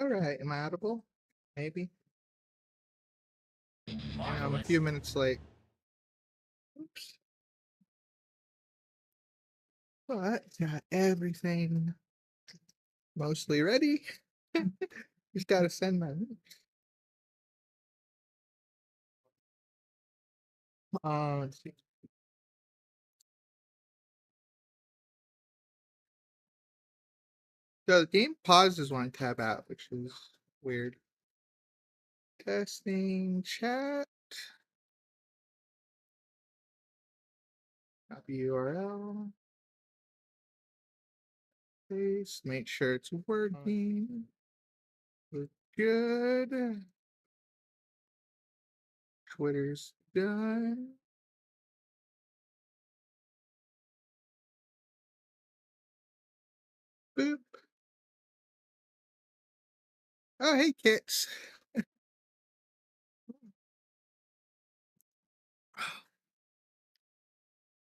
Alright, am I audible? Maybe. I'm a few minutes late. Oops. But got everything mostly ready. Just gotta send my let's see. So the game pauses when I tab out, which is weird. Testing chat. Copy URL. Paste. Make sure it's working. We're good. Twitter's done. Boop. Oh, hey, kits.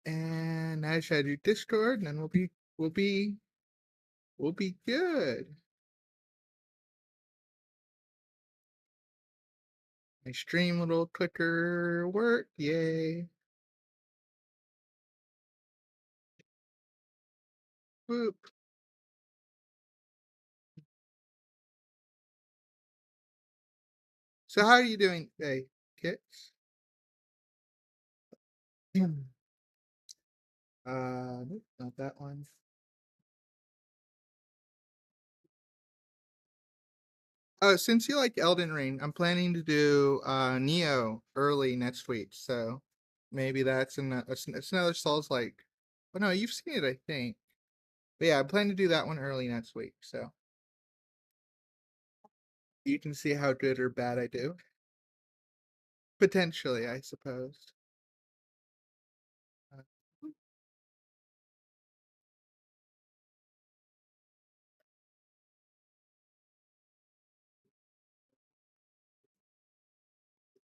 And I should do Discord, and then we'll be good. My stream little clicker work, yay. Boop. So how are you doing today, kits? Nope, not that one. Since you like Elden Ring, I'm planning to do Neo early next week, so maybe that's another Souls-like. Oh no, you've seen it, I think. But yeah, I'm planning to do that one early next week, so you can see how good or bad I do. Potentially, I suppose.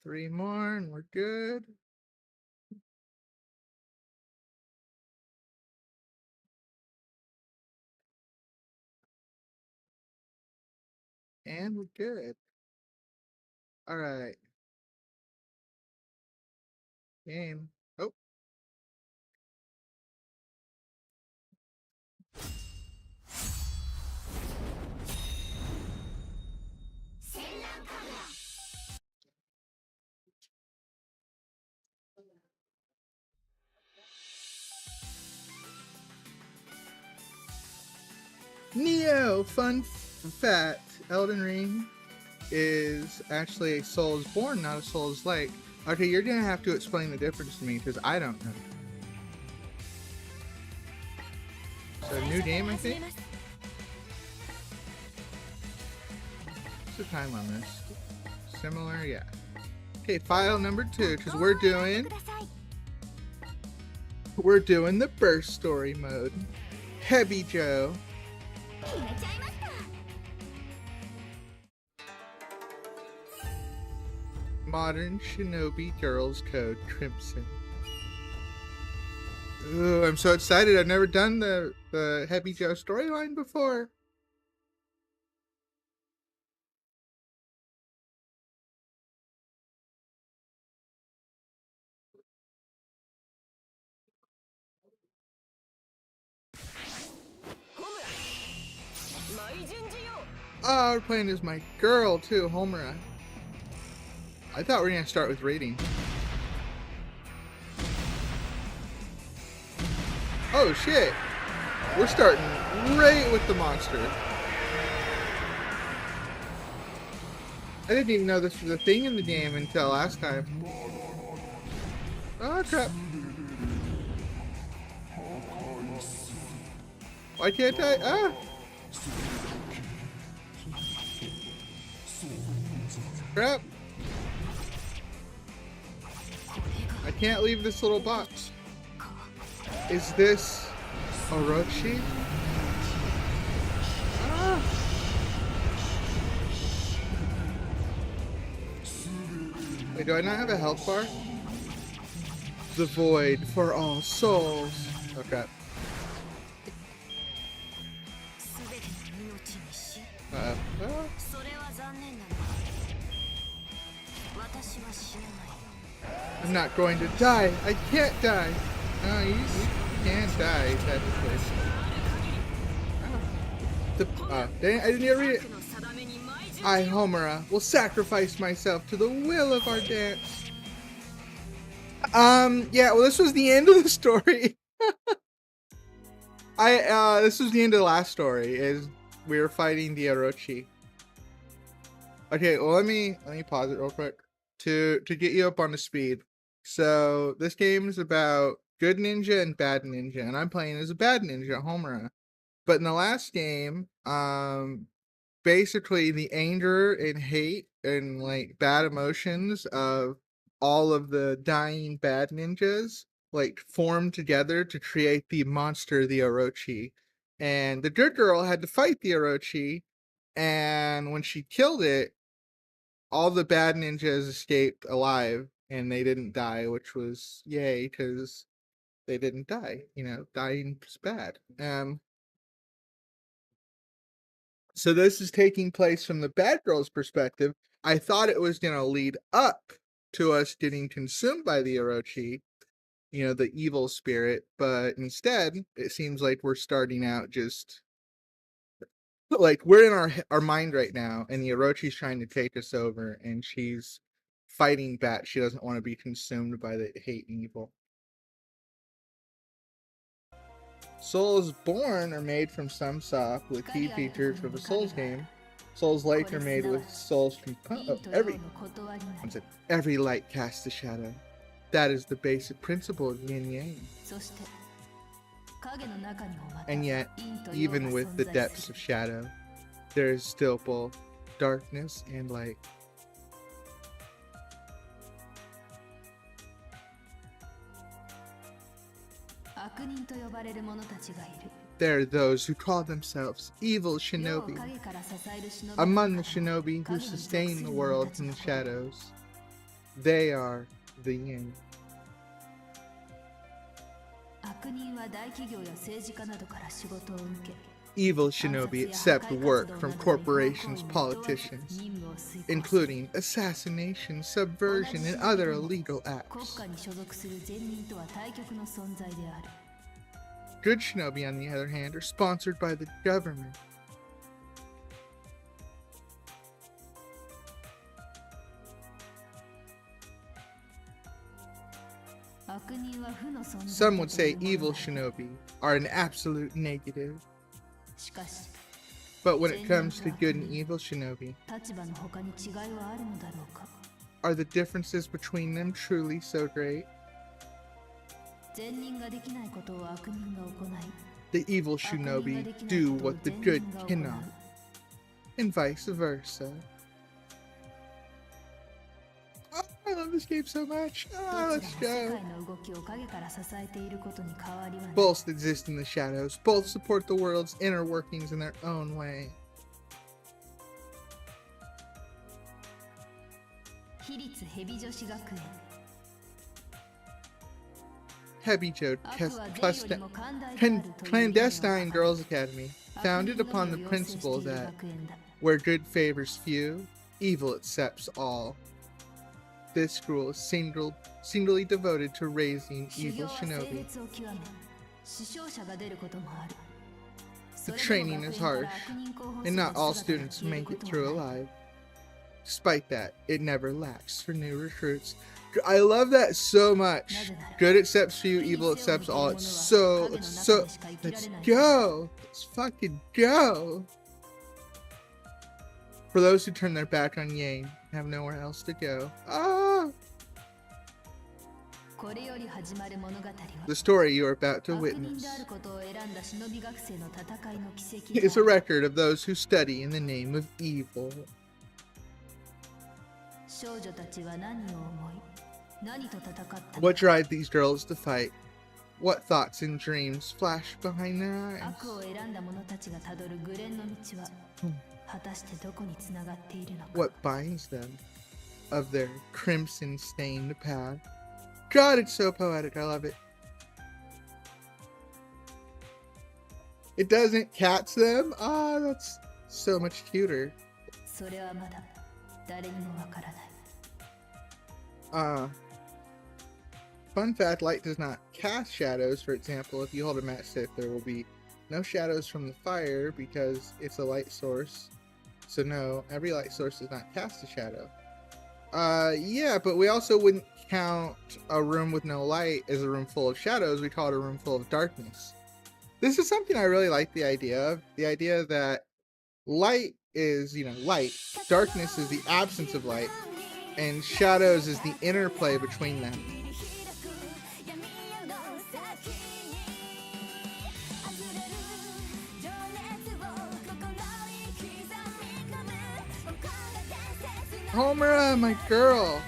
3 more and we're good. And we're good. All right. Game. Oh. Neo, fun fact, Elden Ring is actually a Souls-born, not a Souls-like. Okay, you're gonna have to explain the difference to me, because I don't know. So, new game, I think? What's the time on this? Similar, yeah. Okay, file number 2, because we're doing the burst story mode. Hebijo. Modern Shinobi Girls Code Crimson. Ooh, I'm so excited. I've never done the Hebijo storyline before. Oh, we're playing as my girl too, Homura. I thought we were gonna start with raiding. Oh shit! We're starting right with the monster. I didn't even know this was a thing in the game until last time. Oh crap! Why can't I? Ah! Crap! I can't leave this little box. Is this Orochi? Ah. Wait, do I not have a health bar? The void for all souls. Okay. Uh-oh. I'm not going to die. I can't die. No, you can die, technically. Dang, I didn't even read it. I, Homura, will sacrifice myself to the will of our dance. Yeah, well, this was the end of the story. This was the end of the last story, is we were fighting the Orochi. Okay, well, let me pause it real quick to get you up on the speed. So, this game is about good ninja and bad ninja, and I'm playing as a bad ninja, Homura. But in the last game, basically the anger and hate and like bad emotions of all of the dying bad ninjas like formed together to create the monster, the Orochi. And the good girl had to fight the Orochi, and when she killed it, all the bad ninjas escaped alive and they didn't die, which was yay, because they didn't die. Dying is bad. So this is taking place from the bad girl's perspective. I thought it was going to lead up to us getting consumed by the Orochi, the evil spirit, but instead, it seems like we're starting out just like we're in our mind right now, and the Orochi's trying to take us over, and she's fighting back. She doesn't want to be consumed by the hate and evil. Souls born are made from some soft with key features of a Souls game. Souls light are made with souls from every light casts a shadow. That is the basic principle of yin yang. And yet, even with the depths of shadow, there is still both darkness and light. There are those who call themselves evil shinobi. Among the shinobi who sustain the world from the shadows, they are the yin. Evil shinobi accept work from corporations, politicians, including assassination, subversion, and other illegal acts. Good shinobi, on the other hand, are sponsored by the government. Some would say evil shinobi are an absolute negative. But when it comes to good and evil shinobi, are the differences between them truly so great? The evil shinobi do what the good cannot, and vice versa. Oh, I love this game so much. Let's go. Both exist in the shadows. Both support the world's inner workings in their own way. Hebijo Clandestine Girls Academy, founded upon the principle that where good favors few, evil accepts all. This school is singly devoted to raising evil shinobi. The training is harsh, and not all students make it through alive. Despite that, it never lacks for new recruits. I love that so much. Good accepts few, evil accepts all. Let's go. Let's fucking go. For those who turn their back on Yang, have nowhere else to go. The story you are about to witness is a record of those who study in the name of evil. What drives these girls to fight? What thoughts and dreams flash behind their eyes? What binds them of their crimson-stained path? God, it's so poetic. I love it. It doesn't catch them? That's so much cuter. Fun fact, light does not cast shadows. For example, if you hold a matchstick, there will be no shadows from the fire because it's a light source. So no, every light source does not cast a shadow. Yeah, but we also wouldn't count a room with no light as a room full of shadows. We call it a room full of darkness. This is something I really like the idea of. The idea that light is, light. Darkness is the absence of light. And shadows is the interplay between them. Homura, my girl.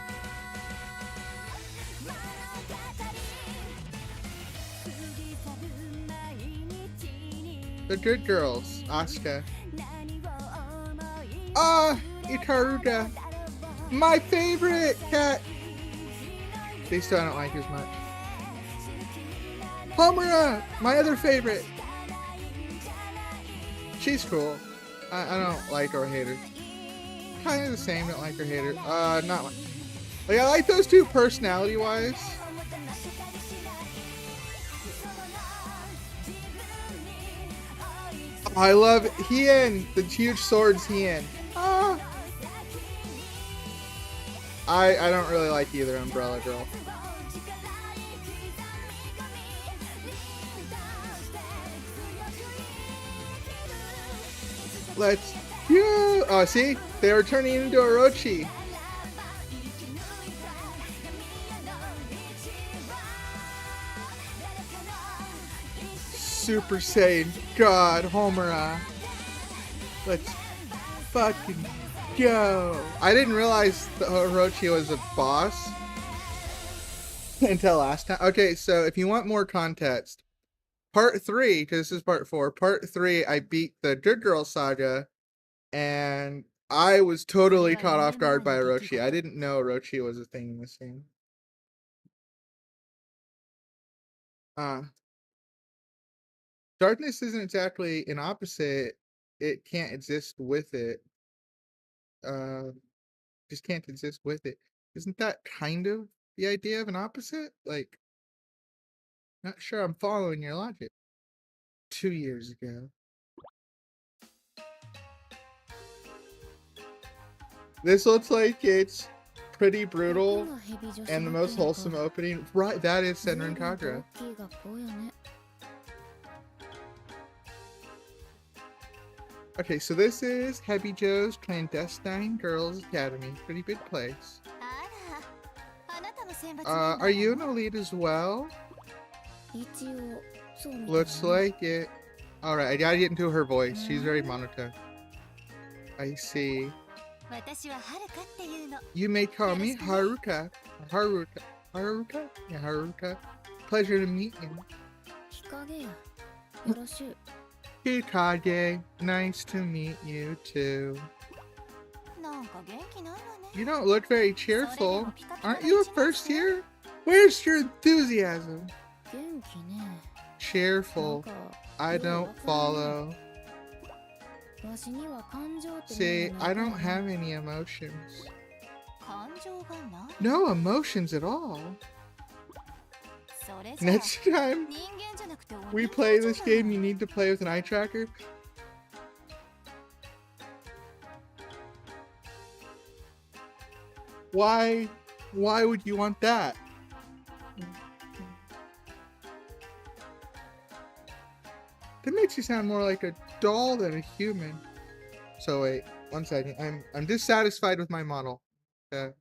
The good girls. Asuka. Ikaruga. My favorite cat. They still don't like as much. Homura, my other favorite. She's cool. I don't like or hate her. Kind of the same, don't like her, hate her. Not like I like those two personality-wise. Oh, I love Hien, the huge swords Hien. I don't really like either Umbrella Girl. Let's go! Oh, see? They were turning into Orochi. Super Saiyan God Homura. Let's fucking go. I didn't realize that Orochi was a boss until last time. Okay, so if you want more context, part 3, because this is part 4, part 3, I beat the Good Girl Saga, and I was totally caught off guard by Orochi. I didn't know Orochi was a thing in this game. Darkness isn't exactly an opposite. It can't exist with it. Just can't exist with it. Isn't that kind of the idea of an opposite? Like, not sure I'm following your logic. 2 years ago. This looks like it's pretty brutal and the most wholesome opening. Right, that is Senran Kagura. Okay, so this is Hebijo's Clandestine Girls Academy. Pretty big place. Are you an elite as well? Looks like it. Alright, I gotta get into her voice. She's very monotone. I see. You may call me Haruka. Haruka? Yeah, Haruka. Pleasure to meet you. Hikage, nice to meet you too. You don't look very cheerful. Aren't you a first year? Where's your enthusiasm? Cheerful. I don't follow. See, I don't have any emotions. No emotions at all. Next time we play this game, you need to play with an eye tracker. Why would you want that? That makes you sound more like a doll than a human. So wait, 1 second. I'm dissatisfied with my model. Bring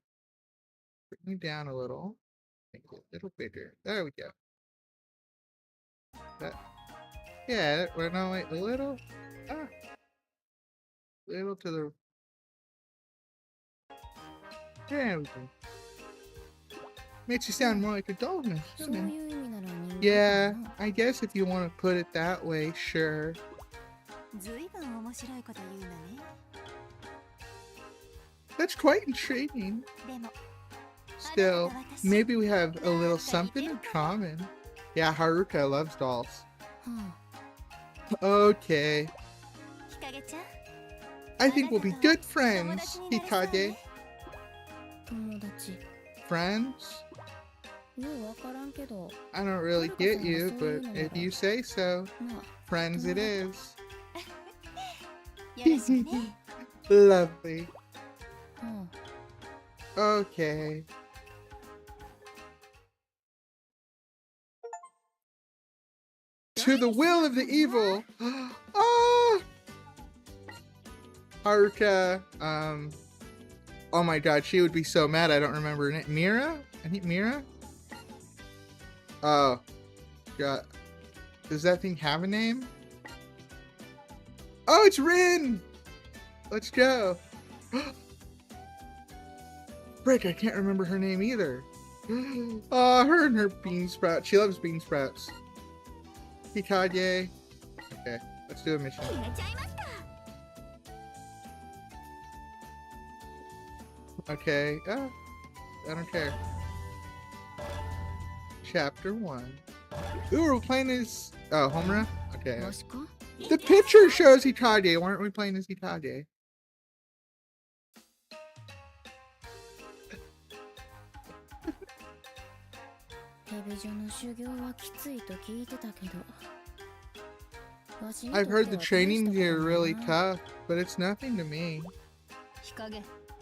me down a little. Make it a little bigger. There we go. Yeah, no, wait, a little. Little to the. There we go. Makes you sound more like a doll than a human. Yeah, I guess if you want to put it that way, sure. That's quite intriguing. Still, maybe we have a little something in common. Yeah, Haruka loves dolls. Okay. I think we'll be good friends, Hikage. Friends? I don't really get you, but if you say so, friends it is. Lovely. Okay. To the will of the evil. Ah! Haruka, oh my god, she would be so mad. I don't remember her name. Mira? I think Mira? Oh, god. Does that thing have a name? Oh, it's Rin! Let's go. Frick, I can't remember her name either. Oh, her and her bean sprouts. She loves bean sprouts. Hikage. Okay, let's do a mission. Okay, I don't care. Chapter 1. Ooh, we're playing as Homura? Okay. The picture shows Hikage. Why aren't we playing as Hikage? I've heard the training here really tough, but it's nothing to me.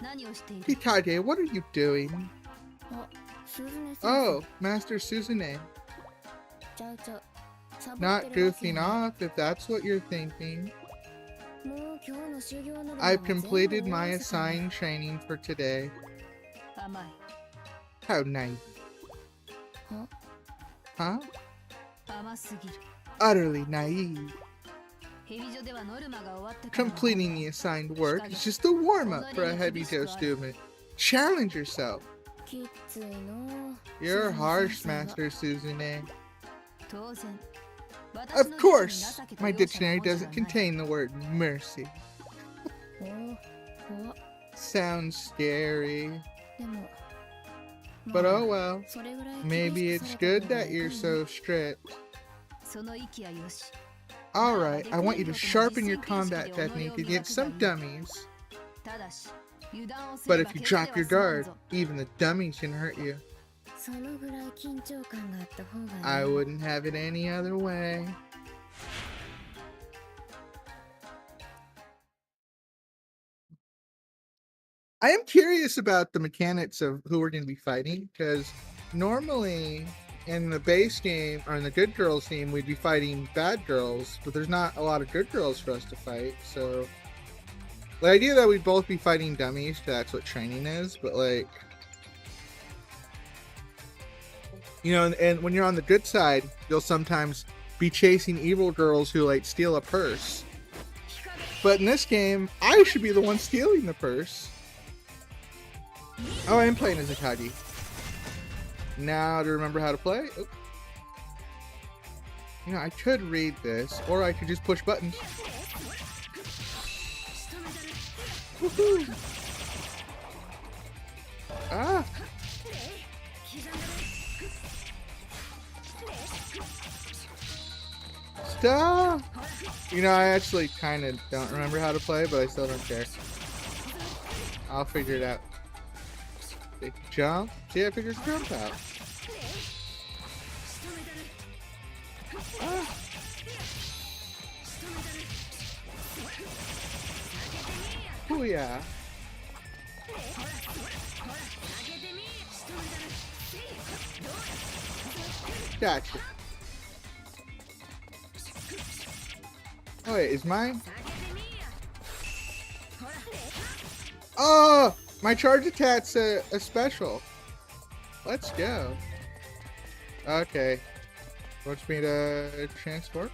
Hikage, what are you doing? Oh, Master Suzune. Not goofing off, if that's what you're thinking. I've completed my assigned training for today. How nice. Huh? Utterly naive. Completing the assigned work is just a warm-up for a Hebijo student. Challenge yourself. You're harsh, Master Suzune. Of course! My dictionary doesn't contain the word mercy. Sounds scary. But oh well. Maybe it's good that you're so strict. Alright, I want you to sharpen your combat technique against some dummies. But if you drop your guard, even the dummies can hurt you. I wouldn't have it any other way. I am curious about the mechanics of who we're going to be fighting, because normally in the base game, or in the good girls team, we'd be fighting bad girls, but there's not a lot of good girls for us to fight, so the idea that we'd both be fighting dummies, that's what training is, but like, you know, and when you're on the good side, you'll sometimes be chasing evil girls who like steal a purse. But in this game, I should be the one stealing the purse. Oh, I am playing as Hikage. Now to remember how to play. Oh. You know, I could read this, or I could just push buttons. Woohoo! Ah! Stop! You know, I actually kind of don't remember how to play, but I still don't care. I'll figure it out. Big jump. See, I figured jump out. Ah. Oh yeah. Gotcha. Oh wait, is mine? Oh! My charge attack's a special. Let's go. Okay. Wants me to transport?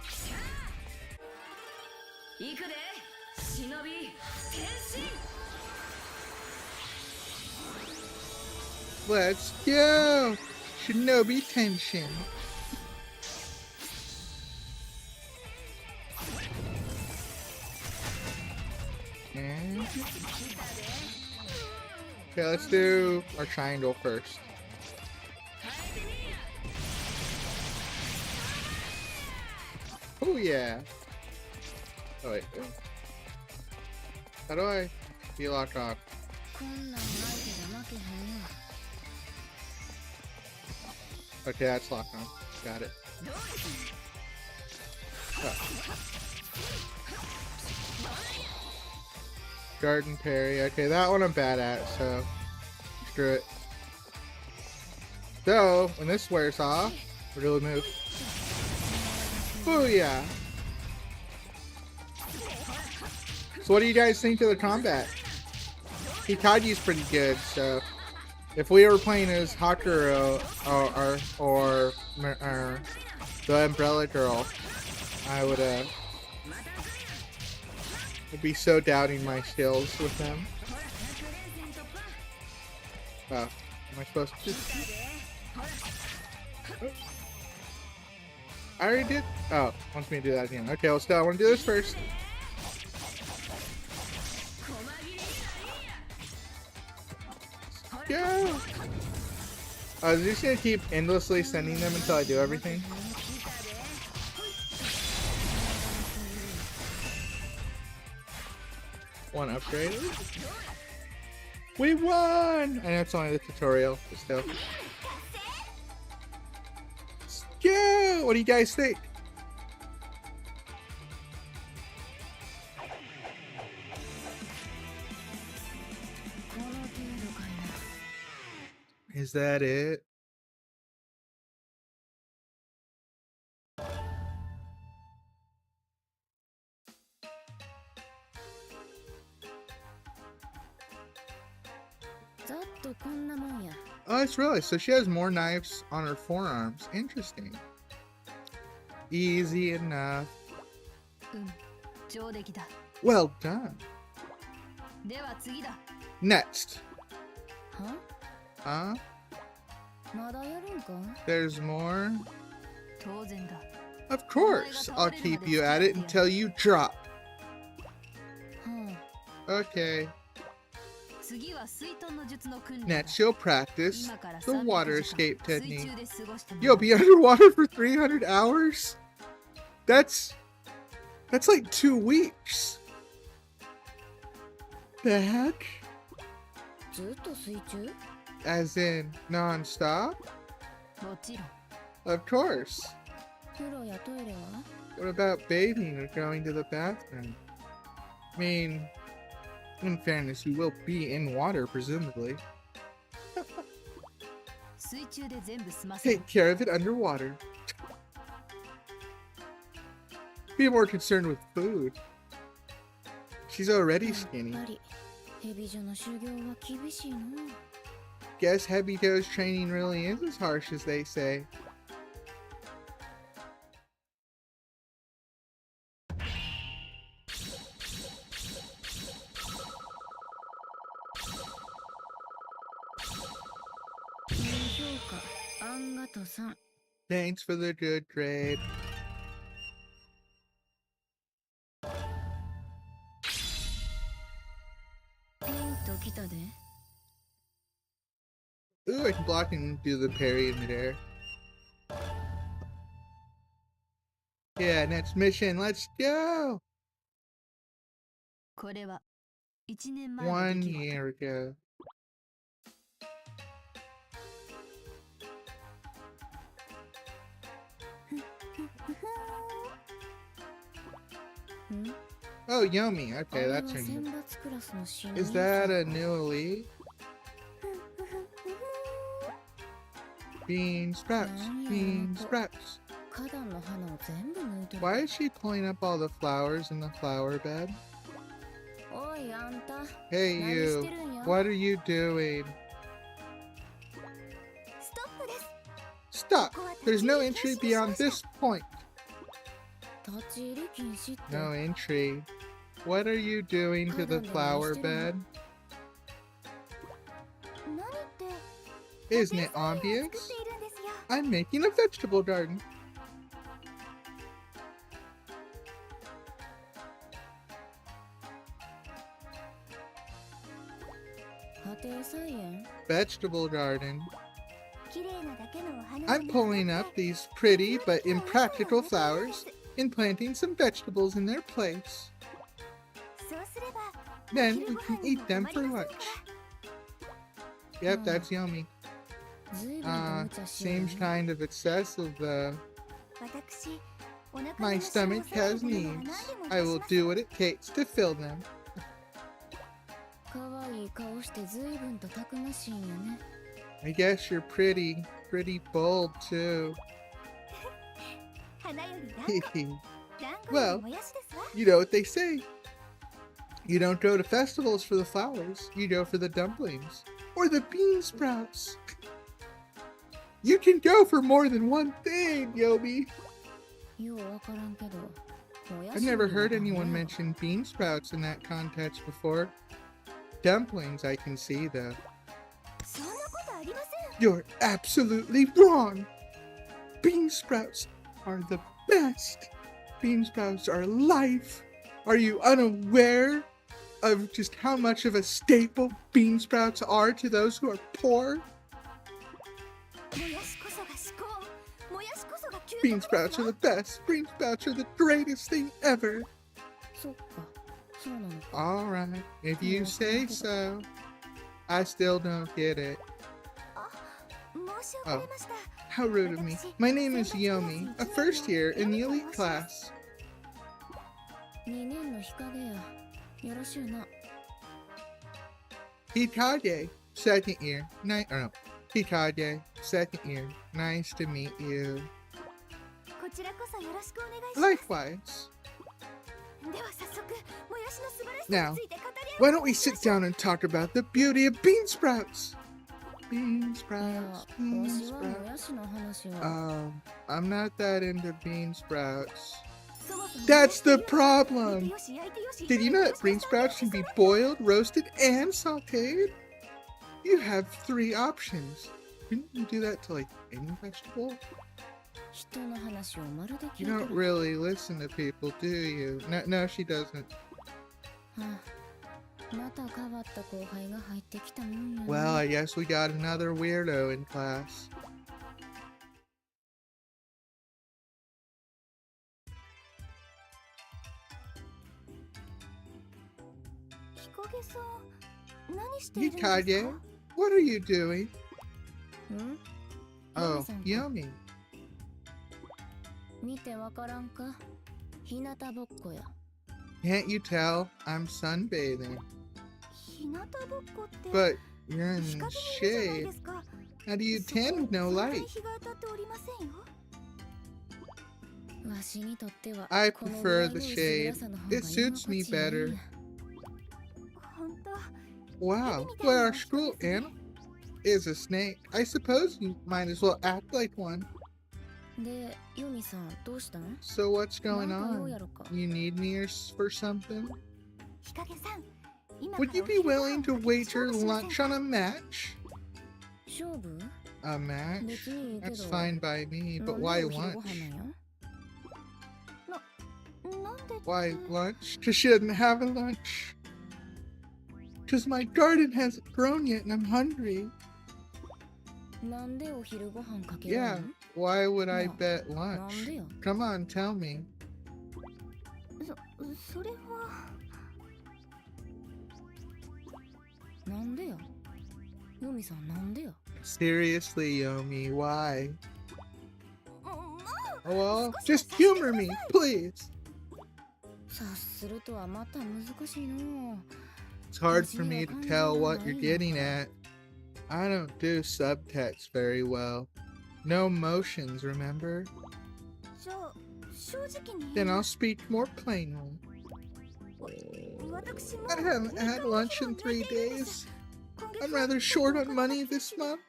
Let's go! Shinobi Tenshin. And... okay, let's do our triangle first. Oh yeah. Oh wait. How do I be locked on? Okay, that's locked on. Got it. Oh. Garden parry. Okay, that one I'm bad at, so screw it. So, when this wears off, really move. Booyah! So what do you guys think of the combat? Hikagi's pretty good, so if we were playing as Hakuro or the Umbrella Girl, I would I'd be so doubting my skills with them. Oh, am I supposed to? I already did. Oh, wants me to do that again. Okay, well, still, I want to do this first. Go! I was just gonna keep endlessly sending them until I do everything. One upgrade. We won! I know it's only the tutorial, but still. Yeah! What do you guys think? Is that it? Oh, it's really so she has more knives on her forearms. Interesting. Easy enough. Well done. Next. Huh? There's more? Of course. I'll keep you at it until you drop. Okay. Next, you'll practice the water escape technique. You'll be underwater for 300 hours? That's like 2 weeks. The heck? As in, non-stop? Of course. What about bathing or going to the bathroom? I mean, in fairness, you will be in water, presumably. Take care of it underwater. Be more concerned with food. She's already skinny. Guess Hebijo's training really is as harsh as they say. Thanks for the good grade. Ooh, I can block and do the parry in midair. Yeah, next mission, let's go! 1 year ago. Oh, Yomi. Okay, that's her name. Is that a new elite? Bean sprouts. Bean sprouts. Why is she pulling up all the flowers in the flower bed? Hey, you. What are you doing? Stop! There's no entry beyond this point. No entry. What are you doing to the flower bed? Isn't it obvious? I'm making a vegetable garden. Vegetable garden. I'm pulling up these pretty but impractical flowers and planting some vegetables in their place. Then we can eat them for lunch. Yep, that's yummy. Seems kind of excessive though. My stomach has needs. I will do what it takes to fill them. I guess you're pretty bold too. Well, you know what they say. You don't go to festivals for the flowers, you go for the dumplings. Or the bean sprouts. You can go for more than one thing, Yomi. I've never heard anyone mention bean sprouts in that context before. Dumplings I can see though. You're absolutely wrong! Bean sprouts are the best! Bean sprouts are life! Are you unaware of just how much of a staple bean sprouts are to those who are poor? Bean sprouts are the best! Bean sprouts are the greatest thing ever! Alright, if you say so. I still don't get it. Oh, how rude of me. My name is Yomi, a first year in the elite class. Hikage, second year. Hikage, second year. Nice to meet you. Likewise. Now, why don't we sit down and talk about the beauty of bean sprouts? Bean sprouts, bean sprouts. I'm not that into bean sprouts. That's the problem! Did you know that bean sprouts can be boiled, roasted, and sauteed? You have 3 options. Couldn't you do that to like any vegetable? You don't really listen to people, do you? No, she doesn't. Well, I guess we got another weirdo in class. Hikage, what are you doing? Oh, Yomi. Can't you tell? I'm sunbathing. But you're in the shade. How do you tan with no light? I prefer the shade. It suits me better. Wow, well, our school animal is a snake. I suppose you might as well act like one. So what's going on? You need me for something? Would you be willing to wager lunch on a match? A match? That's fine by me, but why lunch? Why lunch? Because she doesn't have a lunch. Because my garden hasn't grown yet and I'm hungry. Yeah, why would I bet lunch? Come on, tell me. Seriously, Yomi, why? Oh, well, just humor me, please. It's hard for me to tell what you're getting at. I don't do subtext very well. No motions, remember? Then I'll speak more plainly. I haven't had lunch in 3 days. I'm rather short on money this month.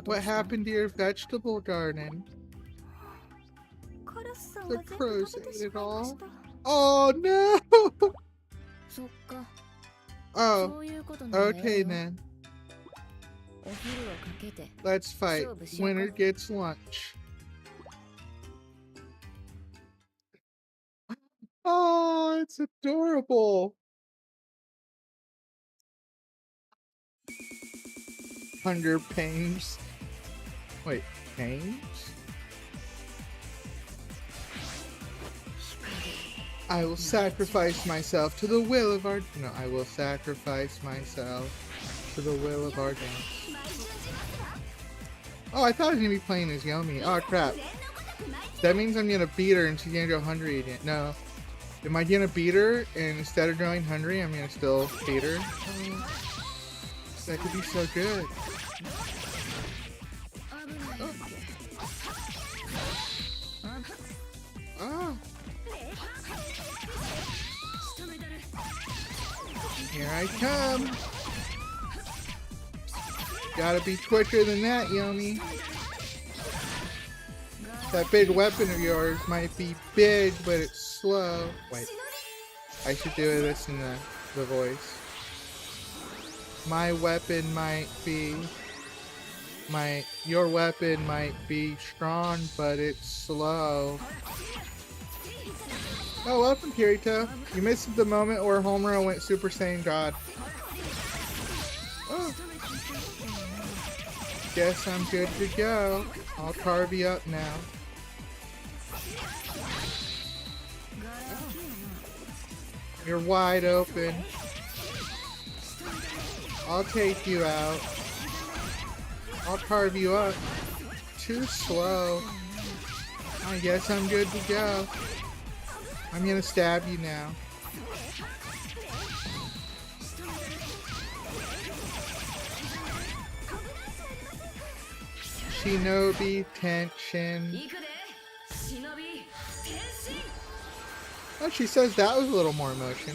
What happened to your vegetable garden? The crows ate it all. Oh no! Oh, okay then. Let's fight. Winner gets lunch. Oh, it's adorable. Hunger pains. Wait, pains? I will sacrifice myself to the will of our... No, I will sacrifice myself to the will of our dance. Oh, I thought I was going to be playing as Yomi. Oh, crap. That means I'm going to beat her and she's going to go hungry again. No. Am I going to beat her and instead of going hungry, I'm going to still beat her? Oh, that could be so good. Oh. Here I come. Gotta be quicker than that, Yomi. That big weapon of yours might be big, but it's slow. Wait. I should do this in the voice. My weapon might be... Your weapon might be strong, but it's slow. Oh, welcome, Kirito. You missed the moment where Homura went Super Saiyan God. Oh. Guess I'm good to go. I'll carve you up now. You're wide open. I'll take you out. I'll carve you up. Too slow. I guess I'm good to go. I'm gonna stab you now. Shinobi tension. Oh, she says that was a little more emotion.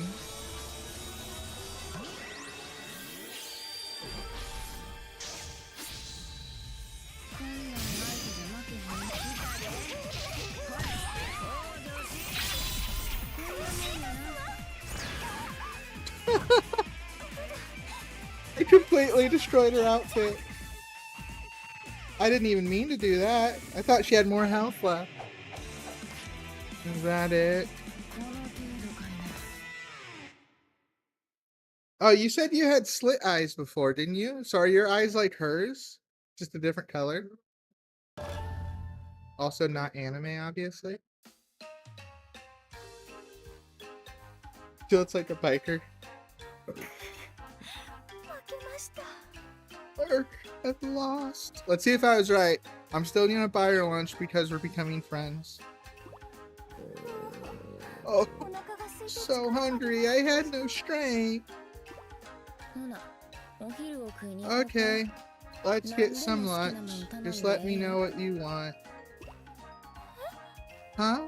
I completely destroyed her outfit. I didn't even mean to do that. I thought she had more health left. Is that it? Oh, you said you had slit eyes before, didn't you? So are your eyes like hers? Just a different color? Also not anime, obviously. She looks like a biker. I've lost. Let's see if I was right. I'm still gonna buy her lunch because we're becoming friends. Oh, so hungry. I had no strength. Okay, let's get some lunch. Just let me know what you want. Huh?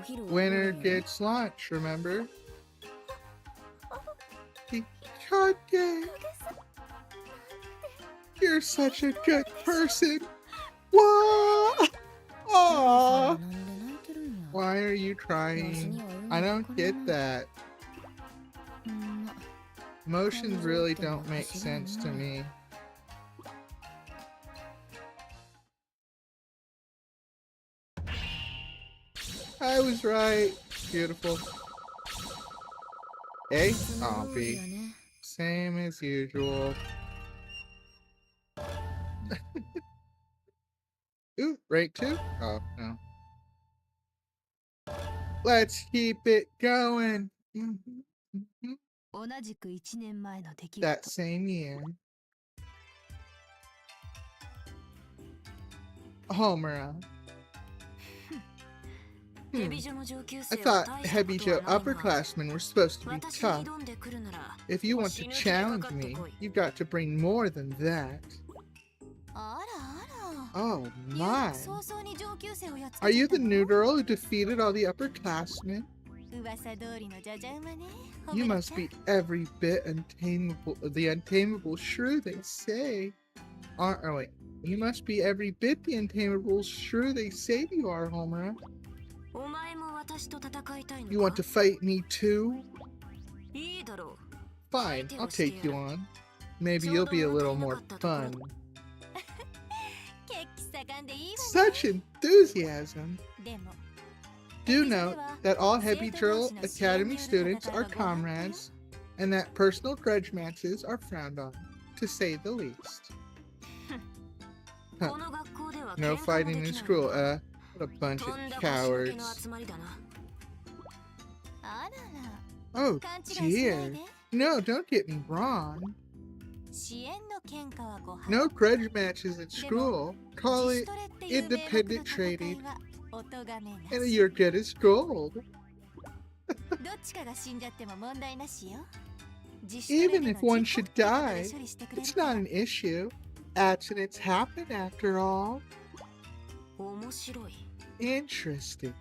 Winner gets lunch, remember? Kage! You're such a good person! What? Aww! Why are you crying? I don't get that. Emotions really don't make sense to me. I was right. Beautiful. A? Oh, B. Same as usual. Ooh, rank 2? Oh, no. Let's keep it going. That same year. Homura. I thought Hebijo upperclassmen were supposed to be tough. If you want to challenge me, you've got to bring more than that. Oh my! Are you the new girl who defeated all the upperclassmen? You must be every bit untamable, the untamable shrew they say. Oh wait, you must be every bit the untamable shrew they say you are, Homura. You want to fight me too? Fine, I'll take you on. Maybe you'll be a little more fun. Such enthusiasm! Do note that all Hebijo Academy students are comrades, and that personal grudge matches are frowned on, to say the least. Huh. No fighting is cruel, what a bunch of cowards. Oh dear. No, don't get me wrong. No grudge matches at school. Call it independent training. And you're good as gold. Even if one should die, it's not an issue. Accidents happen after all. Interesting.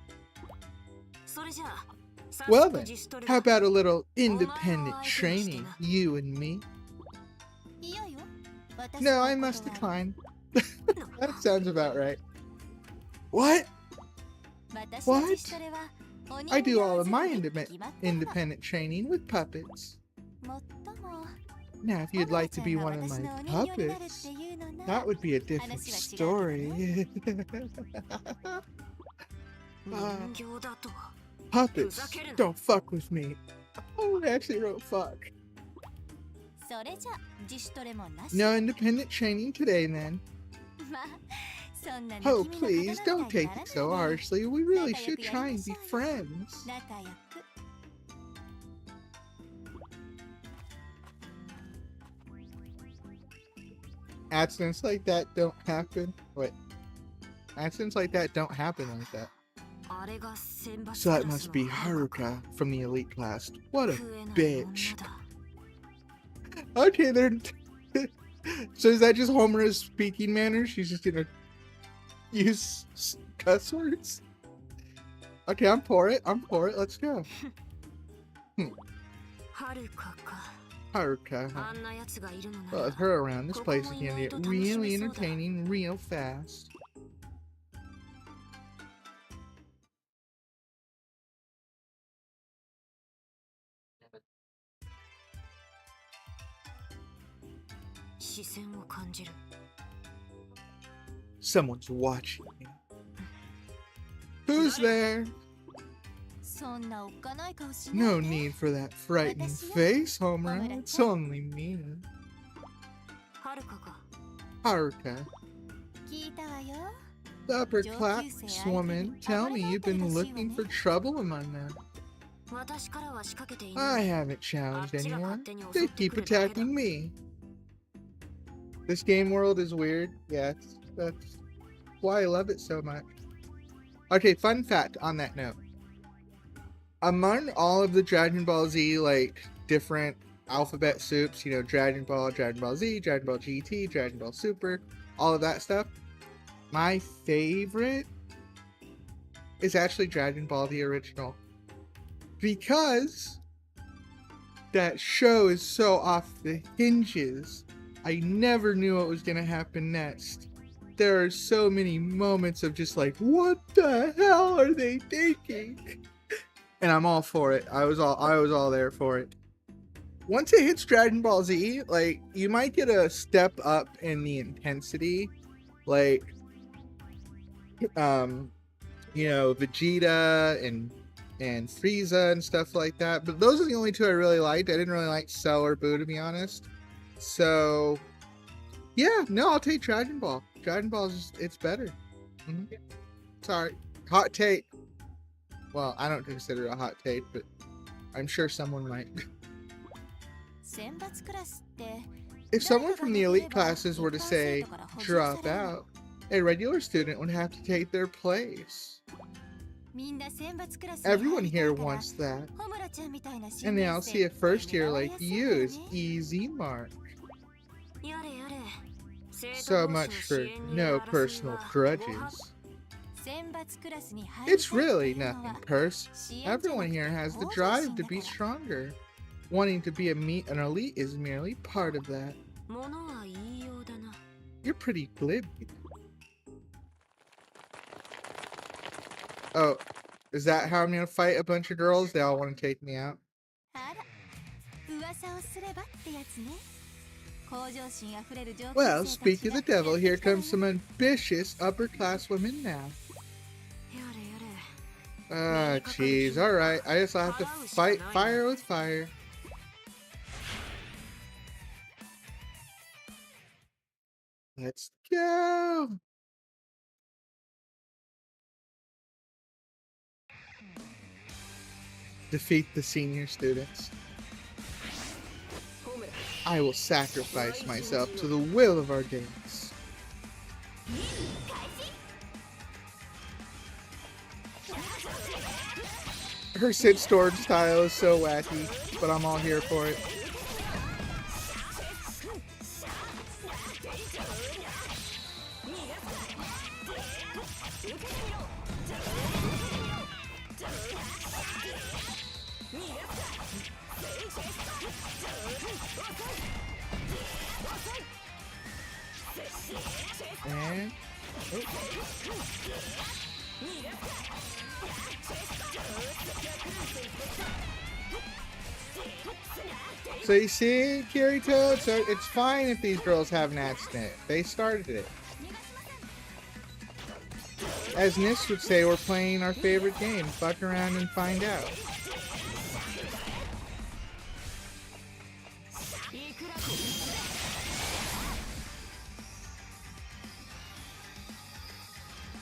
Well then, how about a little independent training, you and me? No, I must decline. That sounds about right. What? What? I do all of my independent training with puppets. Now, if you'd like to be one of my puppets, that would be a different story. Puppets, don't fuck with me. Oh, I actually wrote fuck. No independent training today, then. Oh, please, don't take it so harshly. We really should try and be friends. Accidents like that don't happen. Wait. Accidents like that don't happen like that. So that must be Haruka from the elite class. What a bitch. Okay, they're... So is that just Homura's speaking manners? She's just gonna use cuss words? Okay, I'm for it. I'm for it. Let's go. Haruka. Well, with her around, this place is gonna get really entertaining real fast. Someone's watching me. Who's there? No need for that frightened face, Homura. It's only me. Haruka. The upper class woman, tell me you've been looking for trouble among them. I haven't challenged anyone. They keep attacking me. This game world is weird. Yeah, that's why I love it so much. Okay, fun fact on that note. Among all of the Dragon Ball Z, like, different alphabet soups, you know, Dragon Ball Z, Dragon Ball GT, Dragon Ball Super, all of that stuff, my favorite is actually Dragon Ball the original. Because that show is so off the hinges. I never knew what was going to happen next. There are so many moments of just like, what the hell are they thinking? And I'm all for it. I was all there for it. Once it hits Dragon Ball Z, like, you might get a step up in the intensity. Like, you know, Vegeta and Frieza and stuff like that. But those are the only two I really liked. I didn't really like Cell or Boo, to be honest. So, yeah, no, I'll take Dragon Ball. Dragon Ball is just, it's better. Sorry. Hot take. Well, I don't consider it a hot take, but I'm sure someone might. If someone from the elite classes were to say, drop out, a regular student would have to take their place. Everyone here wants that. And they all see a first year like you as easy mark. So much for no personal grudges. It's really nothing personal. Everyone here has the drive to be stronger. Wanting to be an elite is merely part of that. You're pretty glib. Oh, is that how I'm gonna fight a bunch of girls? They all want to take me out. Well, speak of the devil, here comes some ambitious upper-class women now. Ah, jeez, alright, I guess I'll have to fight fire with fire. Let's go! defeat the senior students. I will sacrifice myself to the will of our dance. Her sit storage style is so wacky, but I'm all here for it. And so you see, Kirito, so it's fine if these girls have an accident. They started it. As Nis would say, we're playing our favorite game. Fuck around and find out.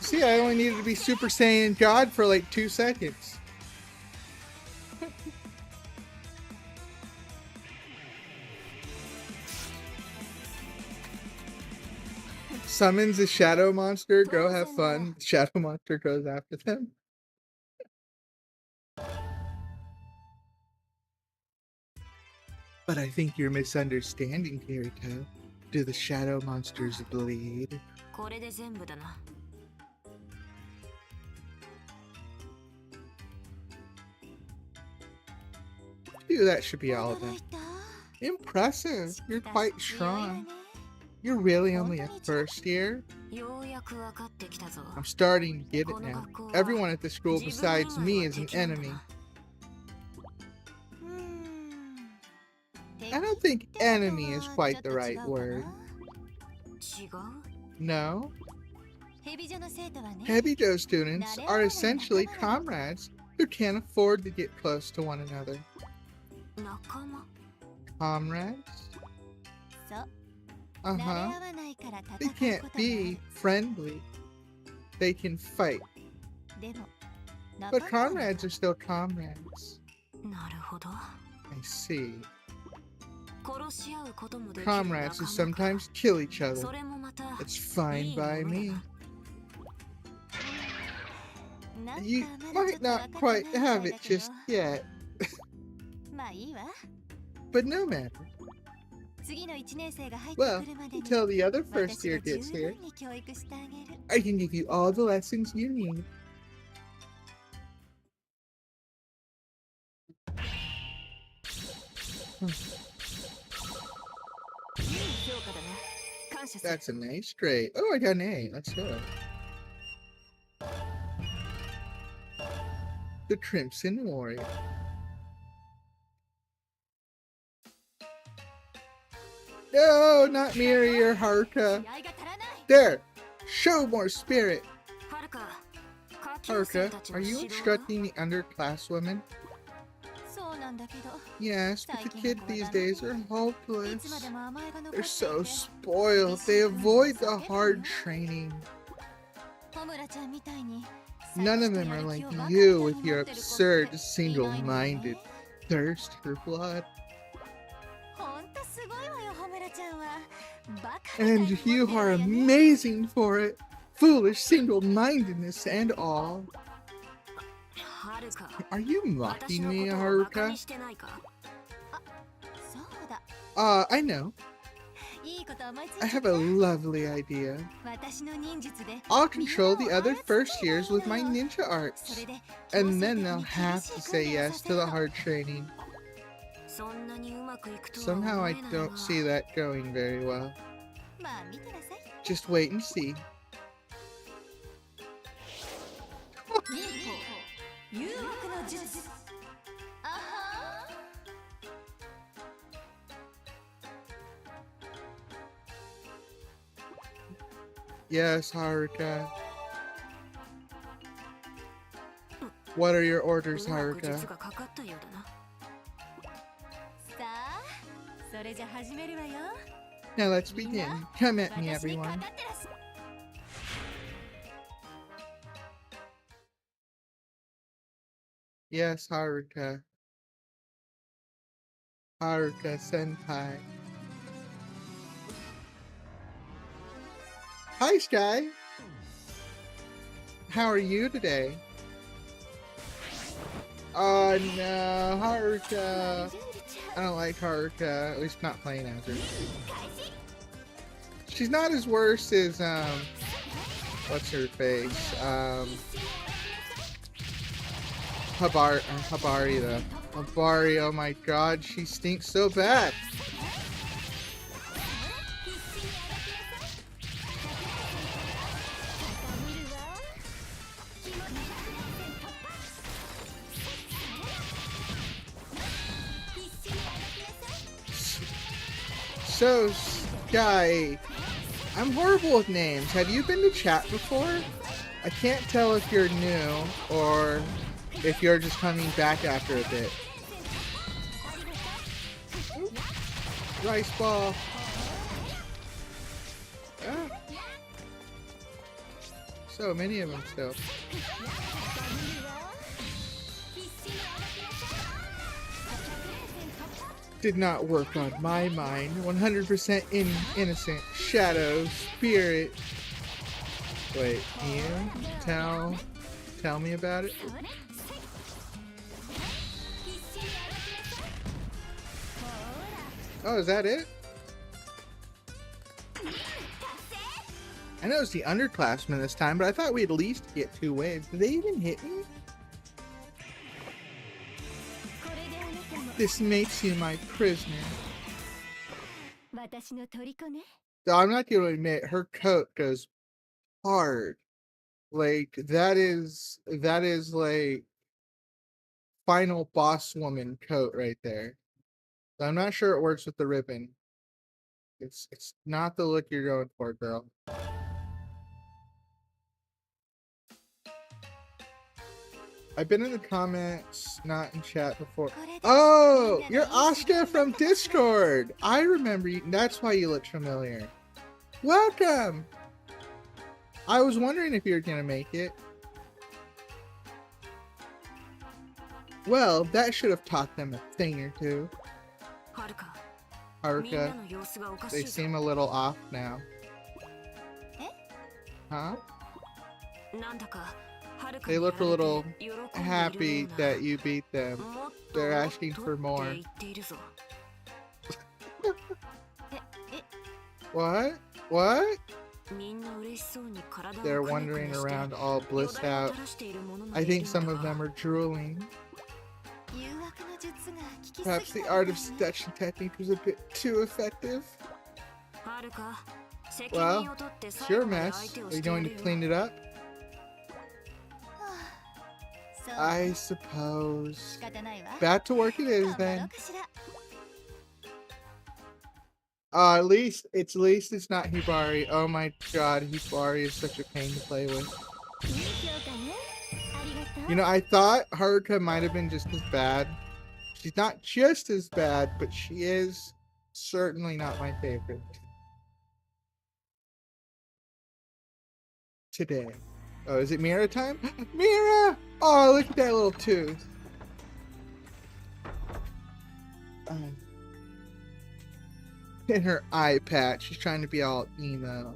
See, I only needed to be Super Saiyan God for like 2 seconds. Summons a shadow monster, go have fun. Shadow monster goes after them. But I think you're misunderstanding, Kirito. Do the shadow monsters bleed? Dude, that should be all of them. Impressive. You're quite strong. You're really only a first year? I'm starting to get it now. Everyone at the school besides me is an enemy. I don't think enemy is quite the right word. No? Hebijo students are essentially comrades who can't afford to get close to one another. Comrades? Uh-huh. They can't be friendly. They can fight. But comrades are still comrades. I see. Comrades who sometimes kill each other. It's fine by me. You might not quite have it just yet. But no matter. Well, until the other first year gets here, I can give you all the lessons you need. That's a nice grade. Oh, I got an A. Let's go. The Crimson Warrior. No, not Miri or Haruka. There! Show more spirit! Haruka, are you instructing the underclasswomen? Yes, but the kids these days are hopeless. They're so spoiled. They avoid the hard training. None of them are like you with your absurd, single-minded thirst for blood. And you are amazing for it. Foolish single-mindedness and all. Are you mocking me, Haruka? I know. I have a lovely idea. I'll control the other first years with my ninja arts. And then they'll have to say yes to the hard training. Somehow I don't see that going very well. Just wait and see. Yes, Haruka. What are your orders, Haruka? Now let's begin. Come at me, everyone. Yes, Haruka. Haruka Senpai. Hi, Sky. How are you today? Oh no, Haruka. I don't like Haruka. At least not playing as her. She's not as worse as what's her face? Habari though. Habari, oh my god, she stinks so bad. So, Sky, I'm horrible with names. Have you been to chat before? I can't tell if you're new or if you're just coming back after a bit. Ooh. Rice ball. Ah. So many of them still. Did not work on my mind. 100% innocent. Shadow, spirit. Wait, you tell me about it. Oh, is that it? I know it's the underclassmen this time, but I thought we'd at least get 2 wins. Did they even hit me? This makes you my prisoner. So I'm not going to admit, her coat goes hard. Like, that is like final boss woman coat right there. So I'm not sure it works with the ribbon. It's not the look you're going for, girl. I've been in the comments, not in chat before. Oh, you're Ashka from Discord. I remember you. That's why you look familiar. Welcome. I was wondering if you were going to make it. Well, that should have taught them a thing or two. Haruka, they seem a little off now. Huh? They look a little happy that you beat them. They're asking for more. What? What? They're wandering around all blissed out. I think some of them are drooling. Perhaps the art of seduction technique was a bit too effective. Well, it's your mess. Are you going to clean it up? I suppose. Back to work it is then. At least it's not Hibari. Oh my god, Hibari is such a pain to play with. You know, I thought Haruka might have been just as bad. She's not just as bad, but she is certainly not my favorite. Today. Oh, is it Mira time? Mira! Oh, look at that little tooth. In her eye patch, she's trying to be all emo.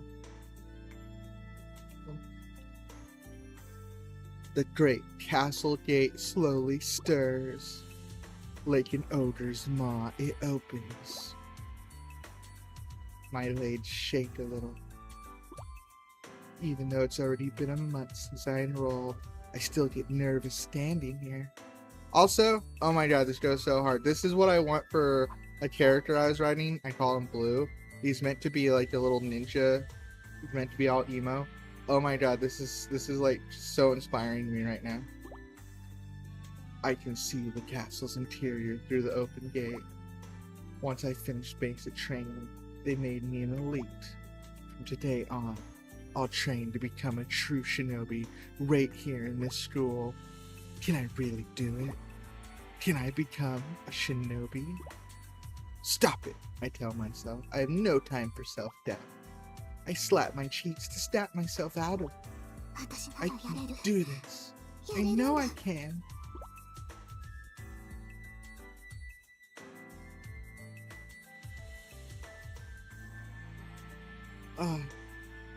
The great castle gate slowly stirs. Like an ogre's maw, it opens. My legs shake a little. Even though it's already been a month since I enrolled, I still get nervous standing here. Also, oh my god, this goes so hard. This is what I want for a character I was writing. I call him Blue. He's meant to be like a little ninja. He's meant to be all emo. Oh my god, this is like so inspiring to me right now. I can see the castle's interior through the open gate. Once I finished basic training, they made me an elite. From today on, I'll train to become a true shinobi right here in this school. Can I really do it? Can I become a shinobi? Stop it, I tell myself. I have no time for self-doubt. I slap my cheeks to snap myself out of it. I can do this. I know I can.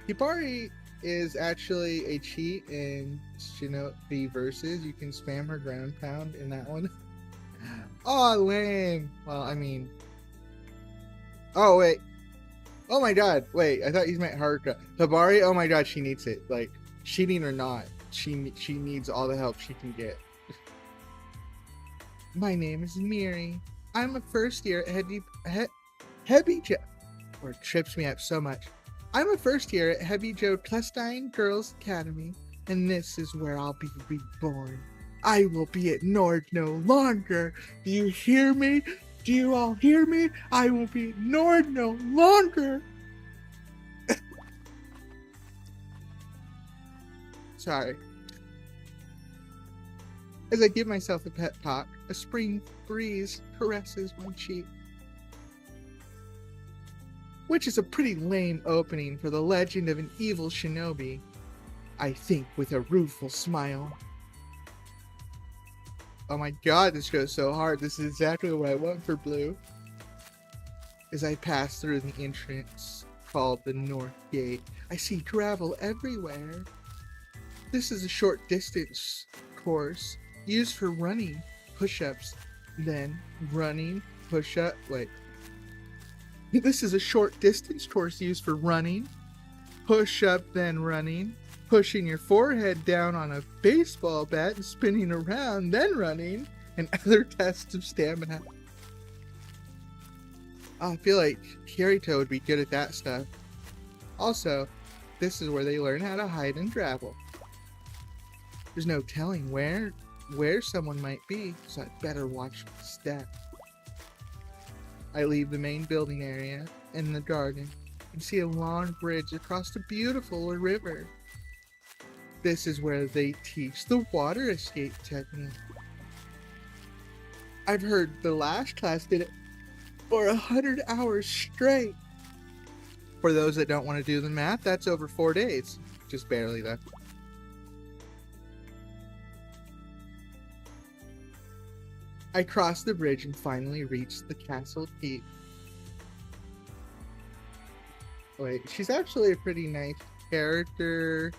Hibari is actually a cheat in Shinobi Versus. You can spam her ground pound in that one. Oh, lame. Well, I mean... Oh, wait. Oh my god. Wait, I thought you meant Haruka. Hibari, oh my god, she needs it. Like, cheating or not, she needs all the help she can get. My name is Miri. I'm a first year at Hebijo. Or it trips me up so much. I'm a first year at Hebijo Clandestine Girls Academy, and this is where I'll be reborn. I will be at Nord no longer. Do you hear me? Do you all hear me? I will be at Nord no longer. Sorry. As I give myself a pep talk, a spring breeze caresses my cheek. Which is a pretty lame opening for the legend of an evil shinobi, I think with a rueful smile. Oh my god, this goes so hard. This is exactly what I want for Blue. As I pass through the entrance called the North Gate, I see gravel everywhere. This is a short distance course used for running, push-ups, then running, push-up, wait. This is a short distance course used for running, push-up, then running, pushing your forehead down on a baseball bat and spinning around, then running, and other tests of stamina. I feel like Kirito would be good at that stuff. Also, this is where they learn how to hide and travel. There's no telling where someone might be, so I'd better watch my step. I leave the main building area in the garden and see a long bridge across a beautiful river. This is where they teach the water escape technique. I've heard the last class did it for 100 hours straight. For those that don't want to do the math, that's over 4 days. Just barely though. I cross the bridge and finally reach the castle keep. Wait, she's actually a pretty nice character,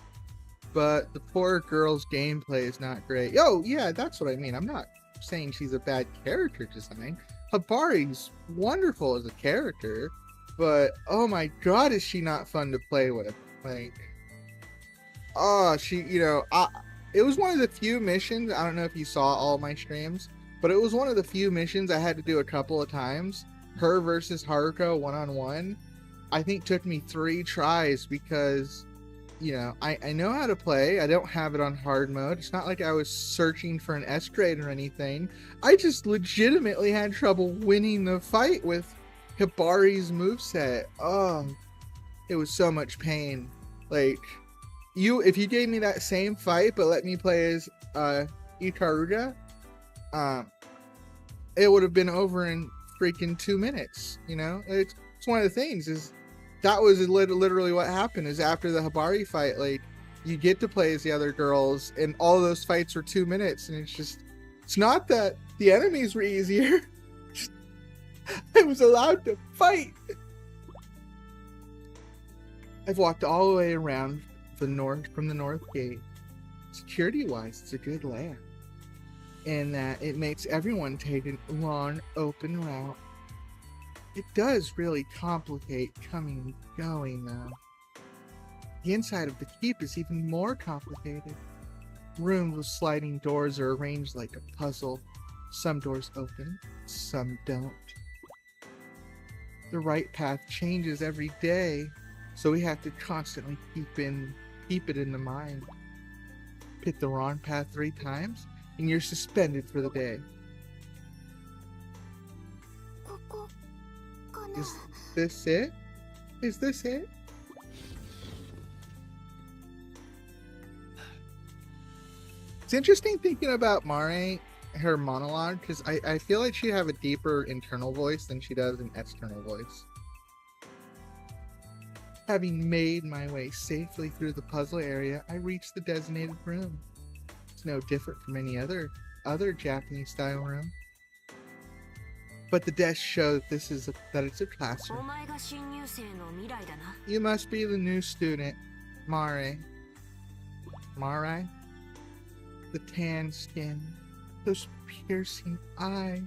but the poor girl's gameplay is not great. Oh, yeah, that's what I mean. I'm not saying she's a bad character design. Hibari's wonderful as a character, but oh my god, is she not fun to play with. Like, oh, she, it was one of the few missions, I don't know if you saw all my streams, but it was one of the few missions I had to do a couple of times. Her versus Haruka one-on-one, I think took me 3 tries because, I know how to play. I don't have it on hard mode. It's not like I was searching for an S grade or anything. I just legitimately had trouble winning the fight with Hibari's moveset. Oh, it was so much pain. Like, if you gave me that same fight but let me play as Ikaruga, it would have been over in freaking 2 minutes. It's one of the things is that was literally what happened. Is after the Hibari fight, like, you get to play as the other girls and all those fights were 2 minutes, and it's not that the enemies were easier. I was allowed to fight. I've walked all the way around from the north gate. Security wise, it's a good layout, and that it makes everyone take a long open route. It does really complicate coming and going though. The inside of the keep is even more complicated. Rooms with sliding doors are arranged like a puzzle. Some doors open, some don't. The right path changes every day, so we have to constantly keep it in the mind. Pick the wrong path 3 times, and you're suspended for the day. Is this it? Is this it? It's interesting thinking about Mare, her monologue, because I feel like she'd have a deeper internal voice than she does an external voice. Having made my way safely through the puzzle area, I reached the designated room. It's no different from any other Japanese style room. but the desk shows that it's a classroom. You must be the new student, Mare. Mare? The tan skin, those piercing eyes.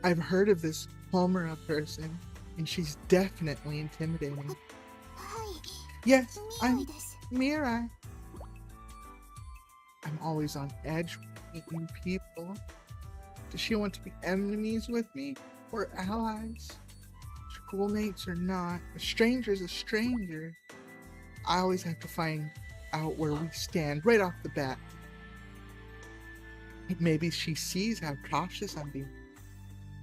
I've heard of this Homura person, and she's definitely intimidating. Yes, I'm Mirai. I'm always on edge meeting people. Does she want to be enemies with me or allies? Schoolmates or not, a stranger's a stranger. I always have to find out where we stand right off the bat. Maybe she sees how cautious I'm being,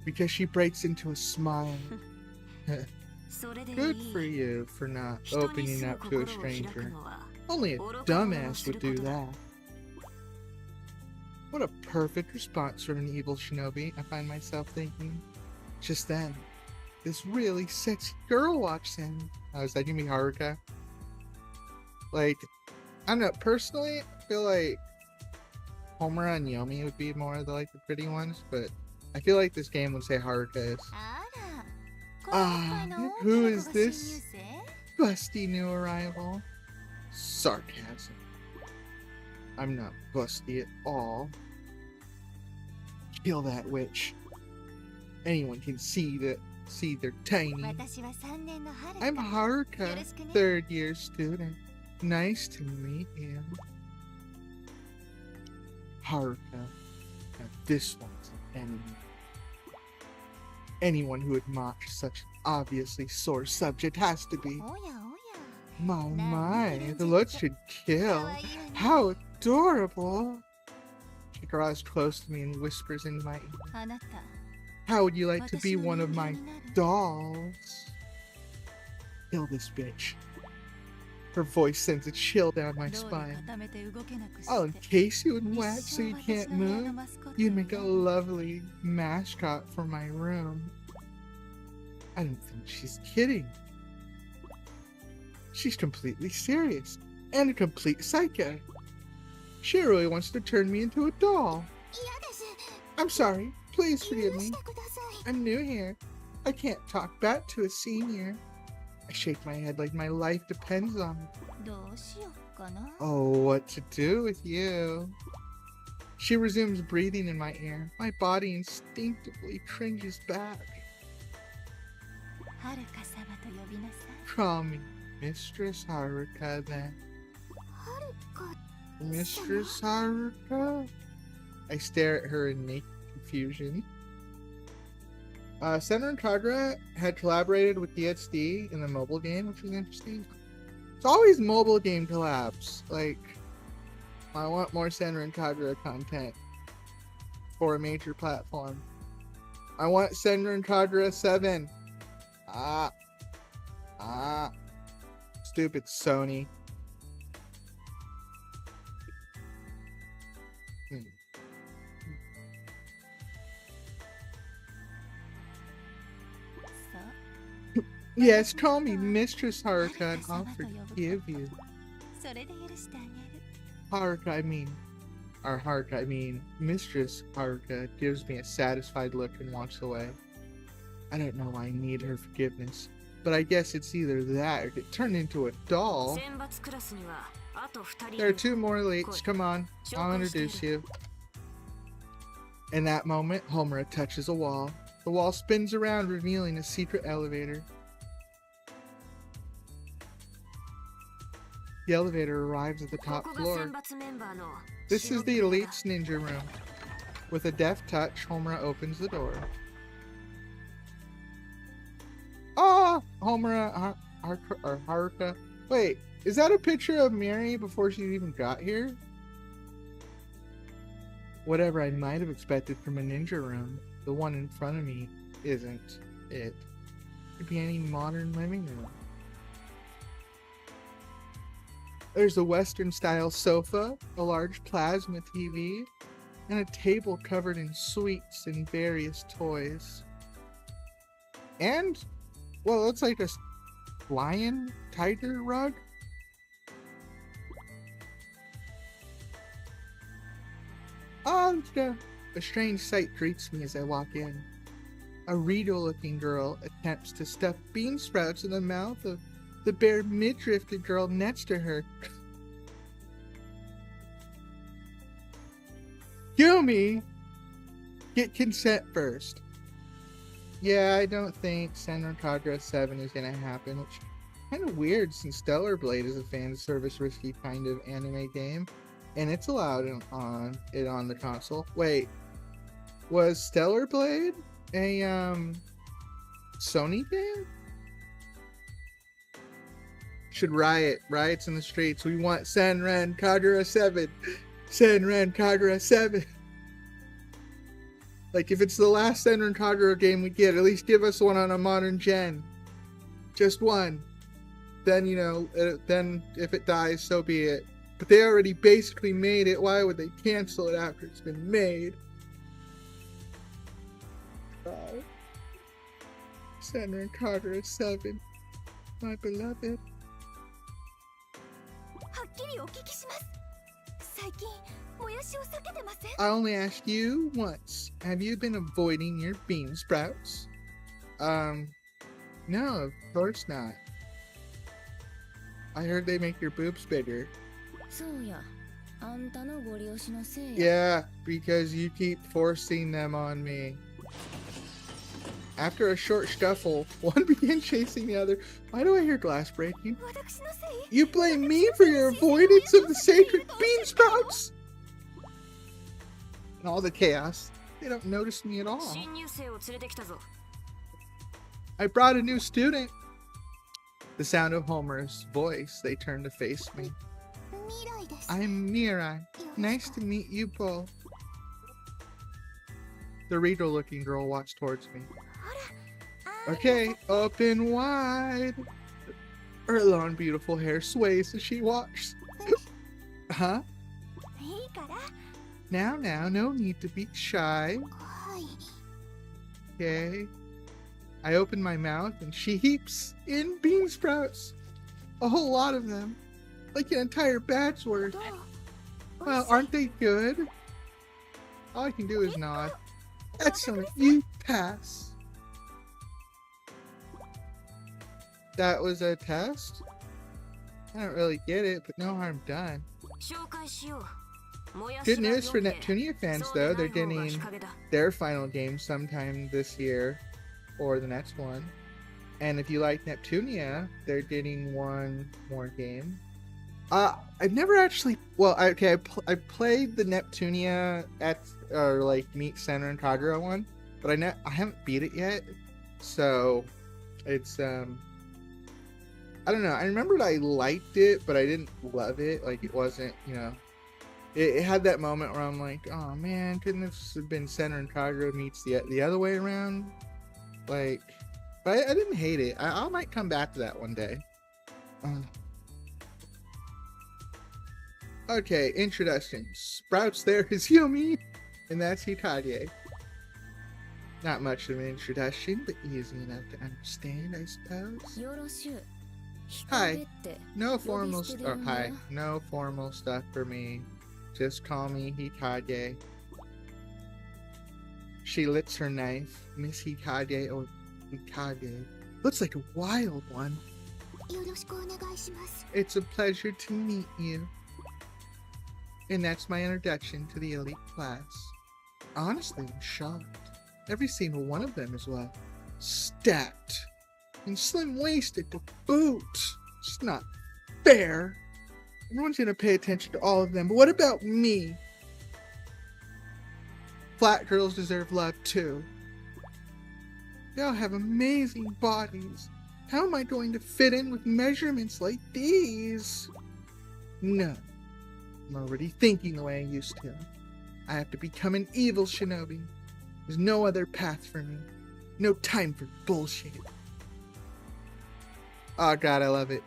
because she breaks into a smile. Good for you for not opening up to a stranger. Only a dumbass would do that. What a perfect response from an evil shinobi, I find myself thinking. Just then, this really sexy girl walks in. Oh, is that gonna be Haruka? Like, I don't know, personally, I feel like Homura and Yomi would be more of the pretty ones, but I feel like this game would say Haruka is. Who is this busty new arrival? Sarcasm. I'm not busty at all. Kill that witch. Anyone can see they're tiny. I'm Haruka, third year student. Nice to meet you. Haruka. Now this one's an enemy. Anyone who would mock such an obviously sore subject has to be. My, the look should kill. How adorable. She draws close to me and whispers in my ear. How would you like to be one of my dolls? Kill this bitch. Her voice sends a chill down my spine. I'll encase you in wax so you can't move. You'd make a lovely mascot for my room. I don't think she's kidding. She's completely serious and a complete psycho. She really wants to turn me into a doll. I'm sorry. Please forgive me. I'm new here. I can't talk back to a senior. I shake my head like my life depends on it. Oh, what to do with you? She resumes breathing in my ear. My body instinctively cringes back. Call me Mistress Haruka then. Mistress Haruka? I stare at her in naked confusion. Senran and Kagura had collaborated with DXD in the mobile game, which was interesting. It's always mobile game collabs. Like, I want more Senran and Kagura content for a major platform. I want Senran and Kagura 7. Stupid Sony. Yes, call me Mistress Haruka and I'll forgive you. Mistress Haruka gives me a satisfied look and walks away. I don't know why I need her forgiveness, but I guess it's either that or get turned into a doll. There are 2 more elites. Come on, I'll introduce you. In that moment, Homura touches a wall. The wall spins around, revealing a secret elevator. The elevator arrives at the top floor. This is the Elite's ninja room. With a deft touch, Homura opens the door. Ah! Homura Haruka. Wait, is that a picture of Miri before she even got here? Whatever I might have expected from a ninja room, the one in front of me isn't it. It could be any modern living room. There's a Western-style sofa, a large plasma TV, and a table covered in sweets and various toys. And, well, it's like a lion tiger rug. A strange sight greets me as I walk in. A Rito-looking girl attempts to stuff bean sprouts in the mouth of the bare midriffed girl next to her. Yumi! Get consent first. Yeah, I don't think Senran Kagura 7 is gonna happen, which is kind of weird since Stellar Blade is a fan service risky kind of anime game, and it's allowed on the console. Wait, was Stellar Blade a Sony game? Should riots in the streets. We want Senran Kagura 7. Senran Kagura 7. Like, if it's the last Senran Kagura game we get, at least give us one on a modern gen. Just one. Then, you know, then if it dies, so be it. But they already basically made it. Why would they cancel it after it's been made? Senran Kagura 7. My beloved. I only asked you once. Have you been avoiding your bean sprouts? No, of course not. I heard they make your boobs bigger. Yeah, because you keep forcing them on me. After a short scuffle, one began chasing the other. Why do I hear glass breaking? You blame me for your avoidance of the sacred bean sprouts! And all the chaos. They don't notice me at all. I brought a new student. The sound of Homer's voice, they turn to face me. I'm Mirai. Nice to meet you both. The Rito-looking girl walks towards me. Okay, open wide. Her long, beautiful hair sways as she walks. Huh? Now, no need to be shy. Okay. I open my mouth and she heaps in bean sprouts. A whole lot of them. Like an entire bat's worth. Well, aren't they good? All I can do is nod. Excellent, you pass. That was a test? I don't really get it, but no harm done. Good news for Neptunia fans though, they're getting their final game sometime this year, or the next one. And if you like Neptunia, they're getting one more game. I've never actually, well, I played the Neptunia like Meet Senran Kagura one, but I haven't beat it yet, so it's I don't know. I remembered I liked it, but I didn't love it. Like, it wasn't, you know, it had that moment where I'm like, oh man, couldn't this have been Senran Kagura meets the other way around? Like, but I didn't hate it. I might come back to that one day. Okay, introduction. Sprouts there is Yumi, and that's Hikage. Not much of an introduction, but easy enough to understand, I suppose. Hi. No formal stuff for me. Just call me Hikage. She lifts her knife. Miss Hikage or Hikage. Looks like a wild one. It's a pleasure to meet you. And that's my introduction to the elite class. Honestly, I'm shocked. Every single one of them is well stacked and slim-waisted to boot. It's not fair. Everyone's gonna pay attention to all of them, but what about me? Flat girls deserve love too. They all have amazing bodies. How am I going to fit in with measurements like these? No. I'm already thinking the way I used to. I have to become an evil shinobi. There's no other path for me. No time for bullshit. Oh god, I love it.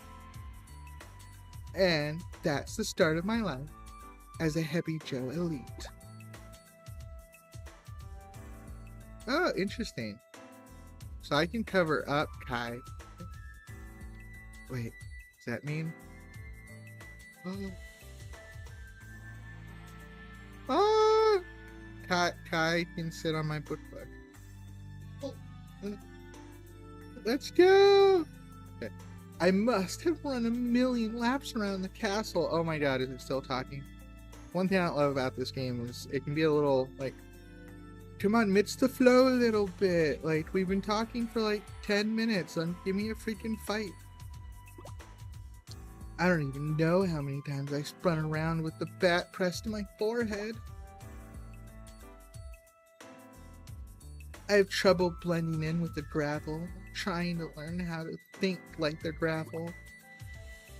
And that's the start of my life as a Hebijo elite. Oh, interesting. So I can cover up Kai. Wait, does that mean? Oh. Kai can sit on my book. Let's go! Okay. I must have run 1,000,000 laps around the castle. Oh my god, is it still talking? One thing I love about this game is it can be a little, like, come on, mix the flow a little bit. Like, we've been talking for like 10 minutes. Give me a freaking fight. I don't even know how many times I spun around with the bat pressed to my forehead. I have trouble blending in with the gravel, trying to learn how to think like the gravel.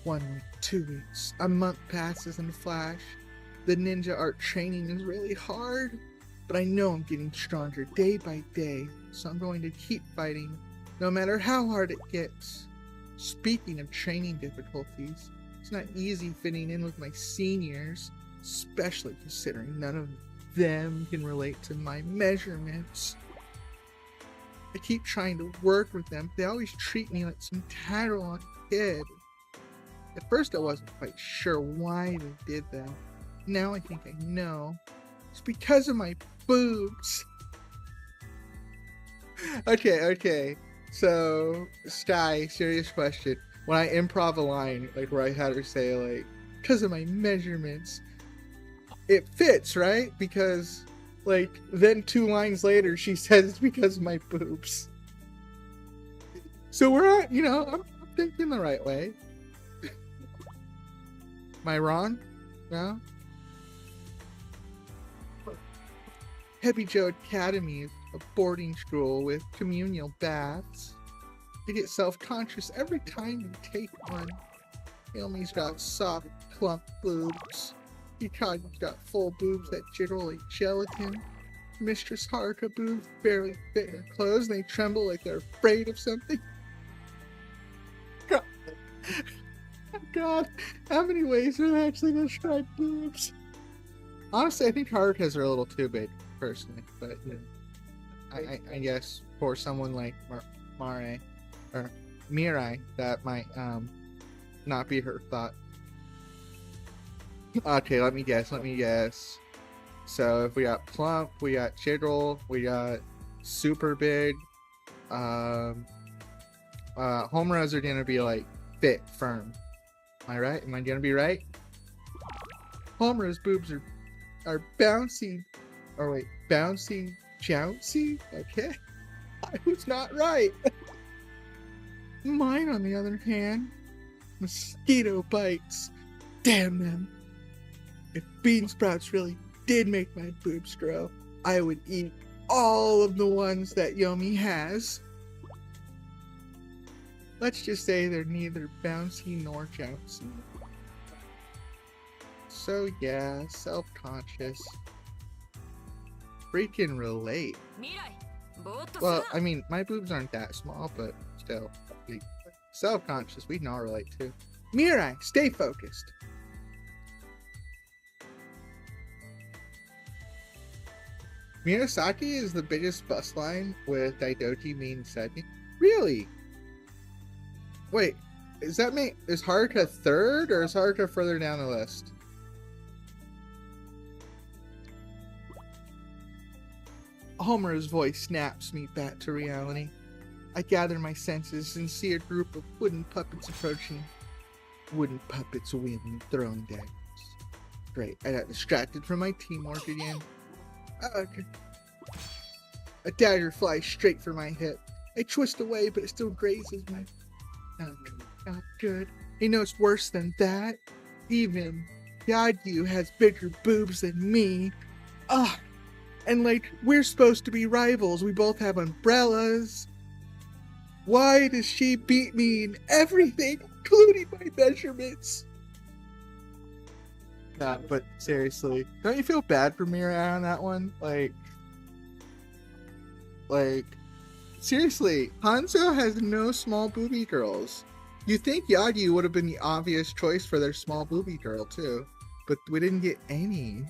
1 week, 2 weeks, a month passes in a flash. The ninja art training is really hard, but I know I'm getting stronger day by day, so I'm going to keep fighting, no matter how hard it gets. Speaking of training difficulties, it's not easy fitting in with my seniors, especially considering none of them can relate to my measurements. I keep trying to work with them. They always treat me like some tattle kid. At first I wasn't quite sure why they did that. Now I think I know. It's because of my boobs. Okay. So, Sky, serious question. When I improv a line, like where I had her say, like, because of my measurements, it fits, right? Because, like, then 2 lines later, she says it's because of my boobs. So we're on, I'm thinking the right way. Am I wrong? No? Hebijo Academy is a boarding school with communal baths. I get self-conscious every time you take one. Naomi's got soft, plump boobs. Hikagi's got full boobs that jiggle like gelatin. Mistress Haruka boobs barely fit her clothes and they tremble like they're afraid of something. God, how many ways are they actually going to describe boobs? Honestly, I think Haruka's are a little too big, personally. But, I guess for someone like Mare, or Mirai, that might not be her thought. Okay, let me guess. So if we got plump, we got jiggle, we got super big. Homeras are gonna be like fit, firm. Am I right? Am I gonna be right? Homera's boobs are bouncy. Or wait, bouncy, jouncy? Okay. I was not right. Mine, on the other hand, mosquito bites. Damn them. If bean sprouts really did make my boobs grow, I would eat all of the ones that Yomi has. Let's just say they're neither bouncy nor jouncy. So yeah, self-conscious. Freaking relate. Well, I mean, my boobs aren't that small, but still. Self-conscious, we can all relate to. Mirai, stay focused. Murasaki is the biggest bus line with Daidoji being second. Really? Wait, is Haruka third or is Haruka further down the list? Homer's voice snaps me back to reality. I gather my senses and see a group of wooden puppets approaching. Wooden puppets win throwing daggers. Great, I got distracted from my teamwork again. Okay. A dagger flies straight for my hip. I twist away, but it still grazes me. Not good. You know it's worse than that. Even Yagyu has bigger boobs than me. Ugh. And like, we're supposed to be rivals. We both have umbrellas. Why does she beat me in everything, including my measurements? Nah, but seriously, don't you feel bad for Mirai on that one? Like, seriously, Hanzo has no small booby girls. You think Yagi would have been the obvious choice for their small booby girl too, but we didn't get any.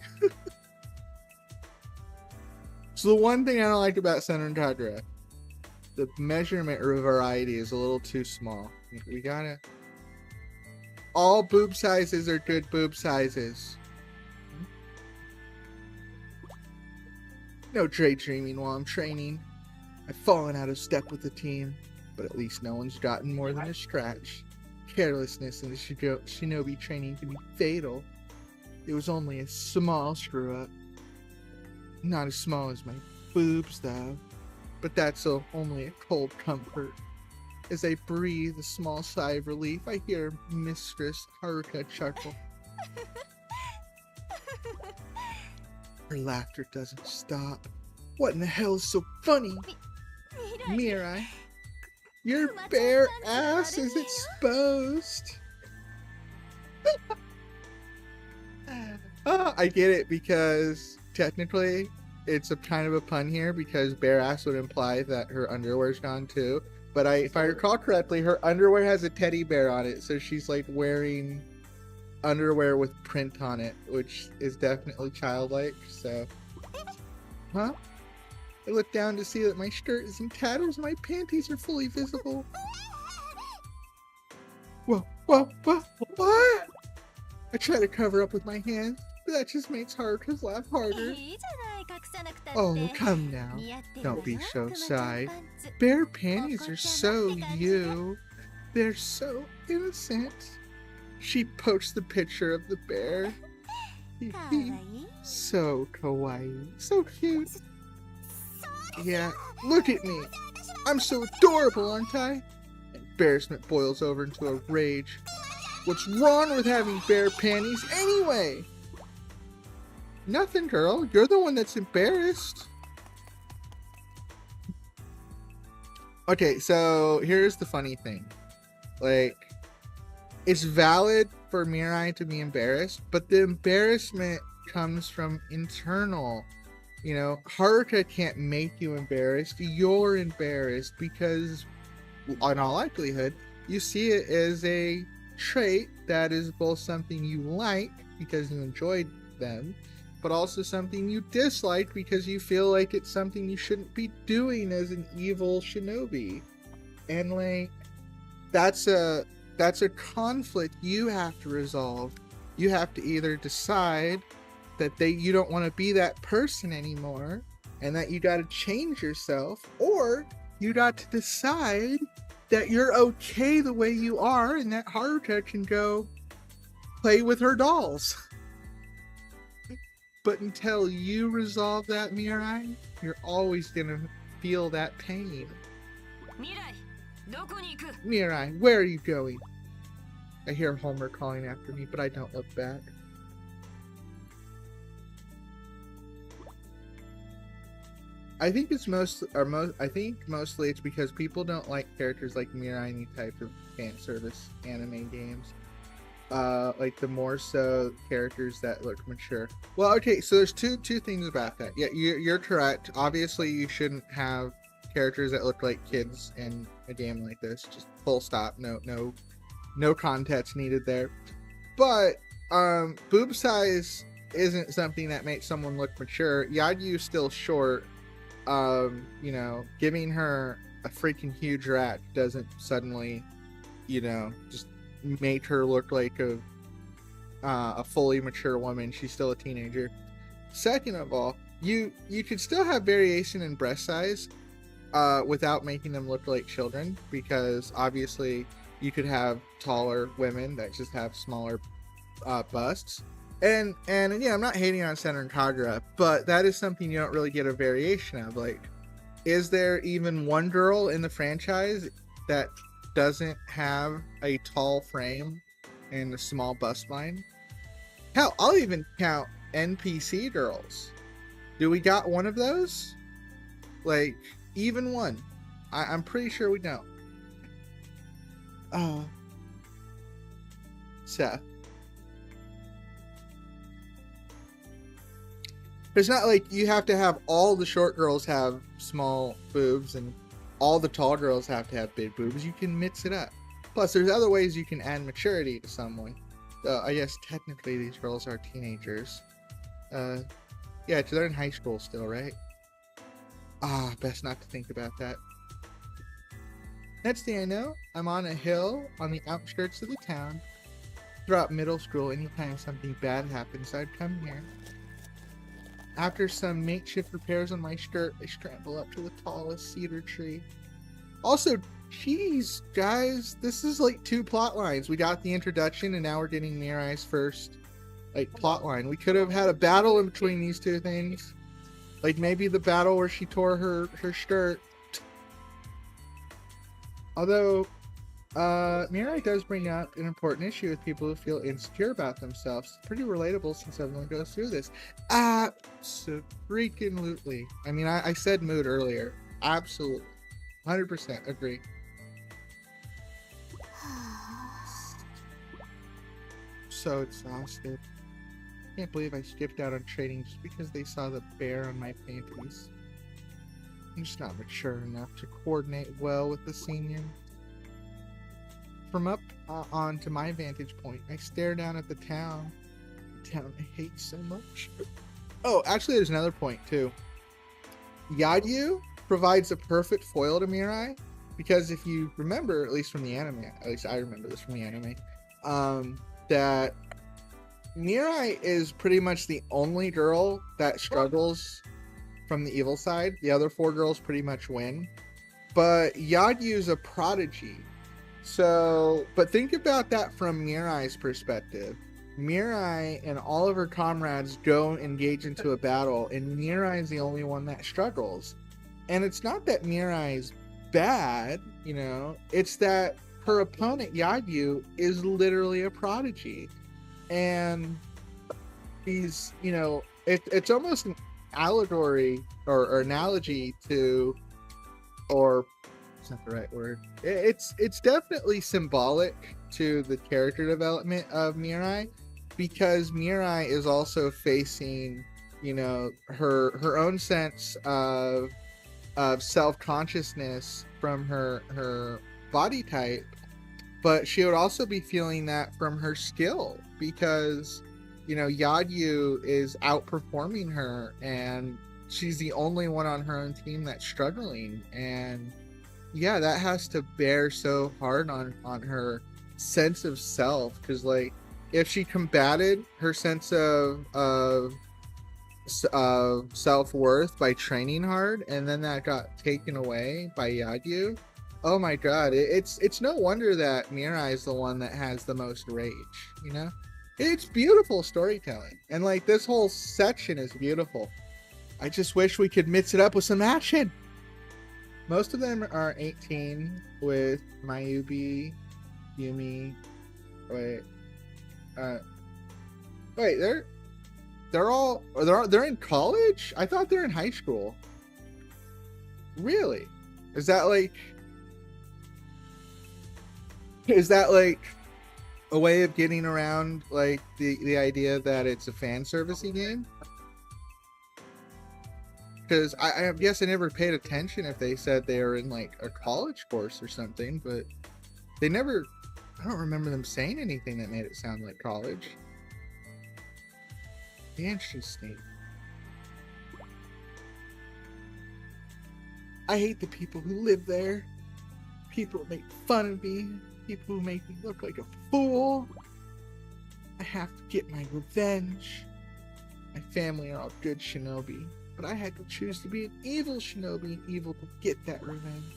So the one thing I don't like about Senran Kagura, the measurement variety is a little too small. We gotta... All boob sizes are good boob sizes. No daydreaming while I'm training. I've fallen out of step with the team, but at least no one's gotten more than a scratch. Carelessness in the shinobi training can be fatal. It was only a small screw-up. Not as small as my boobs, though. But that's only a cold comfort. As I breathe a small sigh of relief, I hear Mistress Haruka chuckle. Her laughter doesn't stop. What in the hell is so funny? Mirai, your bare ass is exposed. I get it, because technically it's a kind of a pun here, because bare ass would imply that her underwear's gone too. But if I recall correctly, her underwear has a teddy bear on it, so she's like wearing underwear with print on it, which is definitely childlike. So, huh? I look down to see that my skirt is in tatters and my panties are fully visible. Whoa, what? I try to cover up with my hands, but that just makes Haruka's laugh harder. Oh, come now. Don't be so shy. Bare panties are so you. They're so innocent. She pokes the picture of the bear. So kawaii. So cute. Yeah, look at me. I'm so adorable, aren't I? Embarrassment boils over into a rage. What's wrong with having bare panties anyway? Nothing, girl. You're the one that's embarrassed. Okay, so here's the funny thing. Like, it's valid for Mirai to be embarrassed, but the embarrassment comes from internal. You know, Haruka can't make you embarrassed. You're embarrassed because, in all likelihood, you see it as a trait that is both something you like because you enjoyed them, but also something you dislike because you feel like it's something you shouldn't be doing as an evil shinobi. And like, that's a conflict you have to resolve. You have to either decide that you don't want to be that person anymore and that you got to change yourself, or you got to decide that you're okay the way you are and that Haruka can go play with her dolls. But until you resolve that, Mirai, you're always gonna feel that pain. Mirai, where are you going? I hear Homer calling after me, but I don't look back. I think mostly it's because people don't like characters like Mirai in any type of fan service anime games. Like the more so characters that look mature. Well, okay, so there's two things about that. Yeah, you're correct. Obviously, you shouldn't have characters that look like kids in a game like this. Just full stop. No context needed there. But boob size isn't something that makes someone look mature. Yagyu's still short. You know, giving her a freaking huge rat doesn't suddenly, you know, just make her look like a fully mature woman. She's still a teenager. Second of all, you could still have variation in breast size without making them look like children, because obviously you could have taller women that just have smaller busts. And yeah, I'm not hating on Senran and Kagura, but that is something you don't really get a variation of. Like, is there even one girl in the franchise that doesn't have a tall frame and a small bust line? Hell, I'll even count NPC girls. Do we got one of those? Like, even one? I'm pretty sure we don't. Seth. It's not like you have to have all the short girls have small boobs and all the tall girls have to have big boobs. You can mix it up. Plus, there's other ways you can add maturity to someone. I guess technically these girls are teenagers. Yeah, they're in high school still, right? Best not to think about that. Next thing I know, I'm on a hill on the outskirts of the town. Throughout middle school, anytime something bad happens, I'd come here. After some makeshift repairs on my skirt, I scramble up to the tallest cedar tree. Also, geez, guys, this is like 2 plot lines. We got the introduction, and now we're getting Mirai's first, like, plot line. We could have had a battle in between these 2 things. Like, maybe the battle where she tore her skirt. Although, Mirai does bring up an important issue with people who feel insecure about themselves. It's pretty relatable since everyone goes through this. Absolutely. I mean, I said mood earlier. Absolutely. 100% agree. So exhausted. Can't believe I skipped out on trading just because they saw the bear on my panties. I'm just not mature enough to coordinate well with the senior. From up onto my vantage point, I stare down at the town. The town I hate so much. Oh, actually, there's another point, too. Yadyu provides a perfect foil to Mirai, because if you remember, at least from the anime, at least I remember this from the anime, that Mirai is pretty much the only girl that struggles from the evil side. The other 4 girls pretty much win. But Yadyu's a prodigy. So, but think about that from Mirai's perspective. Mirai and all of her comrades go engage into a battle, and Mirai's the only one that struggles. And it's not that Mirai's bad, you know, it's that her opponent, Yadyu, is literally a prodigy. And he's, you know, it's almost an allegory or analogy to, or it's not the right word. It's definitely symbolic to the character development of Mirai, because Mirai is also facing, you know, her own sense of self-consciousness from her body type, but she would also be feeling that from her skill, because, you know, Yadyu is outperforming her, and she's the only one on her own team that's struggling. And yeah, that has to bear so hard on her sense of self, because, like, if she combated her sense of self-worth by training hard, and then that got taken away by Yadyu, oh my god, it's no wonder that Mirai is the one that has the most rage, you know? It's beautiful storytelling, and, like, this whole section is beautiful. I just wish we could mix it up with some action. Most of them are 18, with Mayubi, Yumi. Wait, they're in college? I thought they're in high school. Really? Is that like a way of getting around, like, the idea that it's a fan servicey game? Because I guess I never paid attention if they said they were in, like, a college course or something, but they never, I don't remember them saying anything that made it sound like college. Interesting. I hate the people who live there. People who make fun of me. People who make me look like a fool. I have to get my revenge. My family are all good shinobi, but I had to choose to be an evil shinobi and evil to get that revenge.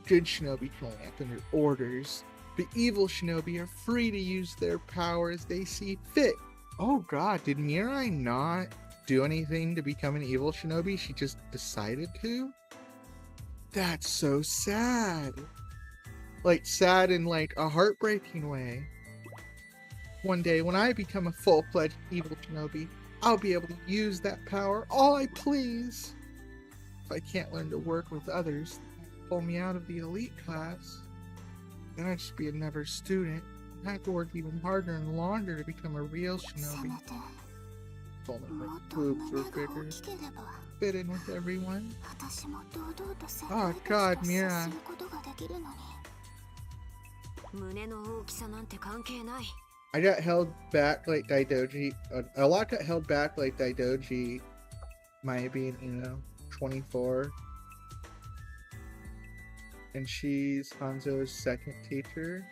Good shinobi can only act under orders. The evil shinobi are free to use their power as they see fit. Oh god, did Mirai not do anything to become an evil shinobi? She just decided to? That's so sad. Like, sad in, like, a heartbreaking way. One day, when I become a full-fledged evil shinobi, I'll be able to use that power all I please. If I can't learn to work with others, pull me out of the elite class, then I'd just be another student. I have to work even harder and longer to become a real shinobi. If only my boobs were bigger. Fit in with everyone. Oh god, Mira. I got held back like Daidoji. A lot got held back like Daidoji might be, you know, 24. And she's Hanzo's second teacher.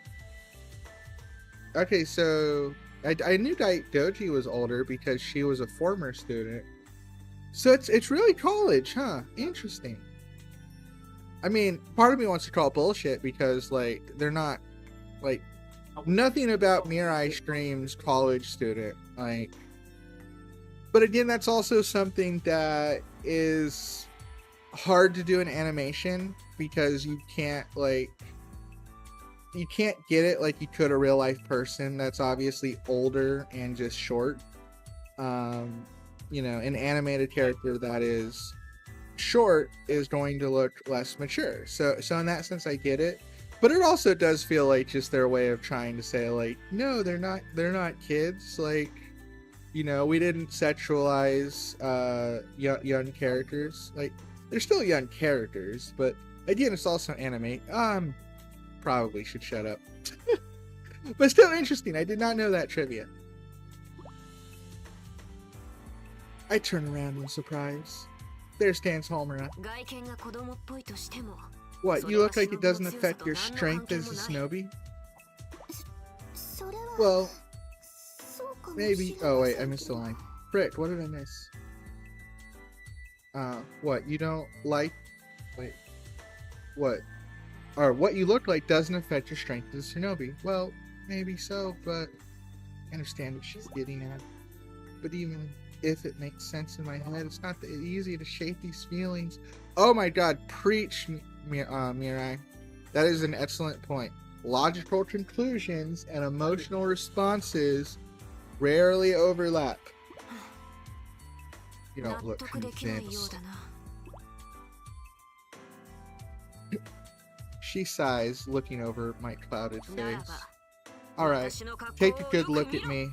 Okay, so I knew Daidoji was older because she was a former student. So it's really college, huh? Interesting. I mean, part of me wants to call it bullshit because, like, they're not, like, nothing about Mirai screams college student. Like, but again, that's also something that is hard to do in animation because you can't get it like you could a real life person that's obviously older and just short. You know, an animated character that is short is going to look less mature. So in that sense, I get it. But it also does feel like just their way of trying to say, like, no, they're not kids. Like, you know, we didn't sexualize young characters. Like, they're still young characters, but again, it's also anime. Probably should shut up. But still interesting. I did not know that trivia. I turn around in surprise. There stands Homura. What, you look like it doesn't affect your strength as a shinobi? Well, maybe. Oh wait, I missed the line. Frick, what did I miss? What, you don't like... Wait. What? Or what you look like doesn't affect your strength as a shinobi. Well, maybe so, but I understand what she's getting at. But even if it makes sense in my head, it's not that easy to shape these feelings. Oh my god, preach, Mirai. That is an excellent point. Logical conclusions and emotional responses rarely overlap. You don't look convinced. She sighs, looking over my clouded face. Alright, take a good look at me.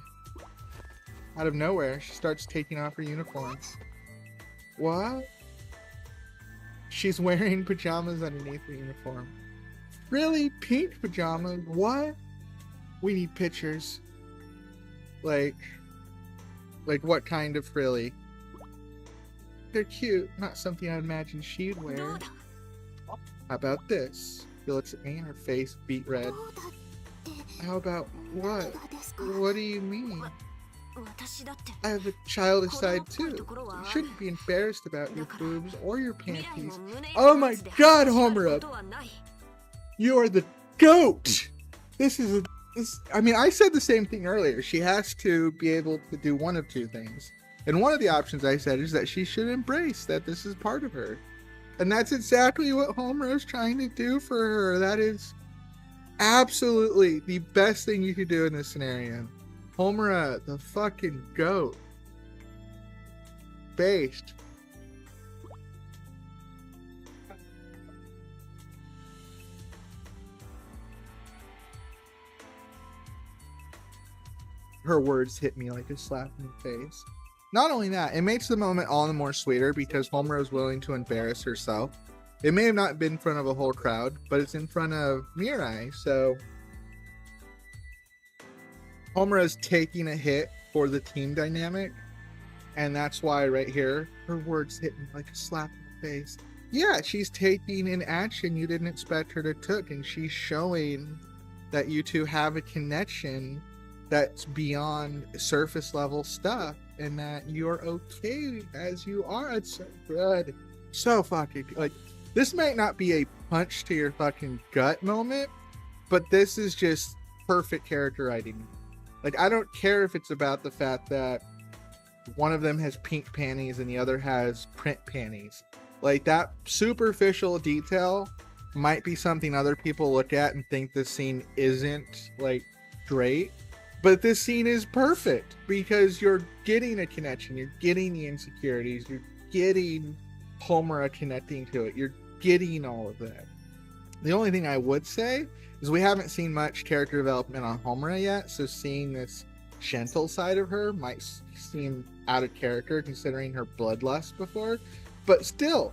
Out of nowhere, she starts taking off her uniform. What? She's wearing pajamas underneath the uniform. Really? Pink pajamas? What? We need pictures. Like what kind of frilly? They're cute, not something I'd imagine she'd wear. How about this? She looks at me, her face beet red. How about what? What do you mean? I have a childish side too. You shouldn't be embarrassed about your boobs or your panties. Oh my god, Homura! You are the GOAT! I mean, I said the same thing earlier. She has to be able to do one of two things. And one of the options I said is that she should embrace that this is part of her. And that's exactly what Homura is trying to do for her. That is absolutely the best thing you could do in this scenario. Homura, the fucking GOAT. Based. Her words hit me like a slap in the face. Not only that, it makes the moment all the more sweeter because Homura is willing to embarrass herself. It may have not been in front of a whole crowd, but it's in front of Mirai, so Homura is taking a hit for the team dynamic, and that's why right here, her words hit me like a slap in the face. Yeah, she's taking an action you didn't expect her to take, and she's showing that you two have a connection that's beyond surface level stuff, and that you're okay as you are. It's so good. So fucking, like, this might not be a punch to your fucking gut moment, but this is just perfect character writing. Like, I don't care if it's about the fact that one of them has pink panties and the other has print panties. Like, that superficial detail might be something other people look at and think this scene isn't, like, great. But this scene is perfect because you're getting a connection. You're getting the insecurities. You're getting Homura connecting to it. You're getting all of that. The only thing I would say is we haven't seen much character development on Homura yet, so seeing this gentle side of her might seem out of character considering her bloodlust before. But still,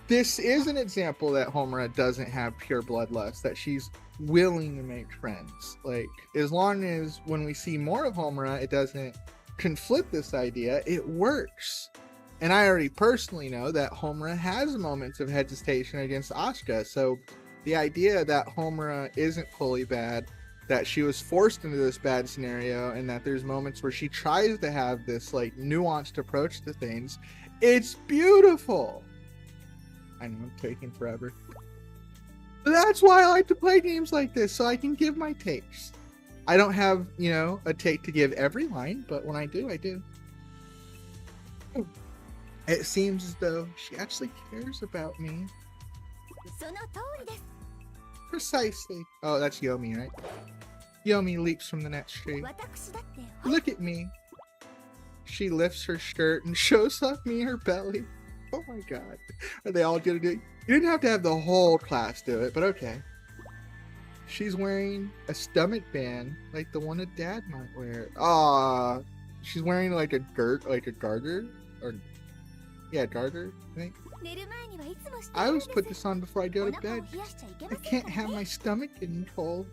this is an example that Homura doesn't have pure bloodlust, that she's willing to make friends. Like, as long as when we see more of Homura, it doesn't conflict this idea, it works. And I already personally know that Homura has moments of hesitation against Asuka, so the idea that Homura isn't fully bad, that she was forced into this bad scenario, and that there's moments where she tries to have this, like, nuanced approach to things, It's beautiful. I know I'm taking forever. But that's why I like to play games like this, so I can give my takes. I don't have, you know, a take to give every line, but when I do, I do. It seems as though she actually cares about me. Precisely. Oh, that's Yomi, right? Yomi leaps from the next tree. Look at me. She lifts her skirt and shows off me her belly. Oh my god. Are they all gonna do it? You didn't have to have the whole class do it, but okay. She's wearing a stomach band like the one a dad might wear. Ah, she's wearing like a garter, or yeah, garter, I think. I always put this on before I go to bed. I can't have my stomach getting cold.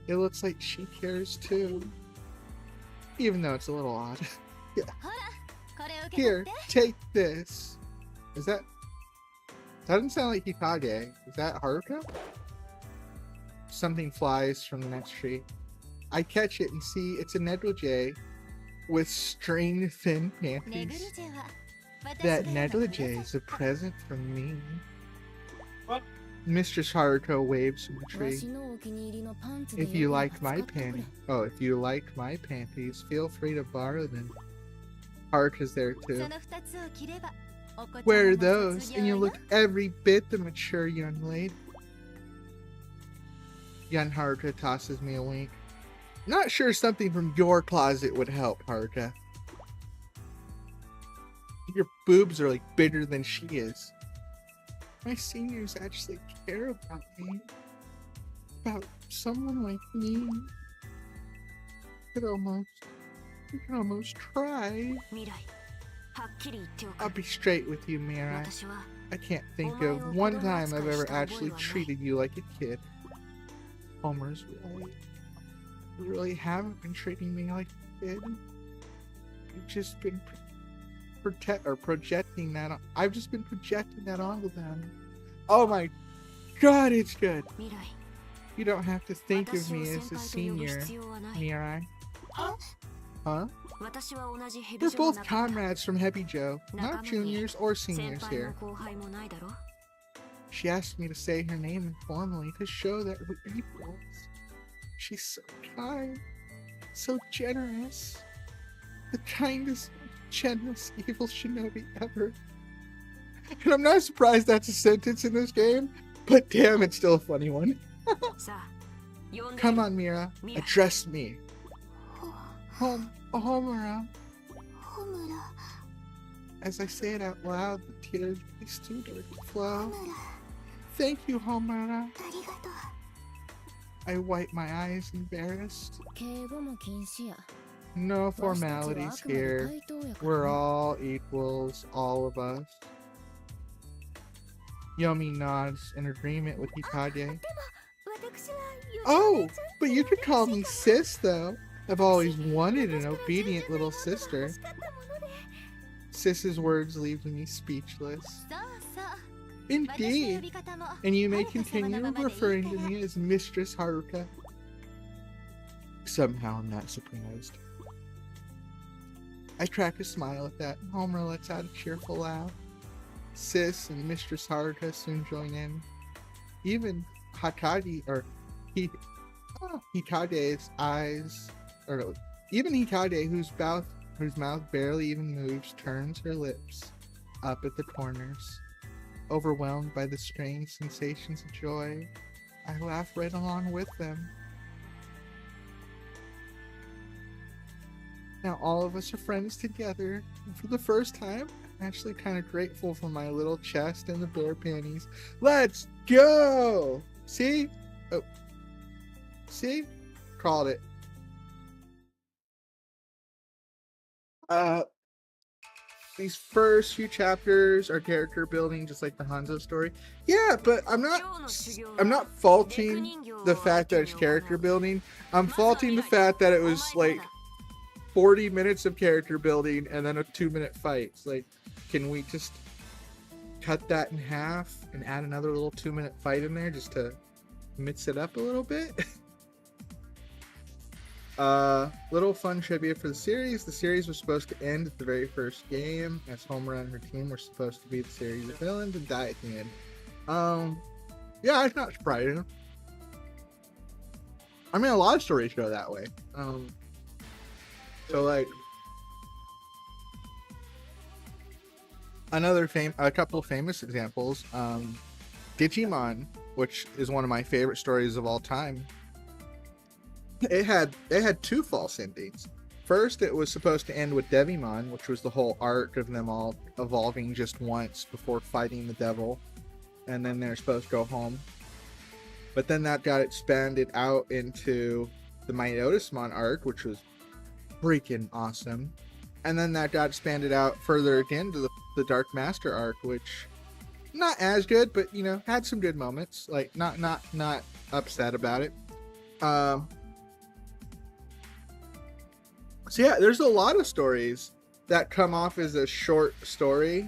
It looks like she cares too. Even though it's a little odd. Yeah. Here, take this. Is that... That doesn't sound like Hikage. Is that Haruka? Something flies from the next tree. I catch it and see it's a negligee with string-thin panties. That negligee is a present from me. What? Mistress Haruka waves from the tree. If you like my panties, feel free to borrow them. Haruka's there too. Wear those, and you look every bit the mature young lady. Young Haruka tosses me a wink. Not sure something from your closet would help, Haruka. Your boobs are like bigger than she is. My seniors actually care about me. About someone like me. You could almost try. I'll be straight with you, Mirai. I can't think of one time I've ever actually treated you like a kid. Homer's right. You really haven't been treating me like a kid. You've just been projecting that on. I've just been projecting that onto them. Oh my god, it's good. You don't have to think of me as a senior, Mirai. Huh? We're both comrades from Hebijo, not juniors or seniors here. She asked me to say her name informally to show that we're equals. She's so kind, so generous. The kindest, generous evil shinobi ever. And I'm not surprised that's a sentence in this game, but damn, it's still a funny one. Come on, Mira, address me. Homura. As I say it out loud, the tears begin to flow. Thank you, Homura. I wipe my eyes, embarrassed. No formalities here. We're all equals, all of us. Yomi nods in agreement with Hikage. Oh, but you could call me sis, though. I've always wanted an obedient little sister. Sis's words leave me speechless. Indeed, and you may continue referring to me as Mistress Haruka. Somehow I'm not surprised. I crack a smile at that, and Homer lets out a cheerful laugh. Sis and Mistress Haruka soon join in. Even Hikage's eyes, or even Hikage, whose mouth barely even moves, turns her lips up at the corners. Overwhelmed by the strange sensations of joy, I laugh right along with them. Now all of us are friends together, and for the first time, I'm actually kind of grateful for my little chest and the bear panties. Let's go! See? Oh. See? Called it. These first few chapters are character building, just like the Hanzo story. Yeah, but I'm not faulting the fact that it's character building. I'm faulting the fact that it was like 40 minutes of character building and then a 2-minute fight. It's like, can we just cut that in half and add another little 2-minute fight in there just to mix it up a little bit? Little fun trivia for the series. The series was supposed to end at the very first game, as Homura and her team were supposed to be the series of villains and die at the end. Yeah, it's not surprising. I mean, a lot of stories go that way. So like, a couple of famous examples. Digimon, which is one of my favorite stories of all time. It had two false endings. First, it was supposed to end with Devimon, which was the whole arc of them all evolving just once before fighting the devil, and then they're supposed to go home. But then that got expanded out into the Myotismon arc, which was freaking awesome. And then that got expanded out further again to the Dark Master arc, which not as good, but you know, had some good moments. Like not upset about it. So yeah, there's a lot of stories that come off as a short story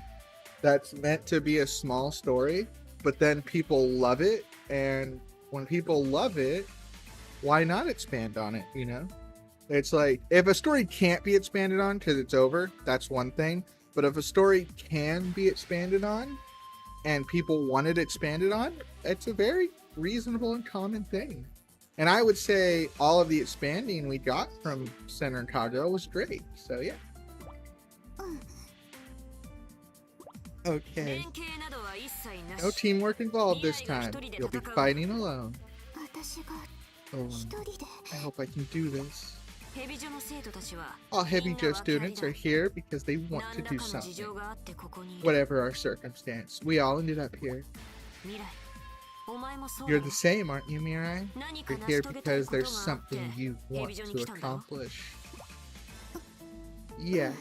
that's meant to be a small story, but then people love it, and when people love it, why not expand on it, you know? It's like, if a story can't be expanded on because it's over, that's one thing. But if a story can be expanded on and people want it expanded on, it's a very reasonable and common thing. And I would say all of the expanding we got from Senran and Kagura was great. So yeah. Okay. No teamwork involved this time. You'll be fighting alone. Oh, I hope I can do this. All Hebijo students are here because they want to do something. Whatever our circumstance, we all ended up here. You're the same, aren't you, Mirai? You're here because there's something you want to accomplish. Yeah.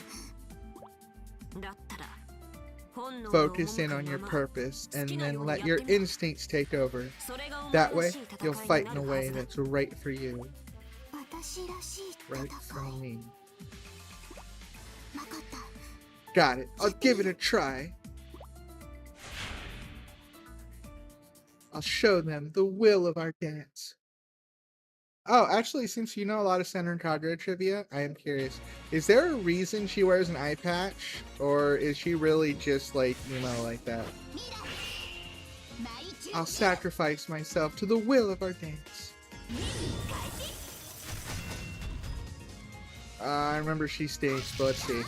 Focus in on your purpose and then let your instincts take over. That way, you'll fight in a way that's right for you. Right for me. Got it. I'll give it a try. I'll show them the will of our dance. Oh, actually, since you know a lot of Senran and Kagura trivia, I am curious. Is there a reason she wears an eye patch? Or is she really just like, emo like that? I'll sacrifice myself to the will of our dance. I remember she stinks, but let's see.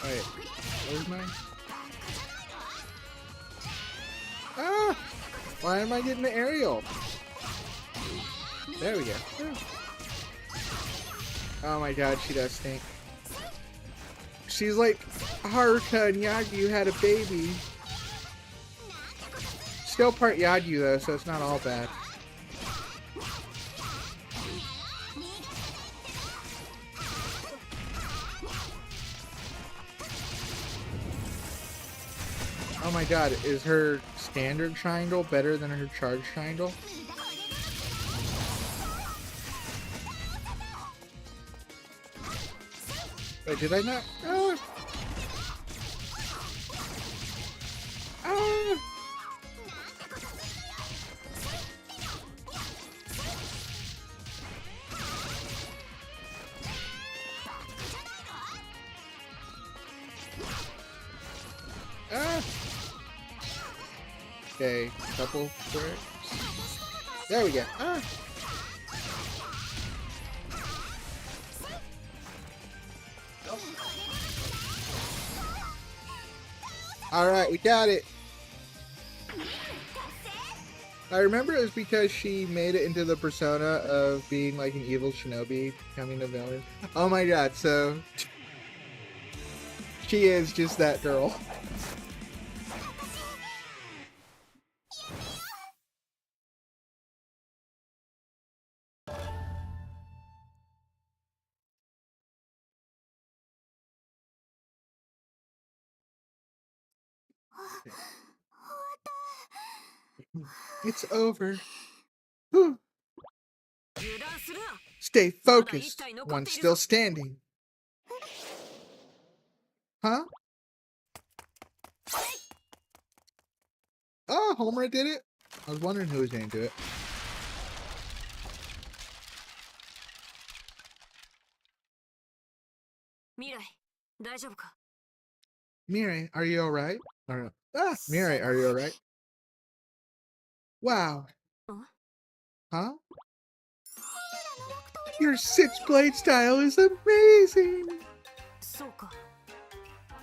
Wait, where's mine? Ah! Why am I getting the aerial? There we go. Oh my god, she does stink. She's like Haruka and Yagyu had a baby. Still part Yagyu though, so it's not all bad. Oh my god, is her standard triangle better than her charge triangle? Wait, did I not? Ah! Ah! Ah! Okay, couple squares. There we go. Ah! Alright, we got it. I remember it was because she made it into the persona of being like an evil shinobi, becoming a villain. Oh my god, so she is just that girl. It's over. Whew. Stay focused. One's still standing. Huh? Oh, Homura did it? I was wondering who was going to do it. Mirai, are you alright? Mirai, are you alright? Wow. Huh? Your six-blade style is amazing!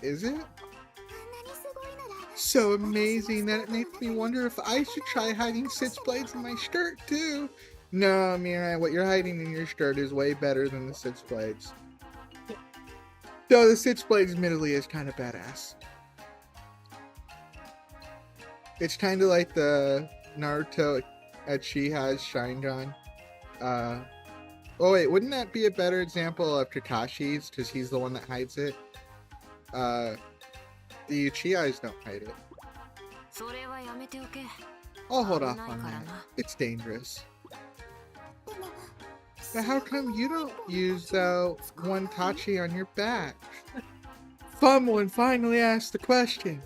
Is it? So amazing that it makes me wonder if I should try hiding six blades in my skirt too. No, Mirai, what you're hiding in your skirt is way better than the six blades. Though the six blades admittedly is kind of badass. It's kind of like the Naruto Uchiha's Sharingan. Oh wait, wouldn't that be a better example of Kakashi's? Because he's the one that hides it. The Uchihas don't hide it. I'll hold off on that. It's dangerous. But how come you don't use the one Tachi on your back? Someone finally asked the question.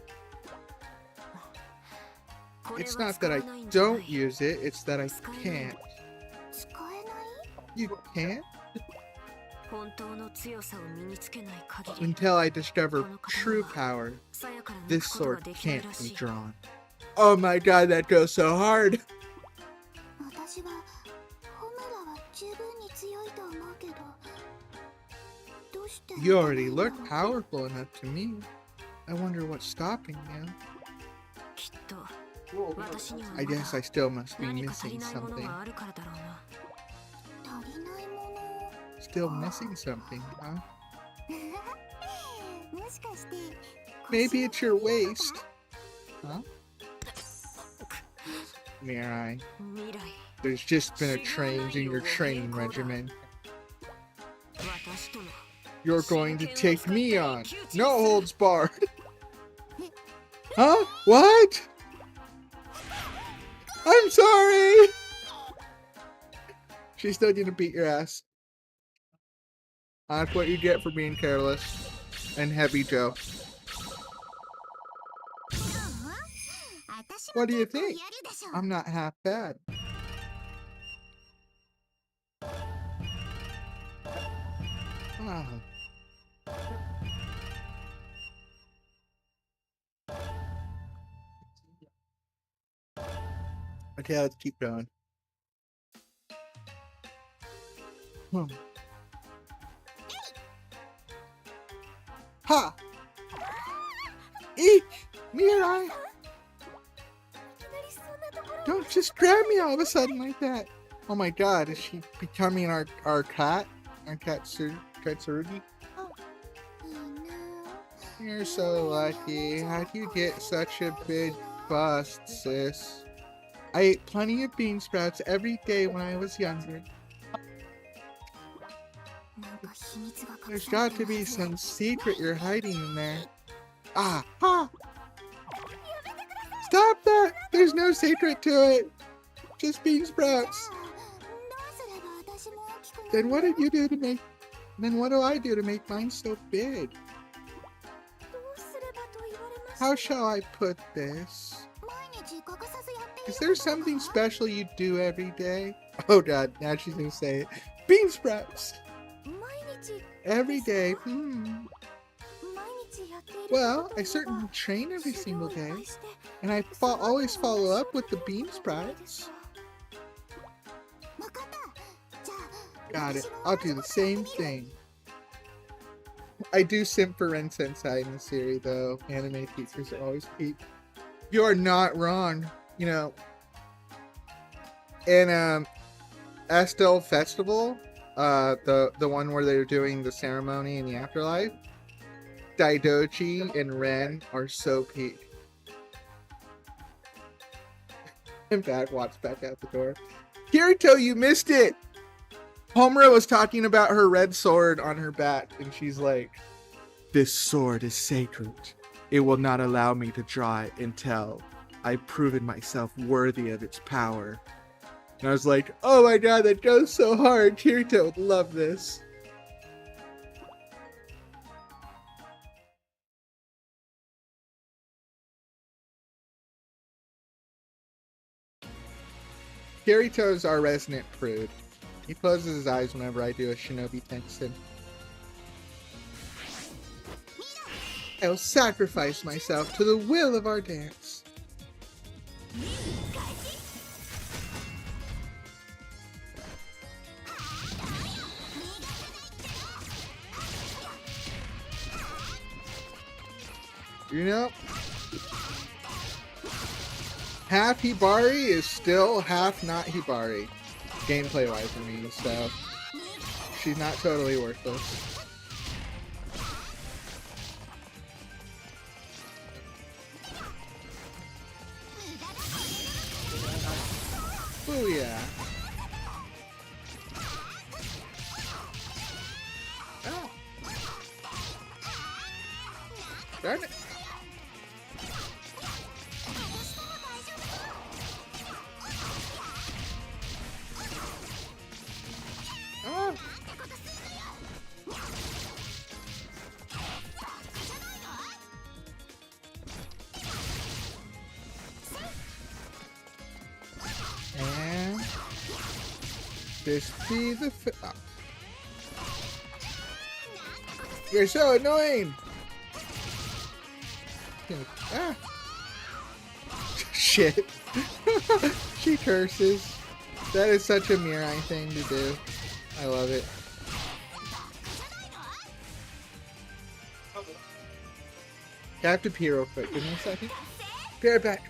It's not that I don't use it, it's that I can't. You can't? Until I discover true power, this sword can't be drawn. Oh my god, that goes so hard! You already look powerful enough to me. I wonder what's stopping you. I guess I still must be missing something. Still missing something, huh? Maybe it's your waist. Huh? Mirai, there's just been a change in your training regimen. You're going to take me on. No holds barred. Huh? What? I'm sorry! She's still gonna beat your ass. That's what you get for being careless. And Hebijo. What do you think? I'm not half bad. Wow. Okay, let's keep going. Ha! Eek! Mirai! Don't just grab me all of a sudden like that. Oh my god, is she becoming our cat? Our cat Tsurugi? You're so lucky. How'd you get such a big bust, sis? I ate plenty of bean sprouts every day when I was younger. There's got to be some secret you're hiding in there. Ah! Ha! Stop that! There's no secret to it! Just bean sprouts. Then what did you do to make... Then what do I do to make mine so big? How shall I put this? Is there something special you do every day? Oh god, now she's gonna say it. Bean sprouts! Every day, Well, I certainly train every single day, and I always follow up with the bean sprouts. Got it. I'll do the same thing. I do simp for Ren Sensei in the series, though. Anime teachers are always peak. You are not wrong. You know, in Estel Festival, the one where they're doing the ceremony in the afterlife, Daidoji and Ren are so peak. And Bad walks back out the door. Kirito, you missed it! Homura was talking about her red sword on her back, and she's like, "This sword is sacred. It will not allow me to draw it until I've proven myself worthy of its power." And I was like, oh my god, that goes so hard. Kirito would love this. Kirito's our resident prude. He closes his eyes whenever I do a shinobi tensen. I'll sacrifice myself to the will of our dance. You know, half Hibari is still half not Hibari, gameplay-wise for me, so she's not totally worthless. Oh yeah. Oh. Darn it. Oh. And this be the oh. You're so annoying. Ah. Shit. She curses. That is such a Mirai thing to do. I love it. I have to pee real quick. Give me a second. Be right back.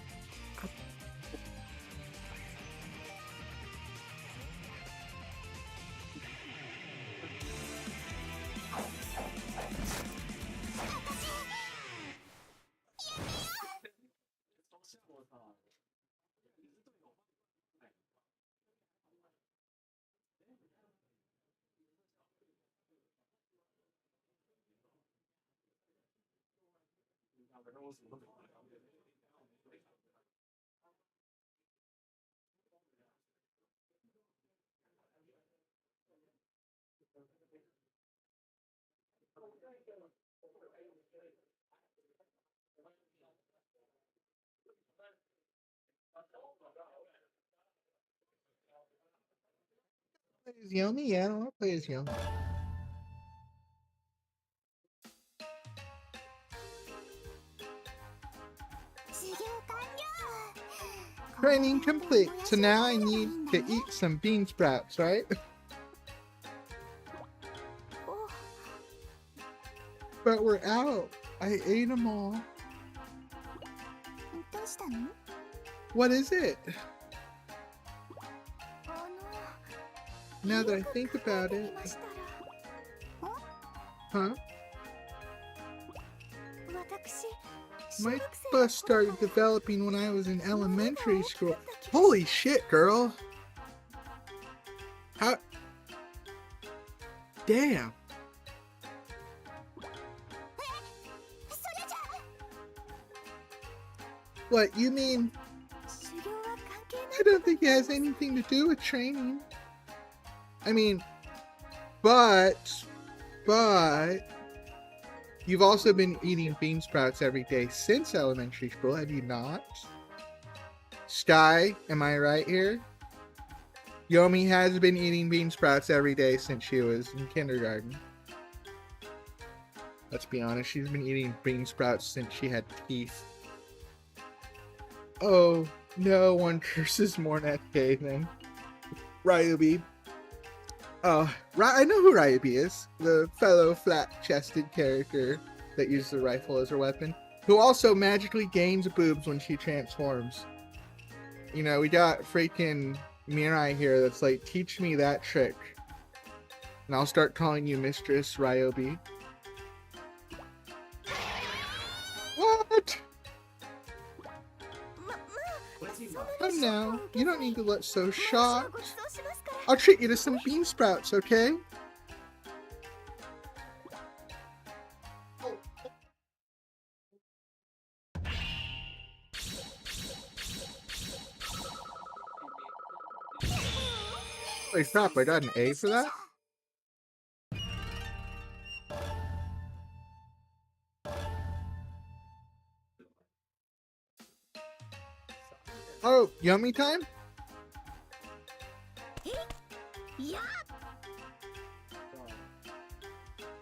Play as Yomi? Yeah, I don't want to play as Yomi. Training complete. So now I need to eat some bean sprouts, right? But we're out. I ate them all. What is it? Now that I think about it. Huh? My bus started developing when I was in elementary school. Holy shit, girl! How? Damn! What, you mean? I don't think it has anything to do with training. I mean, but you've also been eating bean sprouts every day since elementary school, have you not? Sky, am I right here? Yomi has been eating bean sprouts every day since she was in kindergarten. Let's be honest, she's been eating bean sprouts since she had teeth. Oh, no one curses more Netsuke than Ryubi. Oh, I know who Ryubi is. The fellow flat-chested character that uses the rifle as her weapon. Who also magically gains boobs when she transforms. You know, we got freaking Mirai here that's like, teach me that trick. And I'll start calling you Mistress Ryubi. What? Oh no, you don't need to look so shocked. I'll treat you to some bean sprouts, okay? Wait, stop, I got an A for that? Oh, yummy time?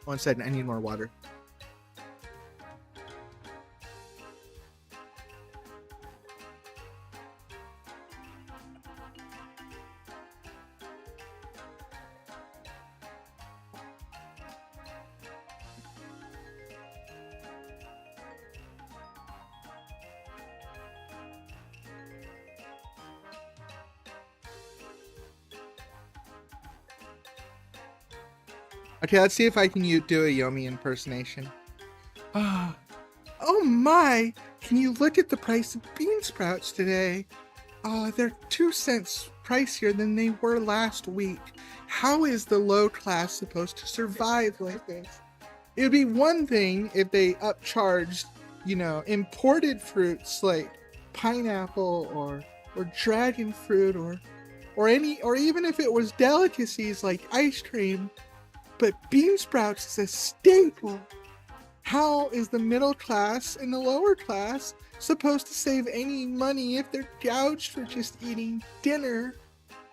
One second, I need more water. Okay, let's see if I can do a Yomi impersonation. Oh my! Can you look at the price of bean sprouts today? They're 2 cents pricier than they were last week. How is the low class supposed to survive like this? It would be one thing if they upcharged, imported fruits like pineapple or dragon fruit or even if it was delicacies like ice cream. But bean sprouts is a staple. How is the middle class and the lower class supposed to save any money if they're gouged for just eating dinner?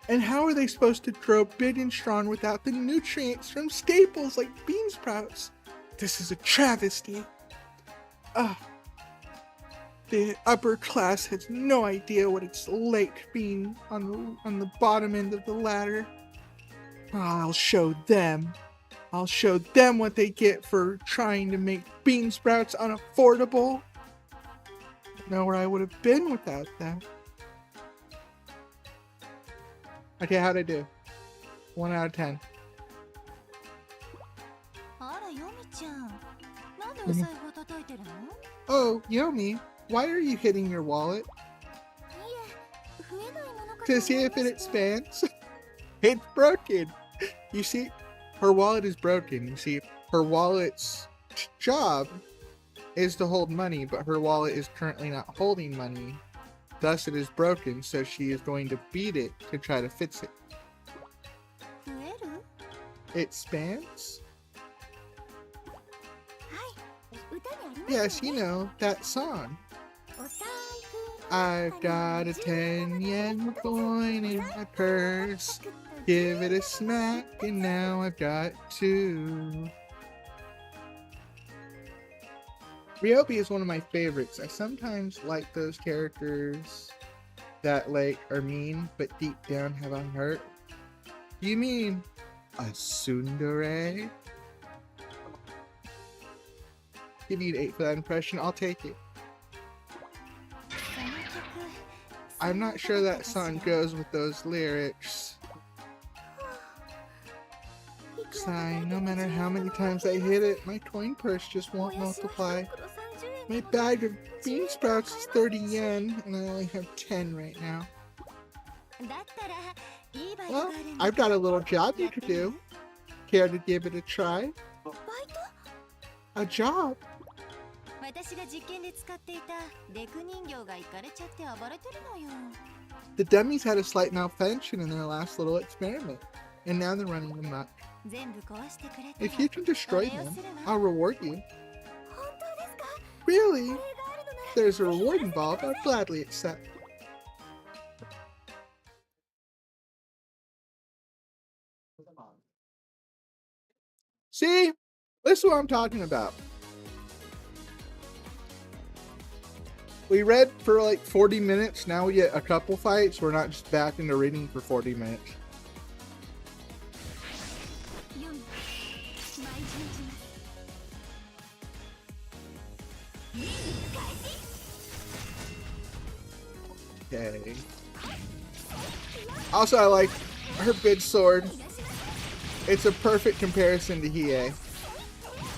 And how are they supposed to grow big and strong without the nutrients from staples like bean sprouts? This is a travesty. The upper class has no idea what it's like being on the bottom end of the ladder. I'll show them. I'll show them what they get for trying to make bean sprouts unaffordable. I know where I would have been without them. Okay, how'd I do? 1 out of 10. Oh, Yomi, why are you hitting your wallet? To see if it expands? It's broken. You see? Her wallet is broken. You see, her wallet's job is to hold money, but her wallet is currently not holding money. Thus, it is broken, so she is going to beat it to try to fix it. It expands? Yes, that song. I've got a 10-yen coin in my purse. Give it a smack, and now I've got 2. Ryobi is one of my favorites. I sometimes like those characters that are mean, but deep down have a heart. You mean a tsundere? Give you an 8 for that impression. I'll take it. I'm not sure that song goes with those lyrics. Sigh, no matter how many times I hit it, my coin purse just won't multiply. My bag of bean sprouts is 30 yen, and I only have 10 right now. Well, I've got a little job you could do. Care to give it a try? A job? The dummies had a slight malfunction in their last little experiment, and now they're running amok. If you can destroy them, I'll reward you. Really? If there's a reward involved, I'll gladly accept. See? This is what I'm talking about. We read for 40 minutes, now we get a couple fights, we're not just back into reading for 40 minutes. Okay. Also, I like her big sword. It's a perfect comparison to Hiei.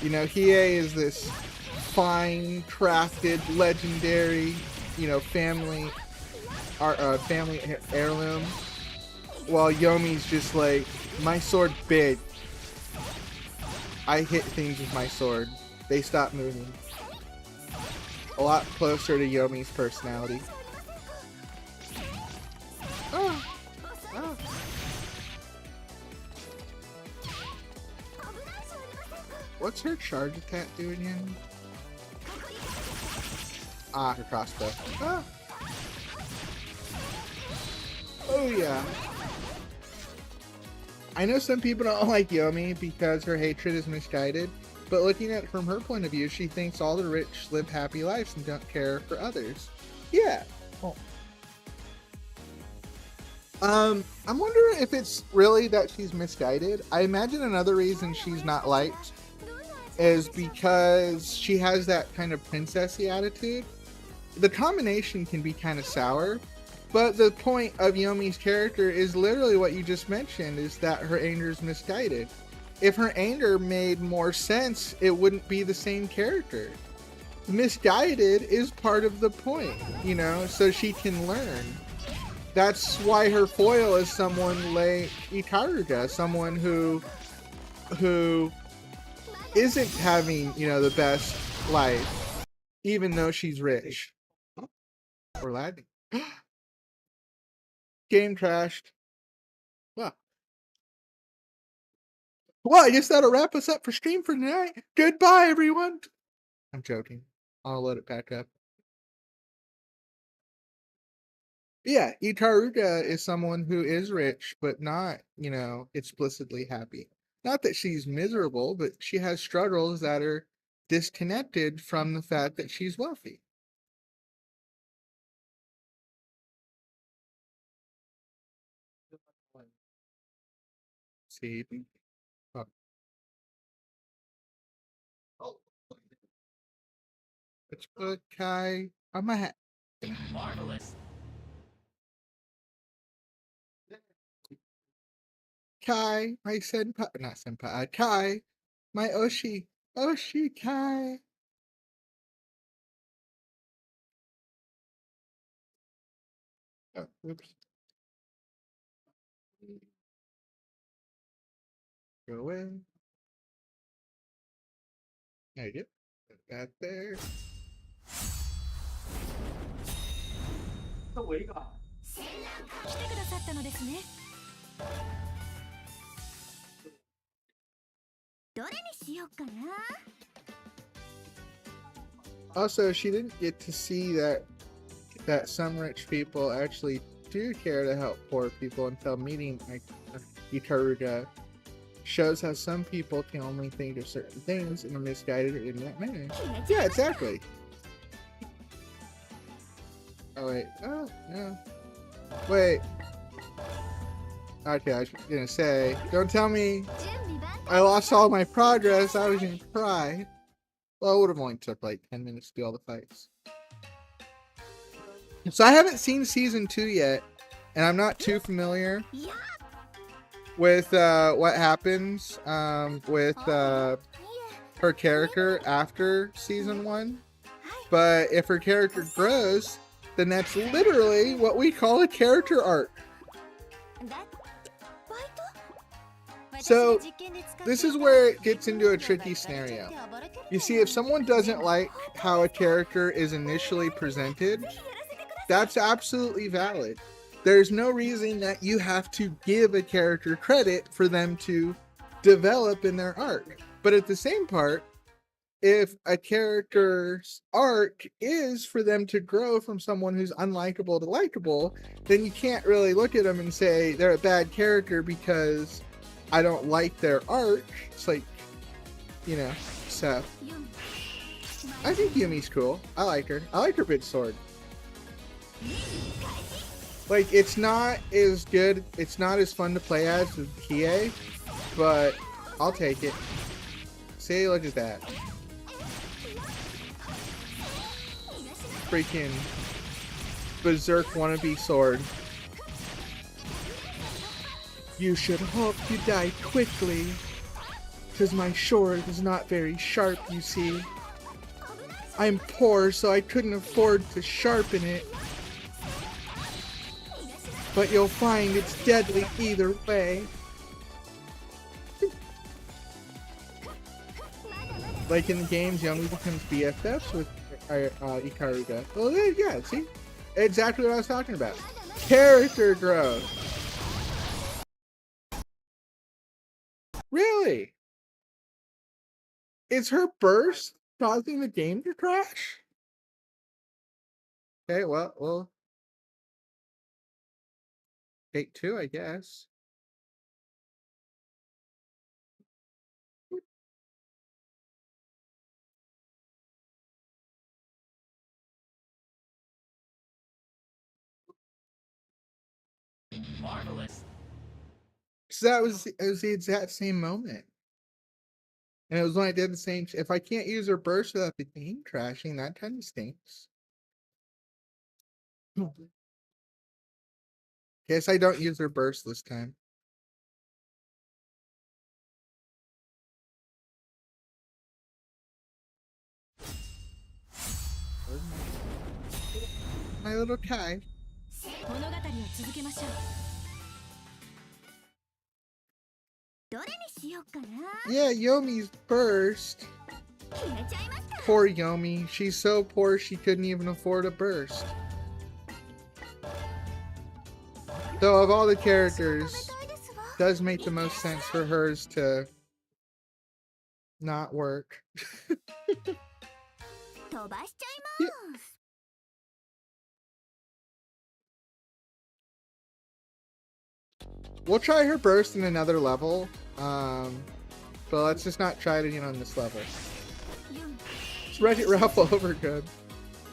Hiei is this fine, crafted, legendary, family heirloom. While Yomi's just my sword big. I hit things with my sword. They stop moving. A lot closer to Yomi's personality. What's her charge attack do again? Her crossbow. Oh yeah. I know some people don't like Yomi because her hatred is misguided, but looking at it from her point of view, she thinks all the rich live happy lives and don't care for others. Yeah. Oh. I'm wondering if it's really that she's misguided. I imagine another reason she's not liked is because she has that kind of princessy attitude. The combination can be kind of sour, but the point of Yomi's character is literally what you just mentioned, is that her anger is misguided. If her anger made more sense, it wouldn't be the same character. Misguided is part of the point, you know, so she can learn. That's why her foil is someone like Ikaruga, someone who isn't having, you know, the best life, even though she's rich. We're lagging. Game crashed. Well, I guess that'll wrap us up for stream for tonight. Goodbye, everyone. I'm joking. I'll load it back up. Yeah, Ikaruga is someone who is rich, but not, you know, explicitly happy. Not that she's miserable, but she has struggles that are disconnected from the fact that she's wealthy. See? Oh. Let's put Kai on my hat. Marvelous. Kai, my senpai, not senpai, Kai, my Oshi, Kai. Oh, oops. Go away. There you go. Put that there. 来てくださったのですね。どれにしようかな。 Also, she didn't get to see that some rich people actually do care to help poor people until meeting Ikaruga. Shows how some people can only think of certain things and are misguided in that manner. Yeah, exactly. Oh wait, oh no. Wait. Okay, I was gonna say, don't tell me I lost all my progress. I was gonna cry. Well, it would have only took like 10 minutes to do all the fights. So I haven't seen season 2 yet, and I'm not too familiar with what happens with her character after season 1. But if her character grows, then that's literally what we call a character arc. So this is where it gets into a tricky scenario. You see, if someone doesn't like how a character is initially presented, that's absolutely valid. There's no reason that you have to give a character credit for them to develop in their arc. But at the same part, if a character's arc is for them to grow from someone who's unlikable to likable, then you can't really look at them and say they're a bad character because I don't like their arc. It's like, you know, so I think Yumi's cool. I like her. I like her big sword. Like, it's not as good, it's not as fun to play as with Kie, but I'll take it. See, look at that. Freaking berserk wannabe sword. You should hope you die quickly, because my sword is not very sharp, you see. I'm poor, so I couldn't afford to sharpen it. But you'll find it's deadly either way. Like in the games, Yomi becomes BFFs with Ikaruga. Well, yeah, see? Exactly what I was talking about. Character growth. Really? Is her burst causing the game to crash? Okay, well, take 2, I guess. Marvelous. So it was the exact same moment. And it was when I did the same. If I can't use her burst without the game crashing, that kind of stinks. Guess I don't use her burst this time. My little Kai. 物語を続けましょう。どれにしようかな。 Yeah, Yomi's burst. 決めちゃいますか。 Poor Yomi. She's so poor she couldn't even afford a burst. Though of all the characters, does make the most sense for hers to not work. 飛ばしちゃいます。 We'll try her burst in another level, but let's just not try it again on this level. It's Wreck-It Ralph Overgood.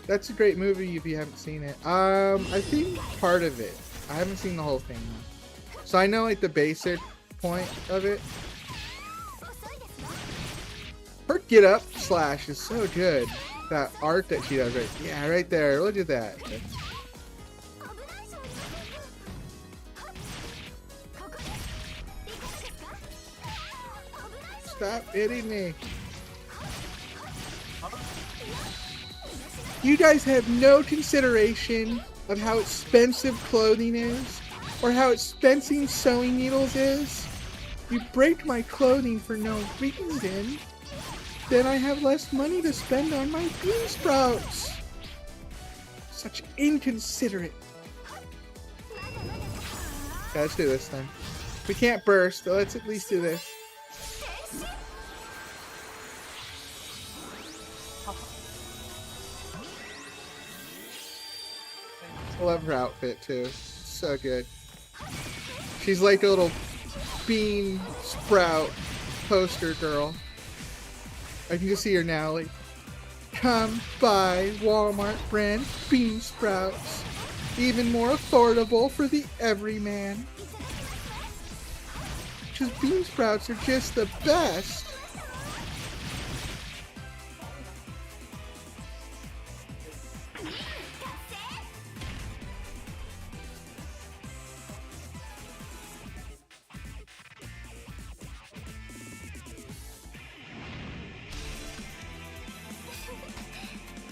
That's a great movie if you haven't seen it. I've seen part of it. I haven't seen the whole thing though. So I know like the basic point of it. Her get up slash is so good. That art that she does right there. Look at that. Stop hitting me. You guys have no consideration of how expensive clothing is, or how expensive sewing needles is. You break my clothing for no reason, then I have less money to spend on my bean sprouts. Such inconsiderate. Okay, let's do this then. We can't burst, but let's at least do this. I love her outfit too. So good. She's like a little bean sprout poster girl. I can just see her now, like, come buy Walmart brand bean sprouts. Even more affordable for the everyman. Because bean sprouts are just the best.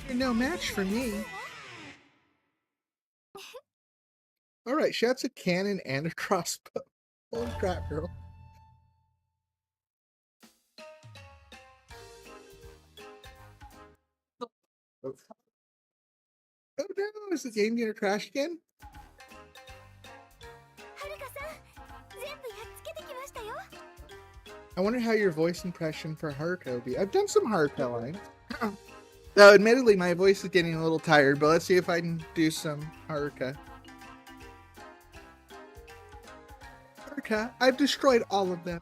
You're no match for me. Alright, she has a cannon and a crossbow. Holy crap, girl. Oh. Oh no, is the game gonna crash again? I wonder how your voice impression for Haruka will be. I've done some Haruka lines. Though, admittedly, my voice is getting a little tired, but let's see if I can do some Haruka. Haruka, I've destroyed all of them.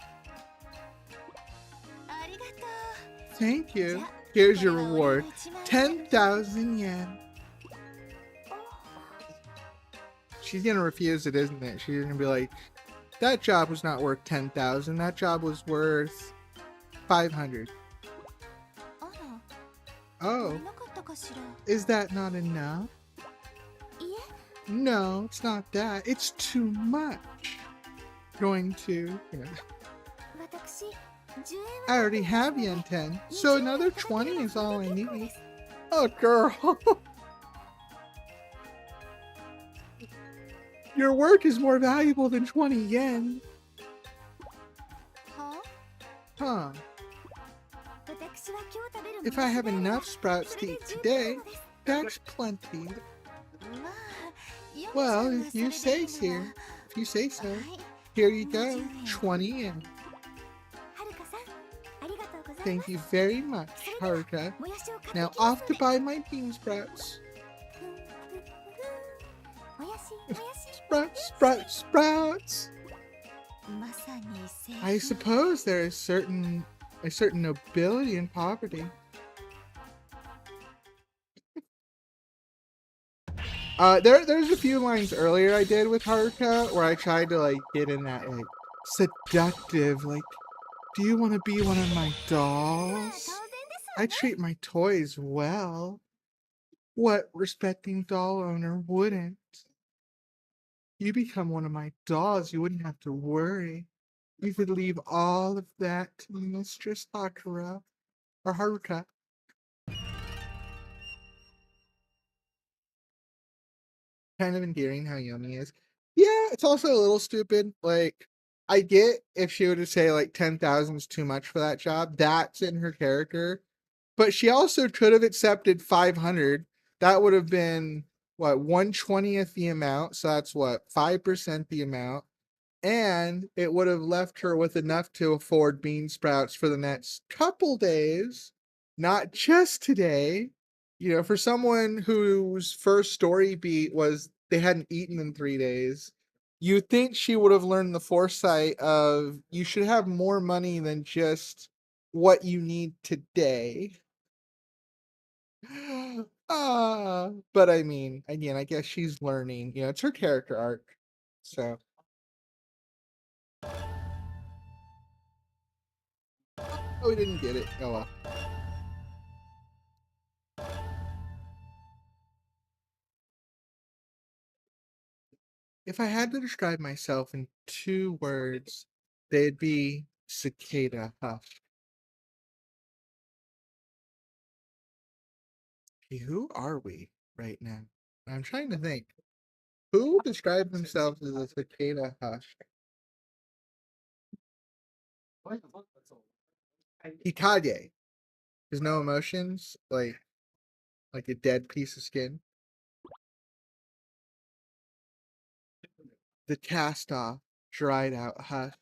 Thank you. Here's your reward. 10,000 yen. She's gonna refuse it, isn't it? She's gonna be like, that job was not worth 10,000. That job was worth 500. Oh. Is that not enough? No, it's not that. It's too much. Going to, I already have yen 10, so another 20 is all I need. Oh, girl. Your work is more valuable than 20 yen. Huh. If I have enough sprouts to eat today, that's plenty. Well, if you say so. Here you go, 20 yen. Thank you very much, Haruka. Now off to buy my bean sprouts. Sprouts! I suppose there is a certain nobility in poverty. There's a few lines earlier I did with Haruka where I tried to like get in that like seductive, like, do you want to be one of my dolls? I treat my toys well. What respecting doll owner wouldn't? You become one of my dolls, you wouldn't have to worry. You could leave all of that to Mistress Sakura or Haruka. Kind of endearing how Yomi is. Yeah, it's also a little stupid. Like, I get if she were to say like 10,000 is too much for that job. That's in her character. But she also could have accepted 500. That would have been what, 1/20th the amount. So that's what, 5% the amount. And it would have left her with enough to afford bean sprouts for the next couple days, not just today. You know, for someone whose first story beat was they hadn't eaten in 3 days, you'd think she would have learned the foresight of you should have more money than just what you need today. But I mean, again, I guess she's learning. You know, it's her character arc. So, oh, we didn't get it. Oh well. If I had to describe myself in 2 words, they'd be cicada huff. Okay, who are we right now? I'm trying to think. Who describes themselves as a cicada hush? Hikage. There's no emotions, like a dead piece of skin. The cast off, dried out hush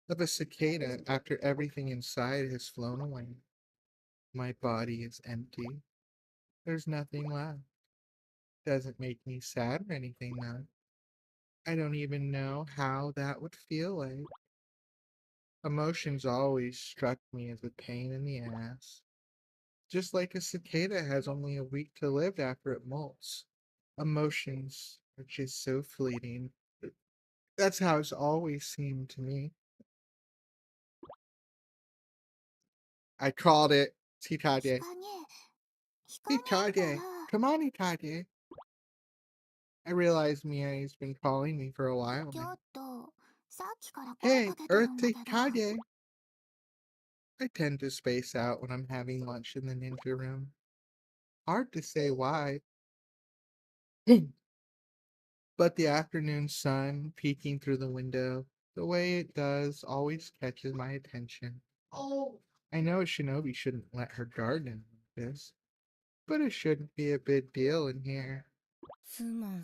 of a cicada after everything inside has flown away. My body is empty. There's nothing left. Doesn't make me sad or anything though. I don't even know how that would feel like. Emotions always struck me as a pain in the ass. Just like a cicada has only a week to live after it molts. Emotions are just so fleeting. That's how it's always seemed to me. I called it. It's Hikage. Hikage. Come on, Hikage. I realize Mia's been calling me for a while now. Hey, Earth to Hikage. I tend to space out when I'm having lunch in the ninja room. Hard to say why, but the afternoon sun peeking through the window, the way it does, always catches my attention. Oh, I know a shinobi shouldn't let her garden like this, but it shouldn't be a big deal in here. Oh,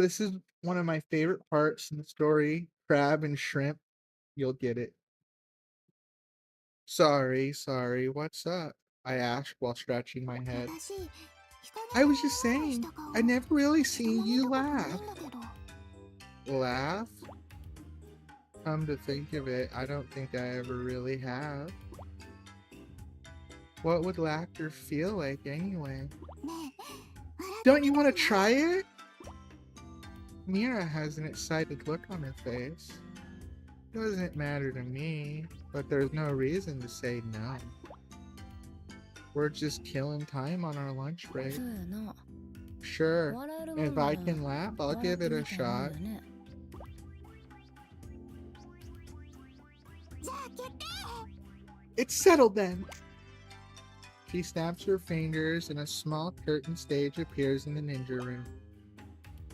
this is one of my favorite parts in the story. Crab and shrimp. You'll get it. Sorry, what's up? I asked while scratching my head. I was just saying, I never really seen you laugh. Laugh? Come to think of it, I don't think I ever really have. What would laughter feel like anyway? Don't you want to try it? Mira has an excited look on her face. Doesn't matter to me, but there's no reason to say no. We're just killing time on our lunch break. Sure, and if I can laugh, I'll give it a shot. It's settled then! She snaps her fingers and a small curtain stage appears in the ninja room.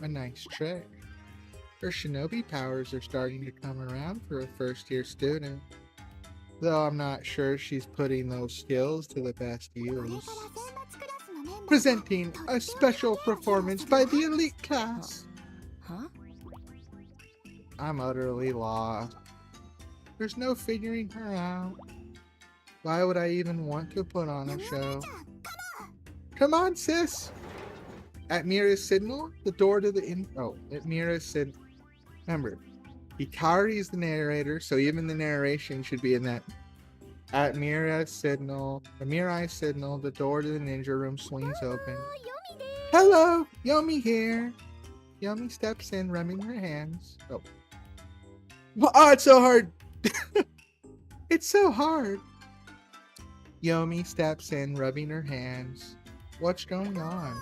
A nice trick. Her shinobi powers are starting to come around for a first-year student. Though I'm not sure she's putting those skills to the best use. Presenting a special performance by the elite class. Huh? I'm utterly lost. There's no figuring her out. Why would I even want to put on a show? Come on, sis! At Mira's signal, the door to the at Mira's signal. Remember, Hikari is the narrator, so even the narration should be in that. At Mirai's signal, the door to the ninja room swings open. Hello, Yomi here. Yomi steps in, rubbing her hands. Oh, it's so hard. It's so hard. Yomi steps in, rubbing her hands. What's going on?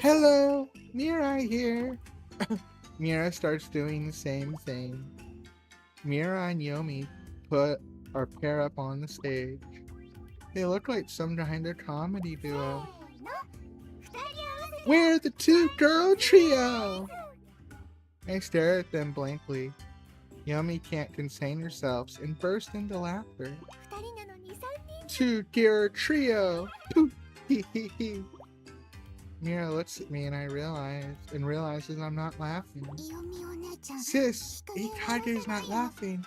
Hello, Mirai here. Mira starts doing the same thing. Mira and Yomi pair up on the stage. They look like some kind of comedy duo. We're the two-girl trio! I stare at them blankly. Yomi can't contain herself and bursts into laughter. Two-girl trio! Poof! Hee hee hee. Mira looks at me and realizes I'm not laughing. Sis, Ikage's not laughing.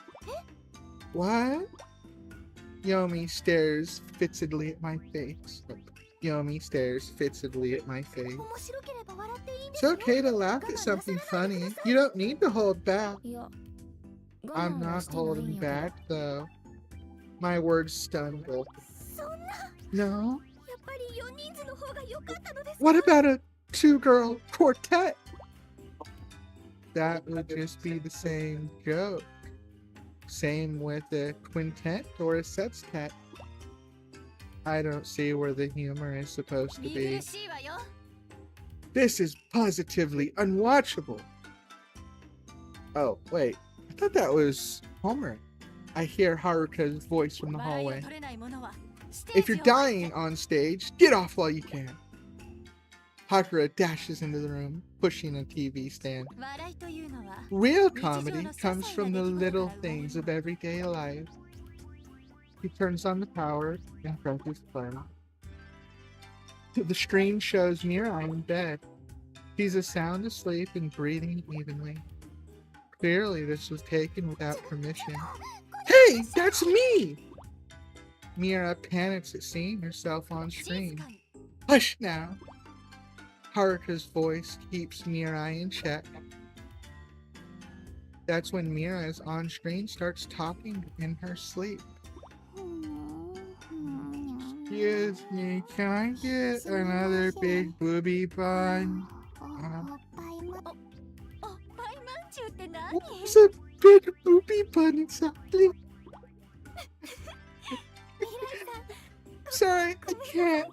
What? Yomi stares fixedly at my face. It's okay to laugh at something funny. You don't need to hold back. I'm not holding back, though. My words stun both. No? What about a two-girl quartet? That would just be the same joke. Same with a quintet or a sextet. I don't see where the humor is supposed to be. This is positively unwatchable. Oh, wait. I thought that was Homer. I hear Haruka's voice from the hallway. If you're dying on stage, get off while you can. Hakura dashes into the room, pushing a TV stand. Real comedy comes from the little things of everyday life. He turns on the power and presses play. The screen shows Mirai in bed. She's sound asleep and breathing evenly. Clearly, this was taken without permission. Hey, that's me! Mira panics at seeing herself on screen. Hush now! Haruka's voice keeps Mirai in check. That's when Mira's on screen starts talking in her sleep. Excuse me, can I get another big booby bun? What's a big booby bun exactly? Sorry, I can't.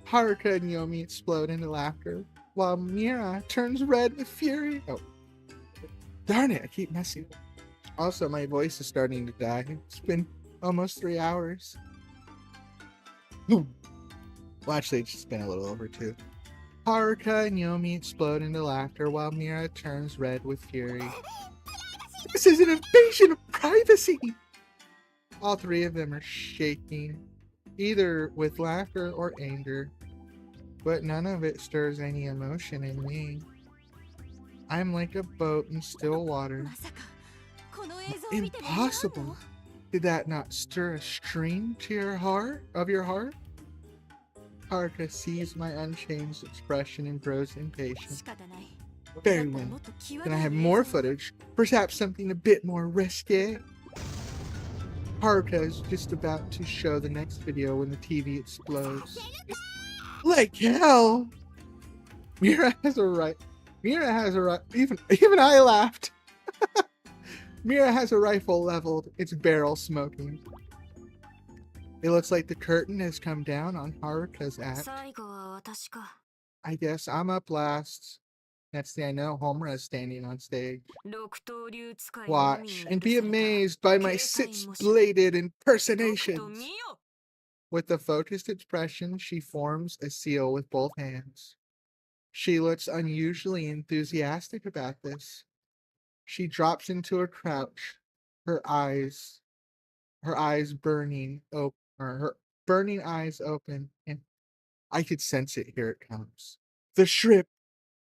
Haruka and Yomi explode into laughter, while Mira turns red with fury. Oh, darn it, I keep messing. Also, my voice is starting to die. It's been almost 3 hours. Well, actually, it's just been a little over 2. Haruka and Yomi explode into laughter, while Mira turns red with fury. This is an invasion of privacy! All 3 of them are shaking, either with laughter or anger, but none of it stirs any emotion in me. I'm like a boat in still water. Impossible! Did that not stir a stream to your heart? Haruka sees my unchanged expression and grows impatient. Very well. Then I have more footage, perhaps something a bit more risque. Haruka is just about to show the next video when the TV explodes. Like hell! Mira has a right. Even I laughed. Mira has a rifle leveled, its barrel smoking. It looks like the curtain has come down on Haruka's act. I guess I'm up last. Next thing I know, Homura is standing on stage. Watch and be amazed by my six-bladed impersonations. With a focused expression, she forms a seal with both hands. She looks unusually enthusiastic about this. She drops into a crouch, her burning open, her burning eyes open, and I could sense it. Here it comes. The shrimp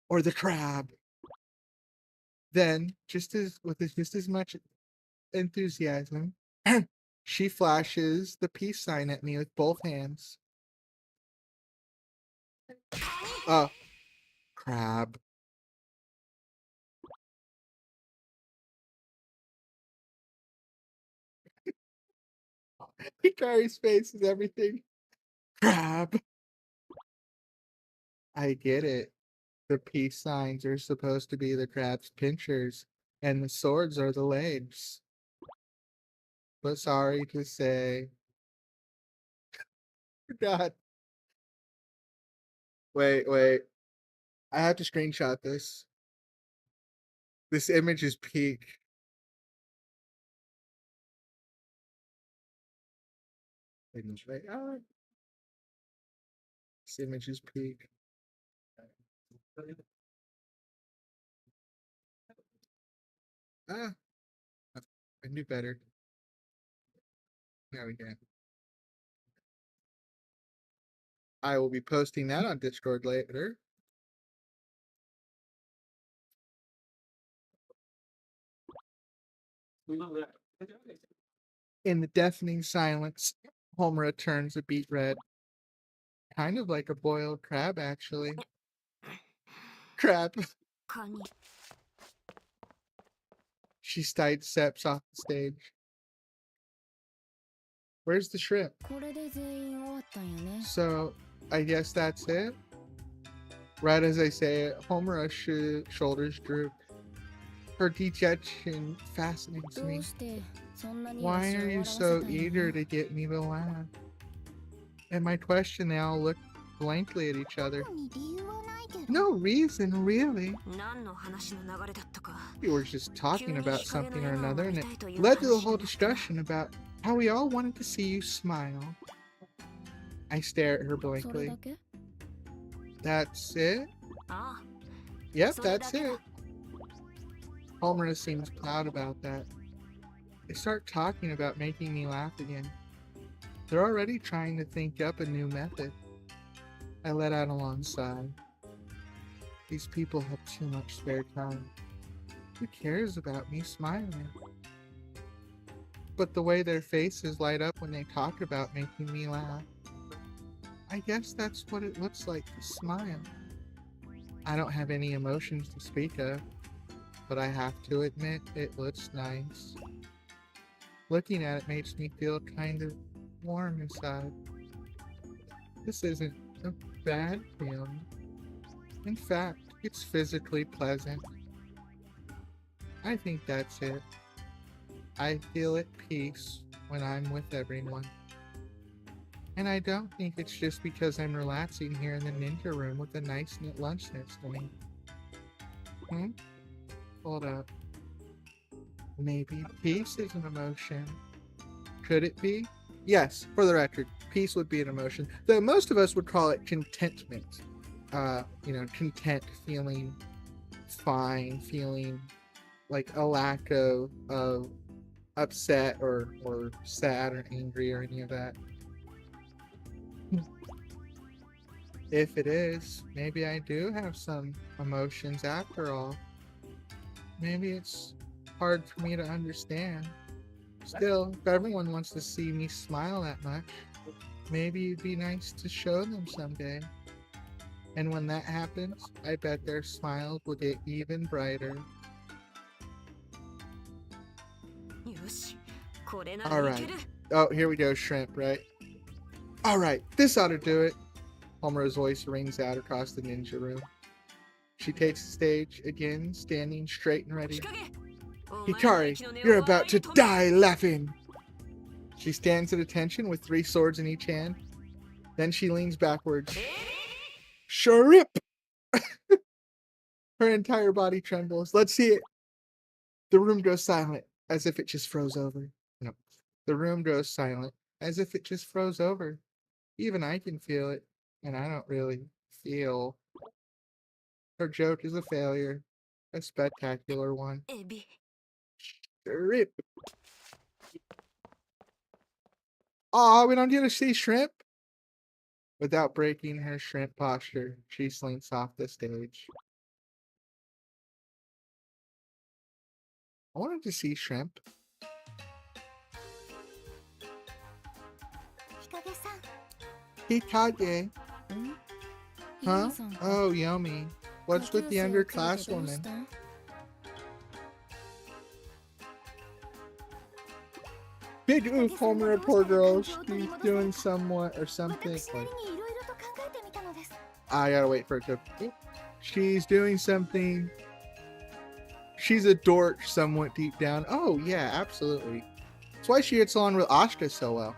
or the crab. Then, just as much enthusiasm, she flashes the peace sign at me with both hands. Crab. Hikari's face is everything. Crab. I get it. The peace signs are supposed to be the crab's pinchers, and the swords are the legs. But sorry to say, God, wait. I have to screenshot this. This image is peak. Wait, this image is peak. Ah, I knew better. There we go. I will be posting that on Discord later. In the deafening silence, Homura turns a beet red. Kind of like a boiled crab, actually. Crab. She sidesteps off the stage. Where's the shrimp? So, I guess that's it? Right as I say it, Homura's shoulders droop. Her dejection fascinates me. Why are you so eager to get me to laugh? At my question, they all look blankly at each other. No reason, really. We were just talking about something or another, and it led to the whole discussion about how we all wanted to see you smile. I stare at her blankly. That's it? Yep, that's it. Homura seems proud about that. They start talking about making me laugh again. They're already trying to think up a new method. I let out a long sigh. These people have too much spare time. Who cares about me smiling? But the way their faces light up when they talk about making me laugh. I guess that's what it looks like to smile. I don't have any emotions to speak of, but I have to admit it looks nice. Looking at it makes me feel kind of warm inside. This isn't a bad feeling. In fact, it's physically pleasant. I think that's it. I feel at peace when I'm with everyone. And I don't think it's just because I'm relaxing here in the ninja room with a nice knit lunch next to me. Hold up. Maybe peace is an emotion. Could it be? Yes, for the record, peace would be an emotion. Though most of us would call it contentment. Content, feeling fine, feeling like a lack of upset or sad or angry or any of that. If it is, maybe I do have some emotions after all. Maybe it's hard for me to understand. Still, if everyone wants to see me smile that much, maybe it'd be nice to show them someday. And when that happens, I bet their smiles will get even brighter. Alright. Oh, here we go, shrimp, right? Alright, this ought to do it. Homura's voice rings out across the ninja room. She takes the stage again, standing straight and ready. Hikari, you're about to die laughing! She stands at attention with 3 swords in each hand. Then she leans backwards. Shrimp! Her entire body trembles. Let's see it. The room goes silent, as if it just froze over. No. The room goes silent, as if it just froze over. Even I can feel it, and I don't really feel. Her joke is a failure. A spectacular one. Shrimp. Aw, we don't get to see shrimp? Without breaking her shrimp posture, she slinks off the stage. I wanted to see shrimp. Hikage. Huh? Oh, yummy. What's with the underclasswoman? Big oof, Homura, poor girl. She's doing somewhat or something. Like, I gotta wait for it to. She's doing something. She's a dork somewhat deep down. Oh, yeah, absolutely. That's why she gets on with Ashka so well.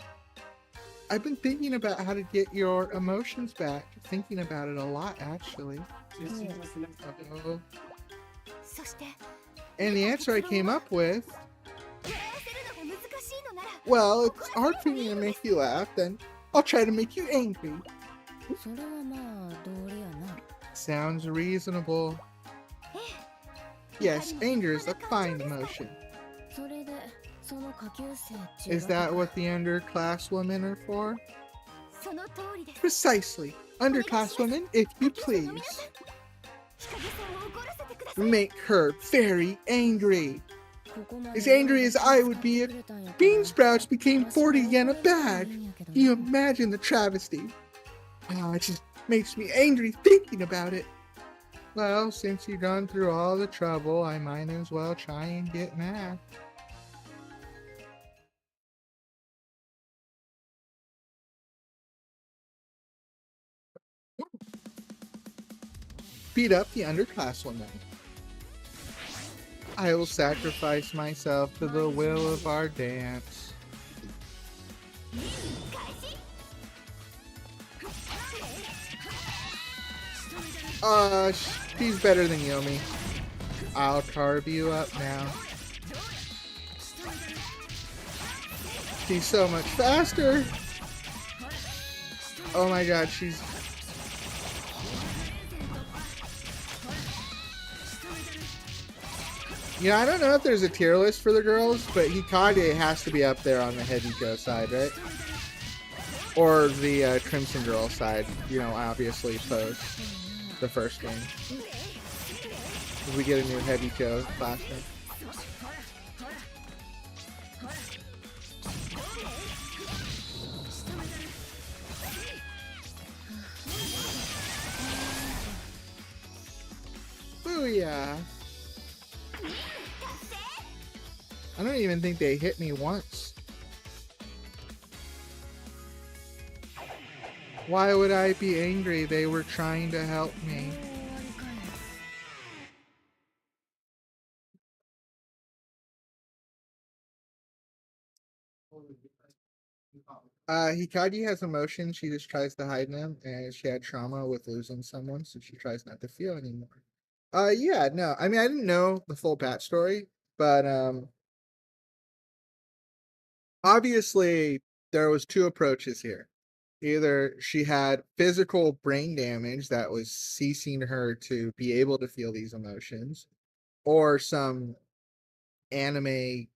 I've been thinking about how to get your emotions back. Thinking about it a lot, actually. Uh-oh. And the answer I came up with, well, it's hard for me to make you laugh, then I'll try to make you angry. Sounds reasonable. Yes, anger is a fine emotion. Is that what the underclass women are for? Precisely. Underclass women, if you please. Make her very angry. As angry as I would be if bean sprouts became 40 yen a bag. Can you imagine the travesty? Oh, it just makes me angry thinking about it. Well, since you've gone through all the trouble, I might as well try and get mad. Beat up the underclass woman. I will sacrifice myself to the will of our dance. She's better than Yomi. I'll carve you up now. She's so much faster. Oh my god, she's... Yeah, I don't know if there's a tier list for the girls, but Hikage has to be up there on the Hebijo side, right? Or the Crimson Girl side, you know, obviously post the first game. We get a new Hebijo classroom. Booyah! I don't even think they hit me once. Why would I be angry? They were trying to help me. Hikage has emotions. She just tries to hide them, and she had trauma with losing someone, so she tries not to feel anymore. Yeah, no. I mean, I didn't know the full backstory, but obviously there was two approaches here. Either she had physical brain damage that was ceasing her to be able to feel these emotions, or some anime,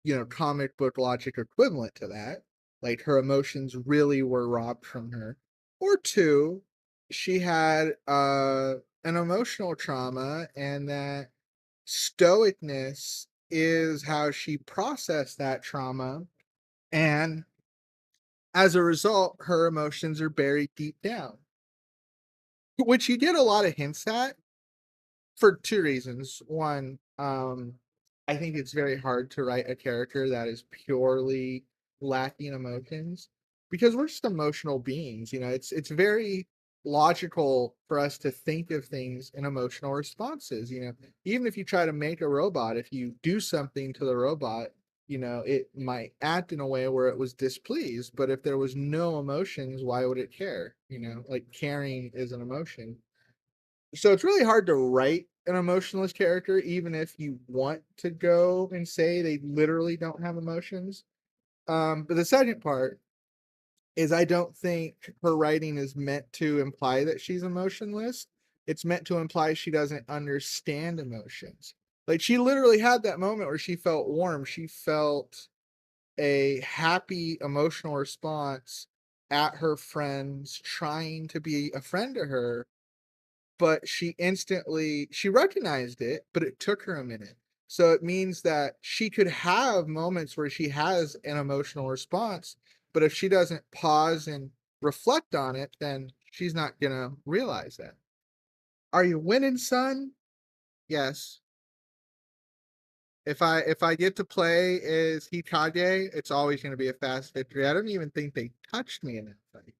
you know, comic book logic equivalent to that. Like her emotions really were robbed from her. Or two, she had an emotional trauma, and that stoicness is how she processed that trauma, and as a result her emotions are buried deep down, which you get a lot of hints at for two reasons. One, I think it's very hard to write a character that is purely lacking emotions, because we're just emotional beings. You know, it's very logical for us to think of things in emotional responses. You know, even if you try to make a robot, if you do something to the robot, you know, it might act in a way where it was displeased. But if there was no emotions, why would it care? You know, like caring is an emotion. So it's really hard to write an emotionless character, even if you want to go and say they literally don't have emotions. But the second part is I don't think her writing is meant to imply that she's emotionless. It's meant to imply she doesn't understand emotions. Like she literally had that moment where she felt warm. She felt a happy emotional response at her friends trying to be a friend to her, but she recognized it, but it took her a minute. So it means that she could have moments where she has an emotional response, but if she doesn't pause and reflect on it, then she's not gonna realize that. Are you winning, son? Yes. If I get to play as Hikage, it's always gonna be a fast victory. I don't even think they touched me in that fight.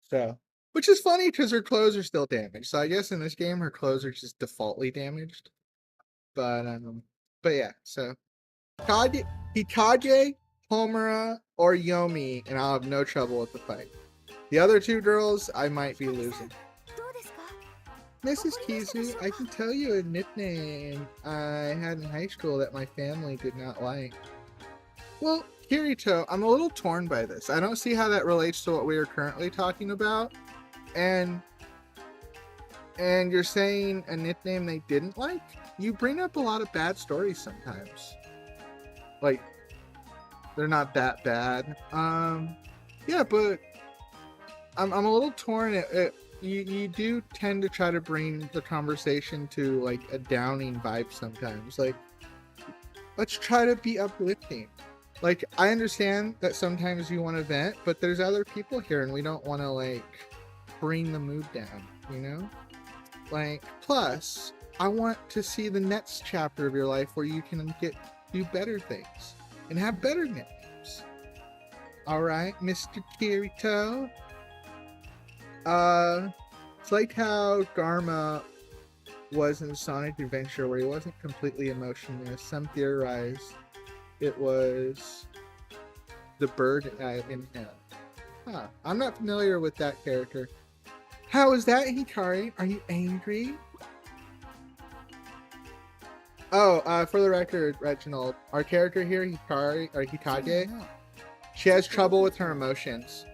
So, which is funny because her clothes are still damaged. So I guess in this game her clothes are just defaultly damaged. But yeah. So Hikage, Homura, or Yomi, and I'll have no trouble with the fight. The other two girls, I might be losing. Mrs. Kizu, I can tell you a nickname I had in high school that my family did not like. Well, Kirito, I'm a little torn by this. I don't see how that relates to what we are currently talking about. And you're saying a nickname they didn't like? You bring up a lot of bad stories sometimes. Like, they're not that bad. Yeah, but I'm a little torn. You do tend to try to bring the conversation to like a downing vibe sometimes. Like, let's try to be uplifting. Like, I understand that sometimes you want to vent, but there's other people here and we don't want to like bring the mood down, you know? Like, plus, I want to see the next chapter of your life where you can do better things and have better nicknames. Alright, Mr. Kirito. It's like how Garma was in Sonic Adventure, where he wasn't completely emotionless. Some theorize it was the bird in him. Huh. I'm not familiar with that character. How is that, Hikari? Are you angry? Oh, for the record, Reginald, our character here, Hikari, or Hikage, she has trouble with her emotions.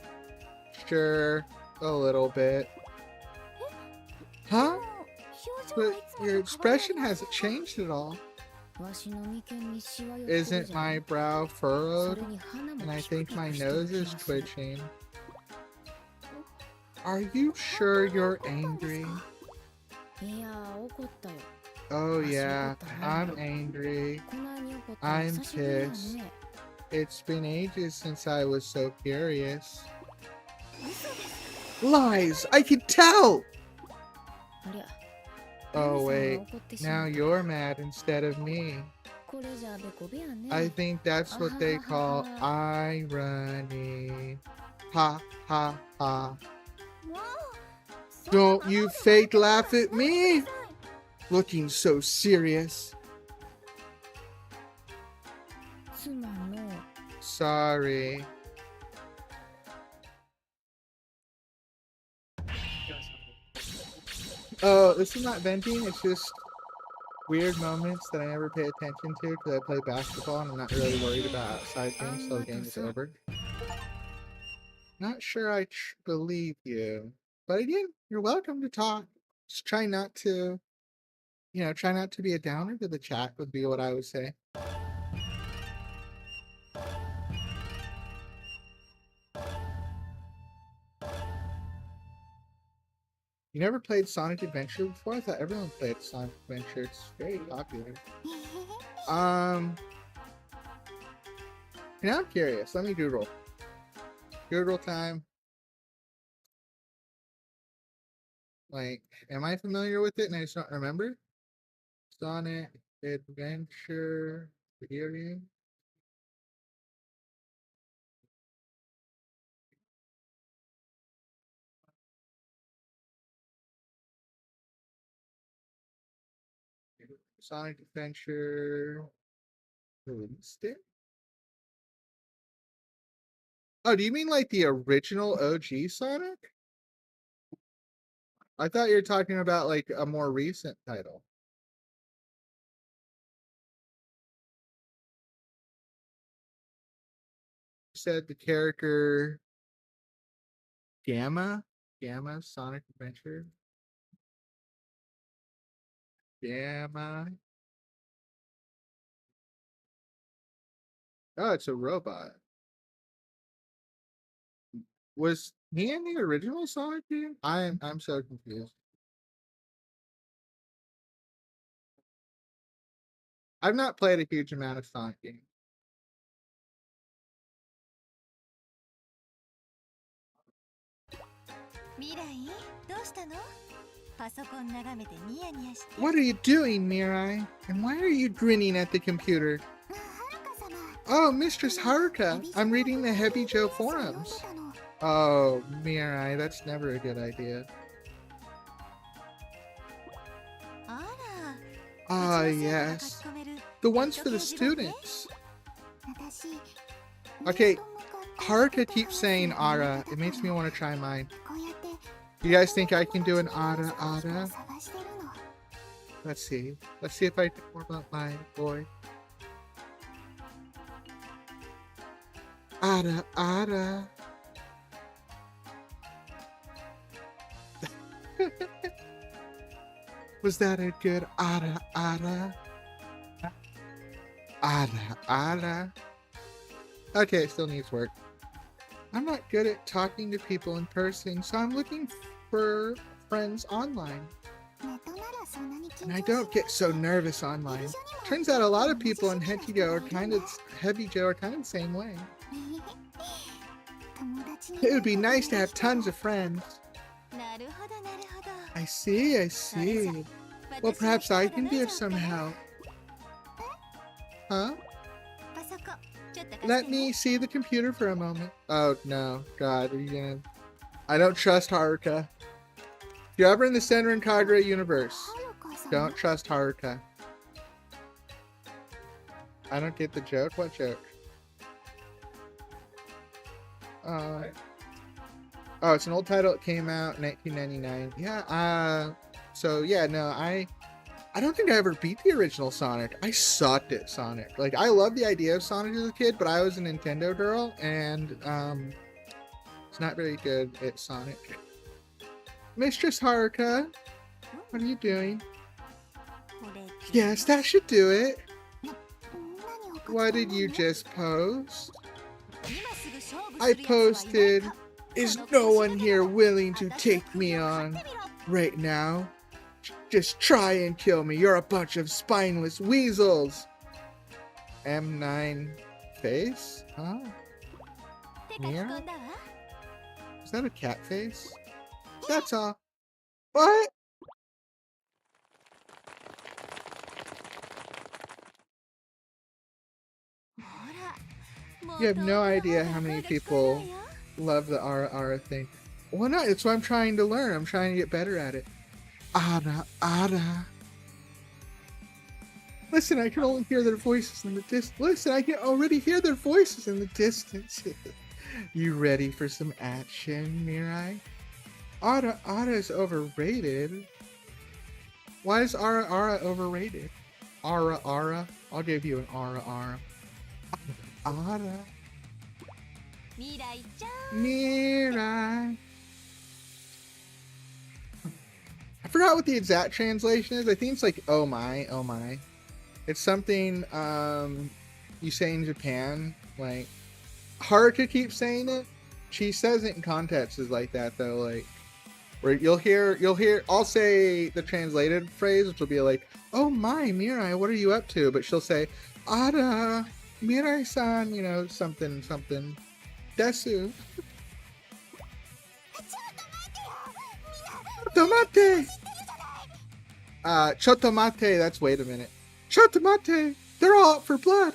Sure, a little bit. Huh? But your expression hasn't changed at all. Isn't my brow furrowed? And I think my nose is twitching. Are you sure you're angry? Oh yeah, I'm angry. I'm pissed. It's been ages since I was so curious. Lies! I can tell! Oh wait, now you're mad instead of me. I think that's what they call irony. Ha ha ha. Don't you fake laugh at me! Looking so serious. Sorry. Oh, this is not venting, it's just weird moments that I never pay attention to because I play basketball and I'm not really worried about outside things till the game is over. Not sure I believe you. But again, you're welcome to talk. Just try not to, try not to be a downer to the chat would be what I would say. You never played Sonic Adventure before? I thought everyone played Sonic Adventure. It's very popular. Now I'm curious. Let me Google. Google time. Like, am I familiar with it and I just don't remember? Sonic Adventure video game? Sonic Adventure released it? Oh, do you mean like the original OG Sonic? I thought you were talking about like a more recent title. You said the character Gamma Sonic Adventure. Gamma. Oh, it's a robot. Was he in the original Sonic game? I'm so confused. I've not played a huge amount of Sonic games. What are you doing, Mirai? And why are you grinning at the computer? Oh, Mistress Haruka, I'm reading the Hebijo forums. Oh, Mirai, that's never a good idea. Ah, yes. The ones for the students. Okay, Haruka keeps saying Ara. It makes me want to try mine. You guys think I can do an Ara? Let's see. Let's see if I can warm up my boy. Ara. Was that a good Ara? Ara. Okay, it still needs work. I'm not good at talking to people in person, so I'm looking for friends online. And I don't get so nervous online. Turns out a lot of people in Hebijo are kind of the same way. It would be nice to have tons of friends. I see. Well, perhaps I can give some help. Huh? Let me see the computer for a moment. Oh, no. God, are you gonna... I don't trust Haruka. If you're ever in the Senran Kagura universe, don't trust Haruka. I don't get the joke. What joke? Oh, it's an old title. It came out in 1999. Yeah, so yeah, no, I don't think I ever beat the original Sonic. I sucked at Sonic. Like, I love the idea of Sonic as a kid, but I was a Nintendo girl, and, it's not very good at Sonic. Mistress Haruka, what are you doing? Yes, that should do it. What did you just post? I posted, is no one here willing to take me on right now? Just try and kill me. You're a bunch of spineless weasels. M9 face? Huh? Mira? Is that a cat face? That's all. What? You have no idea how many people love the Ara thing. Well, no, it's what I'm trying to learn. I'm trying to get better at it. Ara. Listen, I can only hear their voices in the distance. Listen, I can already hear their voices in the distance. You ready for some action, Mirai? Ara is overrated. Why is Ara overrated? Ara. I'll give you an Ara. Ara. Mirai. I forgot what the exact translation is. I think it's like oh my. It's something you say in Japan. Like Haruka keeps saying it. She says it in contexts like that though, like where you'll hear I'll say the translated phrase, which will be like, oh my, Mirai, what are you up to? But she'll say, Ara, Mirai-san, you know, something. Desu. Chotomate! Chotomate, that's wait a minute. Chotomate! They're all out for blood!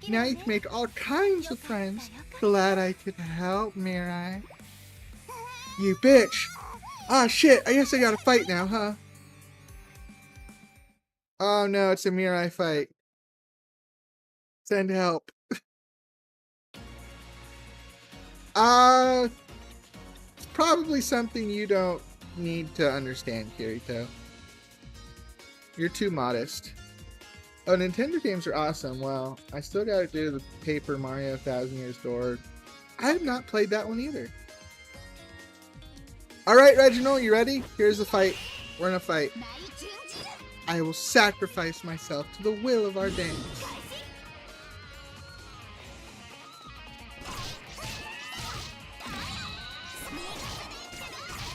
Now you can make all kinds of friends. Glad I could help, Mirai. You bitch! Ah shit, I guess I gotta fight now, huh? Oh no, it's a Mirai fight. Send help. It's probably something you don't need to understand, Kirito. You're too modest. Oh, Nintendo games are awesome. Well, I still gotta do the Paper Mario Thousand Years Door. I have not played that one either. Alright, Reginald, you ready? Here's the fight. We're in a fight. I will sacrifice myself to the will of our dance.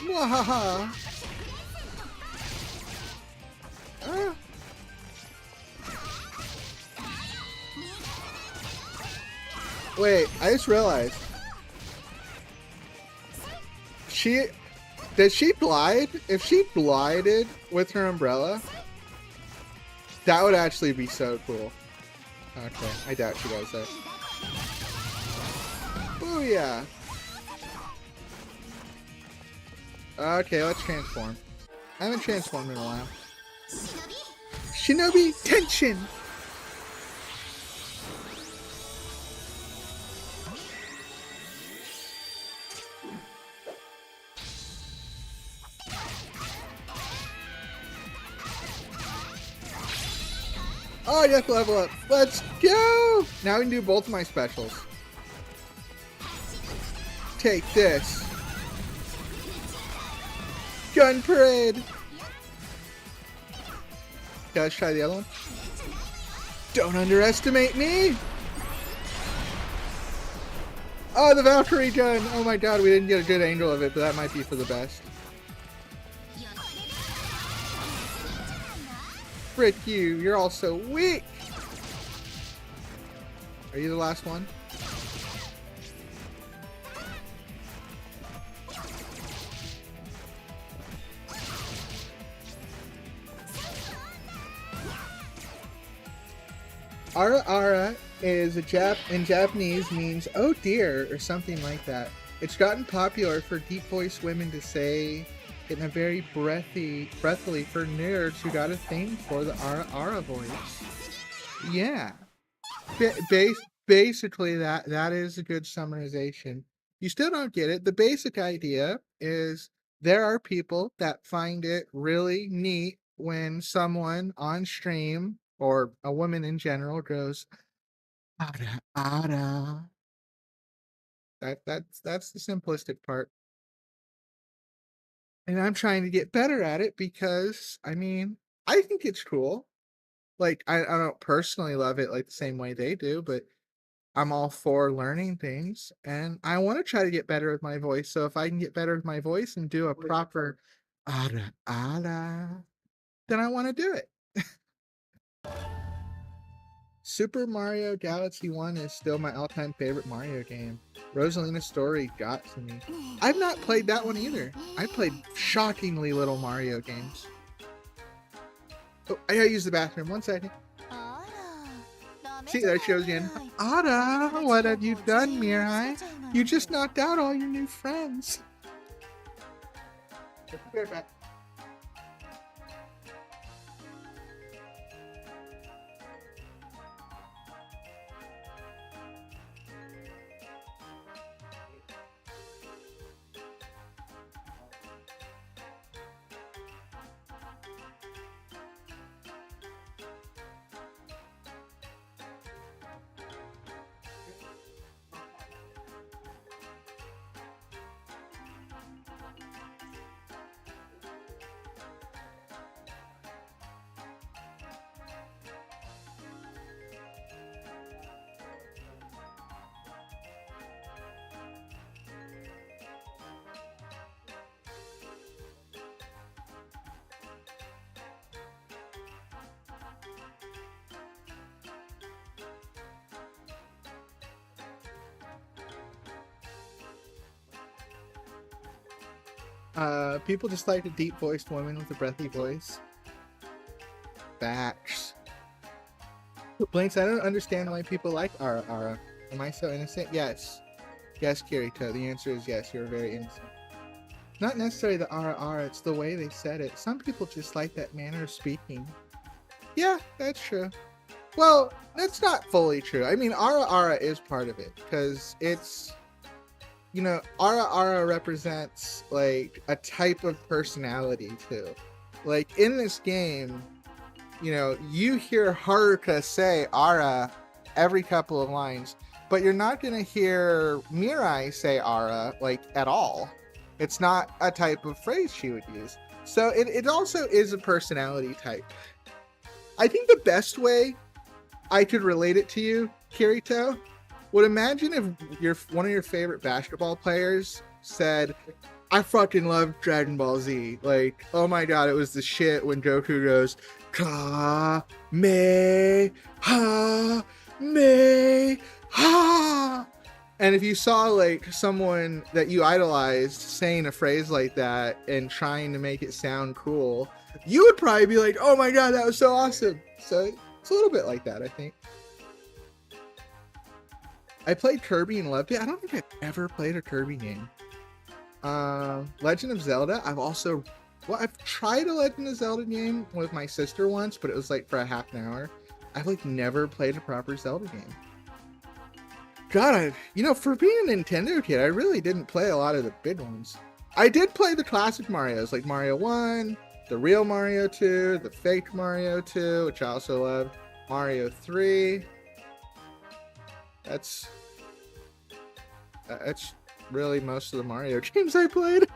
Mwahaha! Ah. Wait, I just realized. Did she glide? If she glided with her umbrella, that would actually be so cool. Okay, I doubt she does that. Booyah! Okay, let's transform. I haven't transformed in a while. Shinobi Tension! Oh, you have to level up. Let's go! Now we can do both of my specials. Take this. Gun Parade! Okay, let's try the other one. Don't underestimate me! Oh, the Valkyrie gun! Oh my god, we didn't get a good angle of it, but that might be for the best. Frick you, you're all so weak! Are you the last one? Ara Ara is in Japanese means oh dear or something like that. It's gotten popular for deep voiced women to say it in a very breathily for nerds who got a thing for the Ara Ara voice. Yeah. Basically that is a good summarization. You still don't get it. The basic idea is there are people that find it really neat when someone on stream or a woman in general goes Ara Ara. That's the simplistic part. And I'm trying to get better at it because I mean, I think it's cool. Like I don't personally love it like the same way they do, but I'm all for learning things and I want to try to get better with my voice. So if I can get better with my voice and do a proper Ara Ara, then I want to do it. Super Mario Galaxy 1 is still my all-time favorite Mario game. Rosalina's story got to me. I've not played that one either. I played shockingly little Mario games. Oh, I gotta use the bathroom. 1 second. See, there she goes again. Ada, what have you done, Mirai? You just knocked out all your new friends. Be right back. People just like a deep-voiced woman with a breathy voice. Facts. Blinks, I don't understand why people like Ara Ara. Am I so innocent? Yes. Yes, Kirito. The answer is yes, you're very innocent. Not necessarily the Ara Ara, it's the way they said it. Some people just like that manner of speaking. Yeah, that's true. Well, that's not fully true. I mean, Ara Ara is part of it, because it's... You know, Ara Ara represents, like, a type of personality, too. Like, in this game, you know, you hear Haruka say Ara every couple of lines, but you're not going to hear Mirai say Ara, like, at all. It's not a type of phrase she would use. So it also is a personality type. I think the best way I could relate it to you, Kirito, would imagine if one of your favorite basketball players said, I fucking love Dragon Ball Z. Like, oh my god, it was the shit when Goku goes, Ka me ha me ha. And if you saw like someone that you idolized saying a phrase like that and trying to make it sound cool, you would probably be like, oh my god, that was so awesome. So it's a little bit like that, I think. I played Kirby and loved it. I don't think I've ever played a Kirby game. Legend of Zelda, I've tried a Legend of Zelda game with my sister once, but it was like for a half an hour. I've like never played a proper Zelda game. God, for being a Nintendo kid, I really didn't play a lot of the big ones. I did play the classic Marios, like Mario 1, the real Mario 2, the fake Mario 2, which I also love, Mario 3. That's really most of the Mario games I played.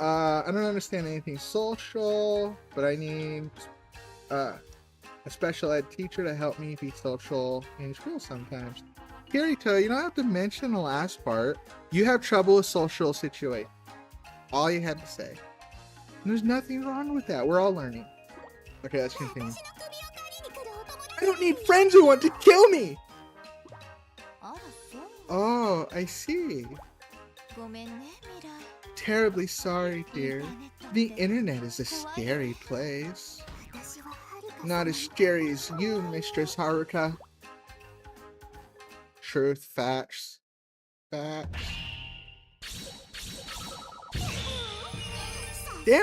I don't understand anything social, but I need a special ed teacher to help me be social in school sometimes. Kirito, you don't have to mention the last part. You have trouble with social situations. All you had to say. And there's nothing wrong with that. We're all learning. Okay, let's continue. I don't need friends who want to kill me! Oh, I see. Terribly sorry, dear. The internet is a scary place. Not as scary as you, Mistress Haruka. Truth, facts. Damn,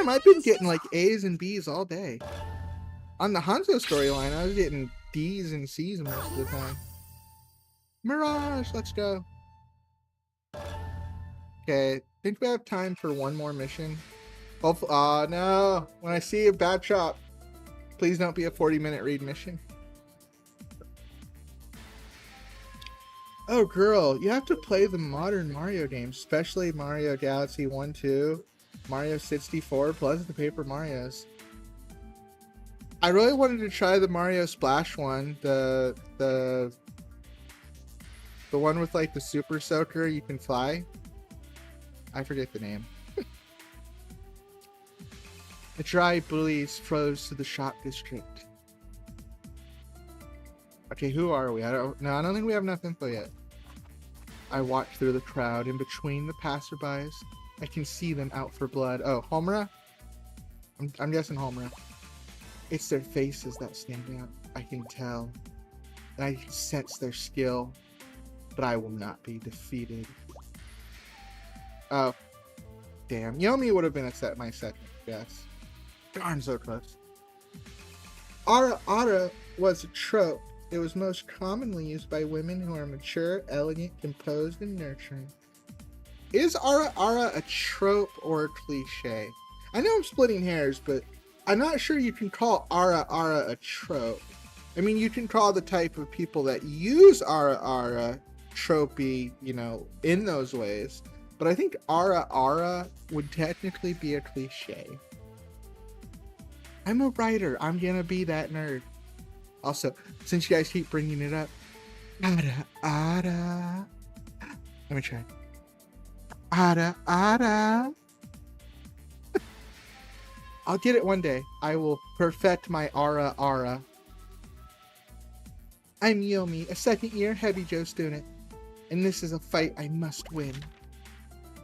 I've been getting like A's and B's all day. On the Hanzo storyline, I was getting D's and C's most of the time. Mirage, let's go. Okay, think we have time for one more mission. Hopefully, oh no, when I see a bad shot, please don't be a 40-minute read mission. Oh girl, you have to play the modern Mario games, especially Mario Galaxy 1, 2, Mario 64, plus the Paper Marios. I really wanted to try the Mario Splash one, the one with like the Super Soaker you can fly. I forget the name. A dry breeze flows to the shop district. Okay, who are we? I don't think we have enough info yet. I watch through the crowd. In between the passerbys, I can see them out for blood. Oh, Homura? I'm guessing Homura. It's their faces that stand out. I can tell. I can sense their skill. But I will not be defeated. Oh. Damn. Yomi would have been my second guess. Darn, so close. Ara was a trope. It was most commonly used by women who are mature, elegant, composed, and nurturing. Is Ara a trope or a cliche? I know I'm splitting hairs, but I'm not sure you can call Ara a trope. I mean, you can call the type of people that use Ara tropey, in those ways. But I think Ara would technically be a cliche. I'm a writer. I'm gonna be that nerd. Also, since you guys keep bringing it up, Ara. Let me try. Ara. I'll get it one day. I will perfect my Ara. I'm Yomi, a second-year Hebijo student, and this is a fight I must win.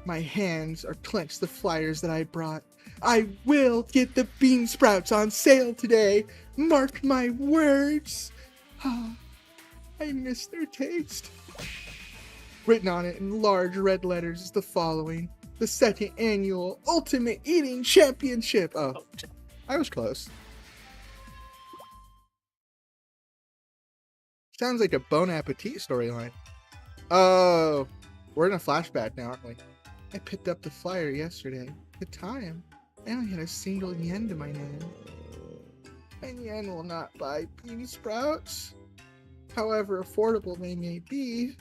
My hands are clenched the flyers that I brought. I will get the bean sprouts on sale today. Mark my words. I miss their taste. Written on it in large red letters is the following. The second annual Ultimate Eating Championship. Oh, I was close. Sounds like a Bon Appetit storyline. Oh, we're in a flashback now, aren't we? I picked up the flyer yesterday. At the time, I only had a single yen to my name. And yen will not buy bean sprouts. However affordable they may be,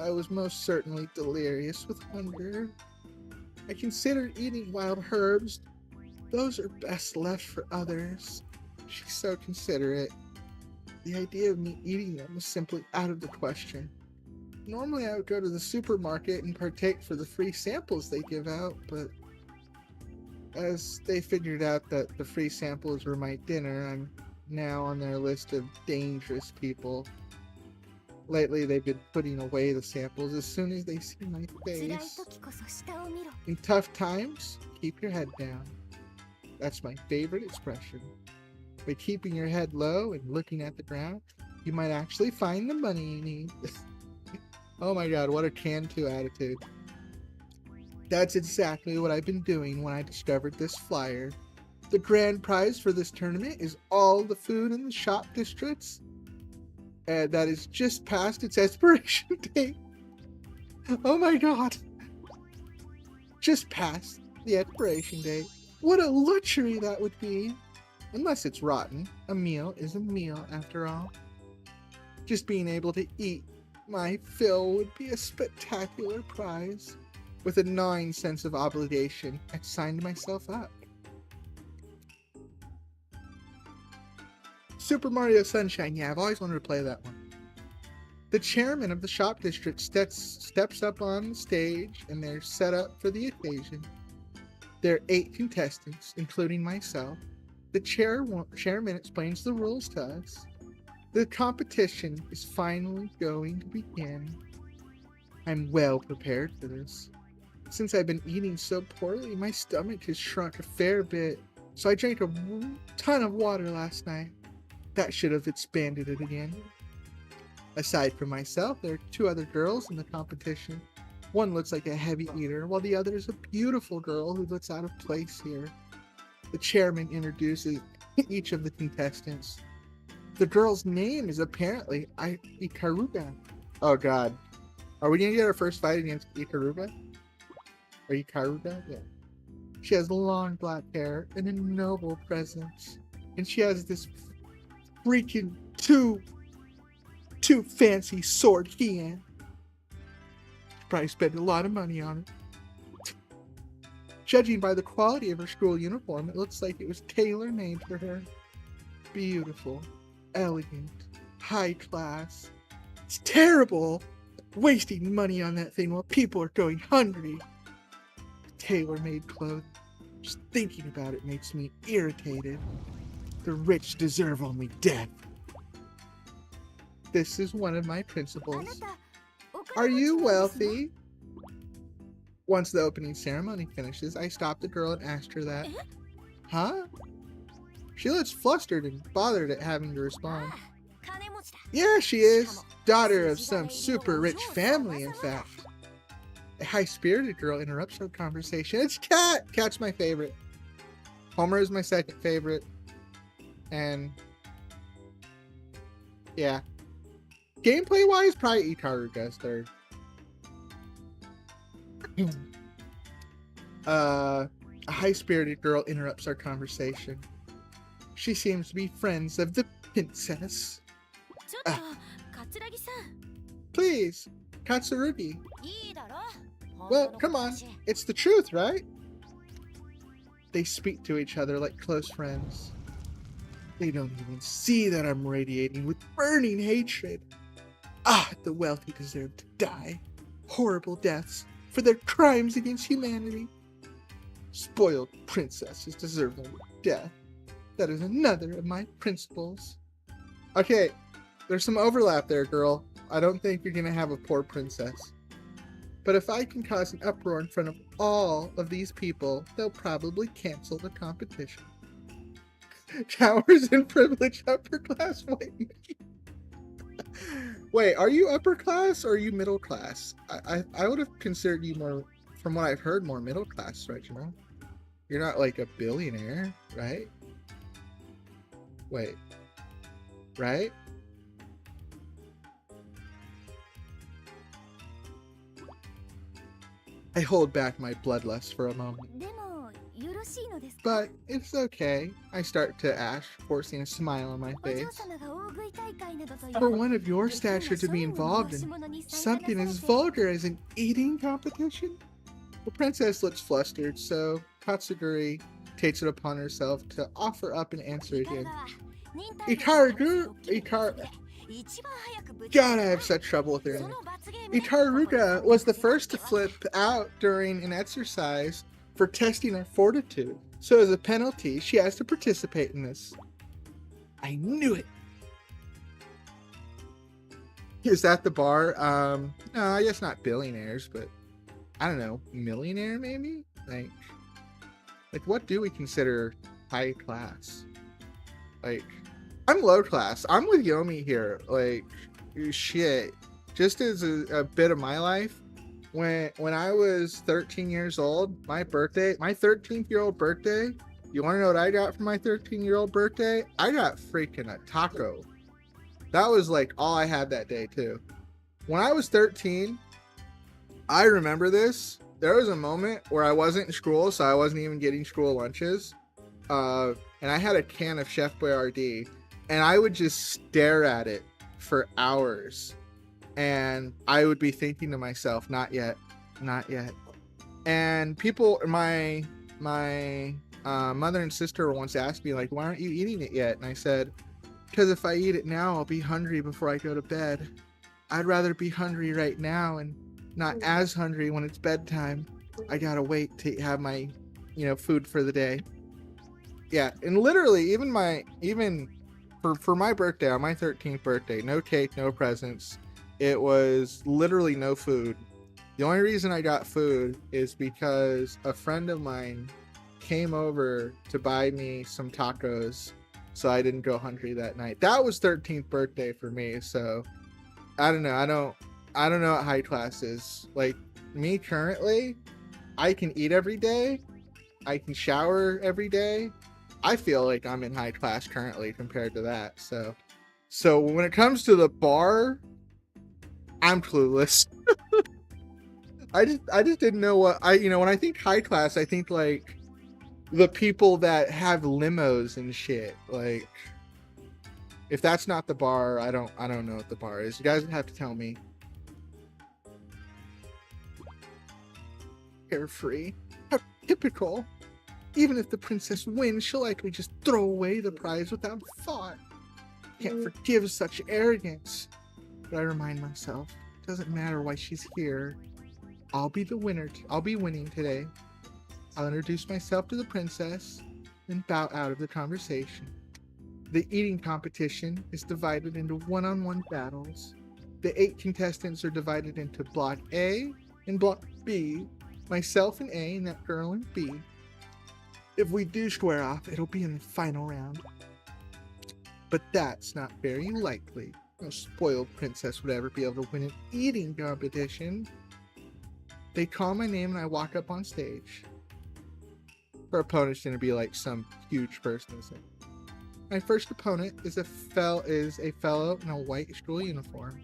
I was most certainly delirious with hunger. I considered eating wild herbs. Those are best left for others. She's so considerate. The idea of me eating them was simply out of the question. Normally I would go to the supermarket and partake for the free samples they give out, but as they figured out that the free samples were my dinner, I'm now on their list of dangerous people. Lately they've been putting away the samples as soon as they see my face. In tough times, keep your head down. That's my favorite expression. By keeping your head low and looking at the ground, You might actually find the money you need. Oh my god, what a can-do attitude. That's exactly what I've been doing when I discovered this flyer. The grand prize for this tournament is all the food in the shop districts. And that is just past its expiration date. Oh my god. Just past the expiration date. What a luxury that would be. Unless it's rotten. A meal is a meal after all. Just being able to eat my fill would be a spectacular prize. With a gnawing sense of obligation, I signed myself up. Super Mario Sunshine. Yeah, I've always wanted to play that one. The chairman of the shop district steps up on the stage, and they're set up for the occasion. There are 8 contestants, including myself. The chairman explains the rules to us. The competition is finally going to begin. I'm well prepared for this. Since I've been eating so poorly, my stomach has shrunk a fair bit, so I drank a ton of water last night. That should have expanded it again. Aside from myself, there are 2 other girls in the competition. One looks like a heavy eater, while the other is a beautiful girl who looks out of place here. The chairman introduces each of the contestants. The girl's name is apparently Ikaruga. Oh god. Are we gonna get our first fight against Ikaruga? Or Ikaruga? Yeah. She has long black hair and a noble presence. And she has this freaking two fancy sword hand. Probably spent a lot of money on it. Judging by the quality of her school uniform, it looks like it was tailor-made for her. Beautiful, elegant, high class. It's terrible wasting money on that thing while people are going hungry. Tailor-made clothes. Just thinking about it makes me irritated. The rich deserve only death. This is one of my principles. Are you wealthy? Once the opening ceremony finishes, I stop the girl and ask her that. Huh? She looks flustered and bothered at having to respond. Yeah, she is. Daughter of some super rich family, in fact. A high-spirited girl interrupts our conversation. It's Cat! Cat's my favorite. Homer is my second favorite. And yeah. Gameplay-wise, probably Ikaruga's third. A high-spirited girl interrupts our conversation. She seems to be friends of the princess. Please, Katsurugi. Well, come on. It's the truth, right? They speak to each other like close friends. They don't even see that I'm radiating with burning hatred. The wealthy deserve to die. Horrible deaths for their crimes against humanity. Spoiled princesses deserve only death. That is another of my principles. Okay, there's some overlap there, girl. I don't think you're gonna have a poor princess. But if I can cause an uproar in front of all of these people, they'll probably cancel the competition. Towers and privileged upper class white men. Wait, are you upper class or are you middle class? I would have considered you more, from what I've heard, more middle class, right? You know, you're not like a billionaire, right? Wait, right? I hold back my bloodlust for a moment. But it's okay. I start to ask, forcing a smile on my face. For one of your stature to be involved in something as vulgar as an eating competition? The princess looks flustered, so Katsuguri takes it upon herself to offer up an answer again. God, I have such trouble with her name. Ikaruga was the first to flip out during an exercise for testing her fortitude. So as a penalty, she has to participate in this. I knew it. Is that the bar? No, I guess not billionaires, but I don't know, millionaire maybe? Like what do we consider high class? Like, I'm low class. I'm with Yomi here. Like, shit. Just as a bit of my life, when I was 13 years old, my 13th-year-old birthday, you want to know what I got for my 13-year-old birthday? I got freaking a taco. That was like all I had that day too. When I was 13, I remember this. There was a moment where I wasn't in school, so I wasn't even getting school lunches. And I had a can of Chef Boyardee, and I would just stare at it for hours. And I would be thinking to myself, not yet, not yet. And people, my mother and sister once asked me, like, why aren't you eating it yet? And I said, because if I eat it now, I'll be hungry before I go to bed. I'd rather be hungry right now and not as hungry when it's bedtime. I gotta wait to have my, food for the day. Yeah, and literally, even for my birthday, on my 13th birthday, no cake, no presents. It was literally no food. The only reason I got food is because a friend of mine came over to buy me some tacos, so I didn't go hungry that night. That was 13th birthday for me. So I don't know. I don't know what high class is. Like me currently, I can eat every day. I can shower every day. I feel like I'm in high class currently compared to that. So when it comes to the bar, I'm clueless. I just didn't know what when I think high class, I think like the people that have limos and shit. Like, if that's not the bar, I don't know what the bar is. You guys have to tell me. Carefree. How typical. Even if the princess wins, she'll likely just throw away the prize without thought. Can't forgive such arrogance. But I remind myself, it doesn't matter why she's here. I'll be the winner. I'll be winning today. I'll introduce myself to the princess and bow out of the conversation. The eating competition is divided into one-on-one battles. The 8 contestants are divided into Block A and Block B. Myself in A and that girl in B. If we do square off, it'll be in the final round. But that's not very likely. No spoiled princess would ever be able to win an eating competition. They call my name and I walk up on stage. Our opponent's gonna be like some huge person, isn't it? My first opponent is a fellow in a white school uniform.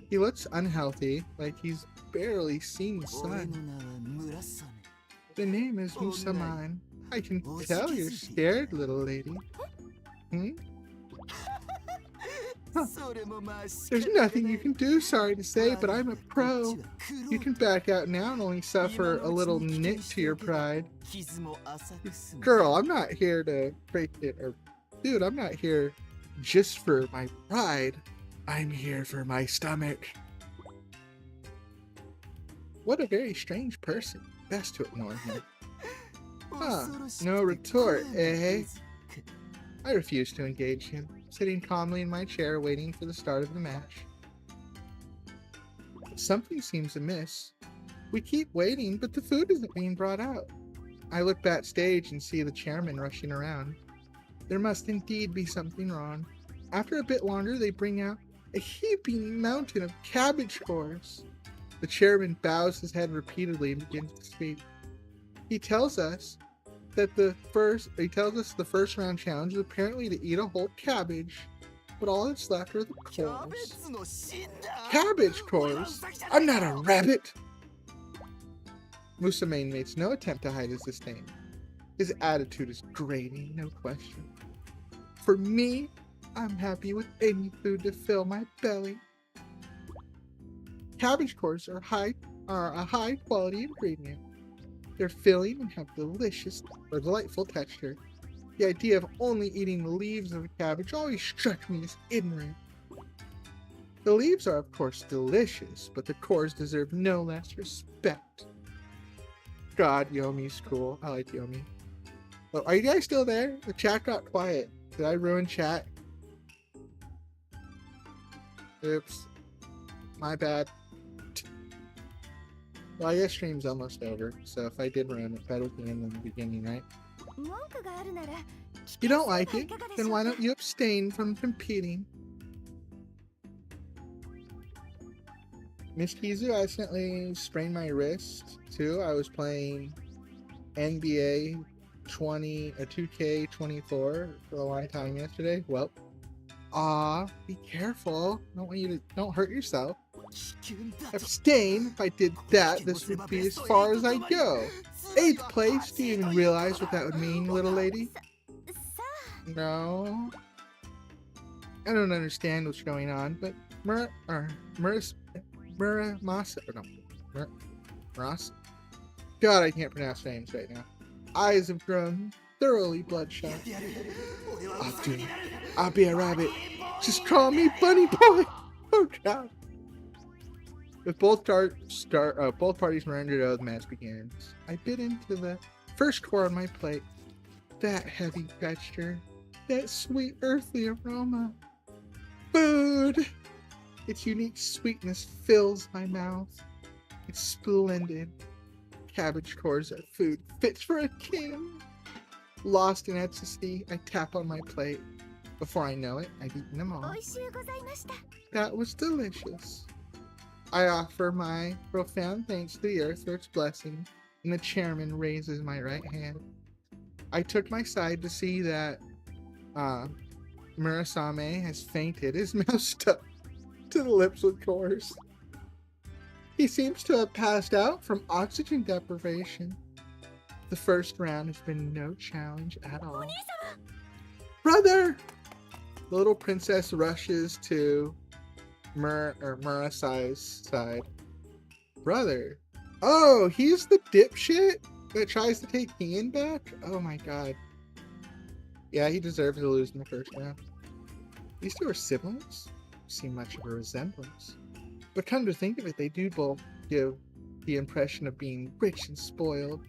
He looks unhealthy, like he's barely seen the sun. The name is Musaman. I can tell you're scared, little lady. Huh. There's nothing you can do, sorry to say, but I'm a pro. You can back out now and only suffer a little nit to your pride. Girl, I'm not here to break it, or dude, I'm not here just for my pride. I'm here for my stomach. What a very strange person. Best to ignore him. Huh, no retort, eh? I refuse to engage him, sitting calmly in my chair waiting for the start of the match. Something seems amiss. We keep waiting, but the food isn't being brought out. I look backstage and see the chairman rushing around. There must indeed be something wrong. After a bit longer, they bring out a heaping mountain of cabbage cores. The chairman bows his head repeatedly and begins to speak. He tells us the first round challenge is apparently to eat a whole cabbage, but all that's left are the cores. Cabbage cores? I'm not a rabbit! Musamane makes no attempt to hide his disdain. His attitude is grating, no question. For me, I'm happy with any food to fill my belly. Cabbage cores are a high quality ingredient. They're filling and have delightful texture. The idea of only eating the leaves of a cabbage always struck me as ignorant. The leaves are of course delicious, but the cores deserve no less respect. God, Yomi's cool. I like Yomi. Oh, are you guys still there? The chat got quiet. Did I ruin chat? Oops. My bad. Well, I guess stream's almost over, so if I did ruin it, that would be in the beginning, right? You don't like it? Then why don't you abstain from competing? Miss Kizu, I accidentally sprained my wrist too. I was playing NBA 2K24 for a long time yesterday. Well, be careful. Don't hurt yourself. Abstain. If I did that, this would be as far as I go. 8th place. Do you even realize what that would mean, little lady? No. I don't understand what's going on, but Muramasa. God, I can't pronounce names right now. Eyes have grown thoroughly bloodshot. I'll be a rabbit. Just call me Bunny Boy. Oh God. With both parties rendered out, the match begins. I bit into the first core on my plate. That heavy texture, that sweet earthly aroma. Food! Its unique sweetness fills my mouth. It's splendid. Cabbage cores of food fits for a king. Lost in ecstasy, I tap on my plate. Before I know it, I've eaten them all. That was delicious. I offer my profound thanks to the earth for its blessing, and the chairman raises my right hand. I took my side to see that Murasame has fainted, his mouth stuck to the lips with cores. He seems to have passed out from oxygen deprivation. The first round has been no challenge at all. Brother! The little princess rushes to Murasame's side. Brother? Oh, he's the dipshit that tries to take Ian back? Oh my god. Yeah, he deserves to lose in the first round. These two are siblings? See much of a resemblance. But come to think of it, they do both give the impression of being rich and spoiled.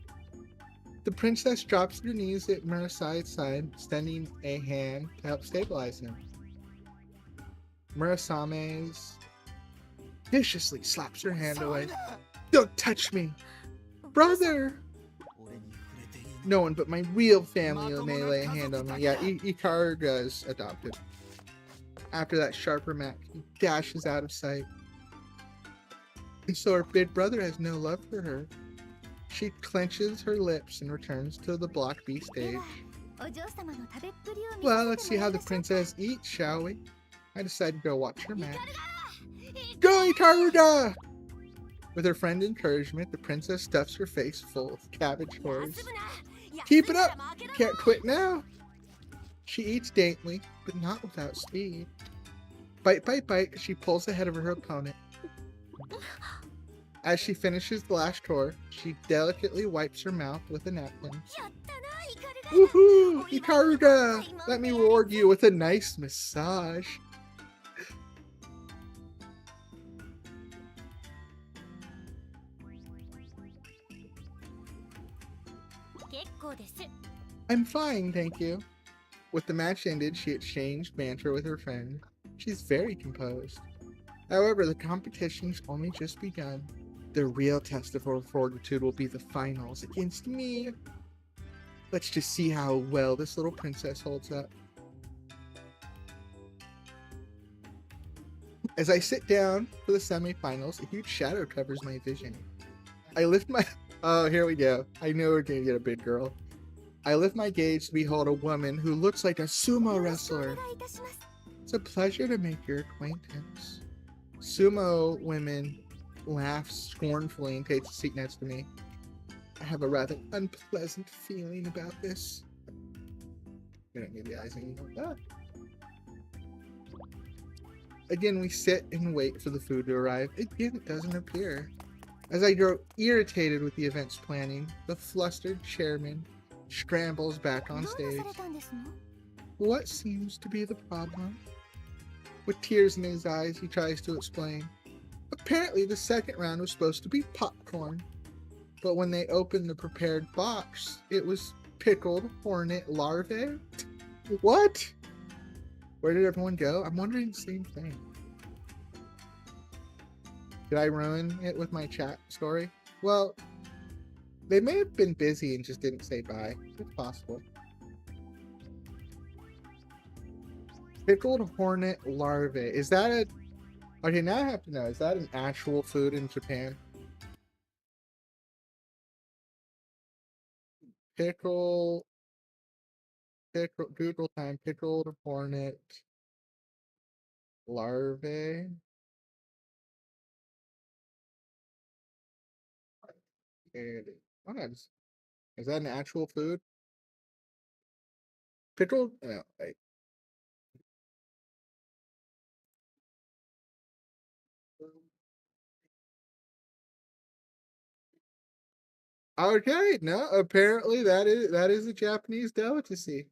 The princess drops to her knees at Murasame's side, extending a hand to help stabilize him. Murasame viciously slaps her hand away. Don't touch me! Brother! No one but my real family may lay a hand on me. Yeah, Ikaruga's adopted. After that sharp remark, he dashes out of sight. And so her big brother has no love for her. She clenches her lips and returns to the Block B stage. Well, let's see how the princess eats, shall we? I decide to go watch her match. Go, Ikaruga! With her friend's encouragement, the princess stuffs her face full of cabbage cores. Keep it up! Can't quit now! She eats daintily, but not without speed. Bite, bite, bite, she pulls ahead of her opponent. As she finishes the last core, she delicately wipes her mouth with a napkin. Woohoo! Ikaruga! Let me reward you with a nice massage. I'm fine, thank you. With the match ended, she exchanged banter with her friend. She's very composed. However, the competition's only just begun. The real test of her fortitude will be the finals against me. Let's just see how well this little princess holds up. As I sit down for the semifinals, a huge shadow covers my vision. I lift my... Oh, here we go. I know we're gonna get a big girl. I lift my gaze to behold a woman who looks like a sumo wrestler. It's a pleasure to make your acquaintance. Sumo women laugh scornfully and takes a seat next to me. I have a rather unpleasant feeling about this. We don't need the eyes anymore. Again, we sit and wait for the food to arrive. Again, it doesn't appear. As I grow irritated with the event's planning, the flustered chairman scrambles back on stage. What seems to be the problem? With tears in his eyes, he tries to explain. Apparently, the second round was supposed to be popcorn, but when they opened the prepared box, it was pickled hornet larvae? What? Where did everyone go? I'm wondering the same thing. Did I ruin it with my chat story? Well, they may have been busy and just didn't say bye. It's possible. Pickled hornet larvae. Is that a... Okay, now I have to know. Is that an actual food in Japan? Pickle... Google time. Pickled hornet larvae. And... Oh, is that an actual food? Pickled... No, wait. Okay, no, apparently that is a Japanese delicacy.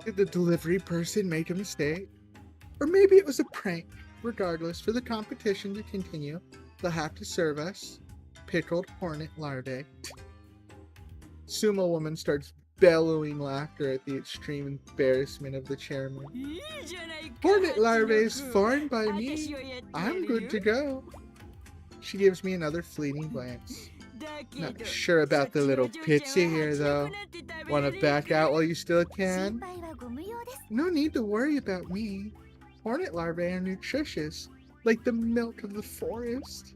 Did the delivery person make a mistake? Or maybe it was a prank. Regardless, for the competition to continue, they'll have to serve us pickled hornet larvae. Sumo woman starts bellowing laughter at the extreme embarrassment of the chairman. Hornet larvae is fine by me. I'm good to go. She gives me another fleeting glance. Not sure about the little pitsy here, though. Want to back out while you still can? No need to worry about me. Hornet larvae are nutritious, like the milk of the forest.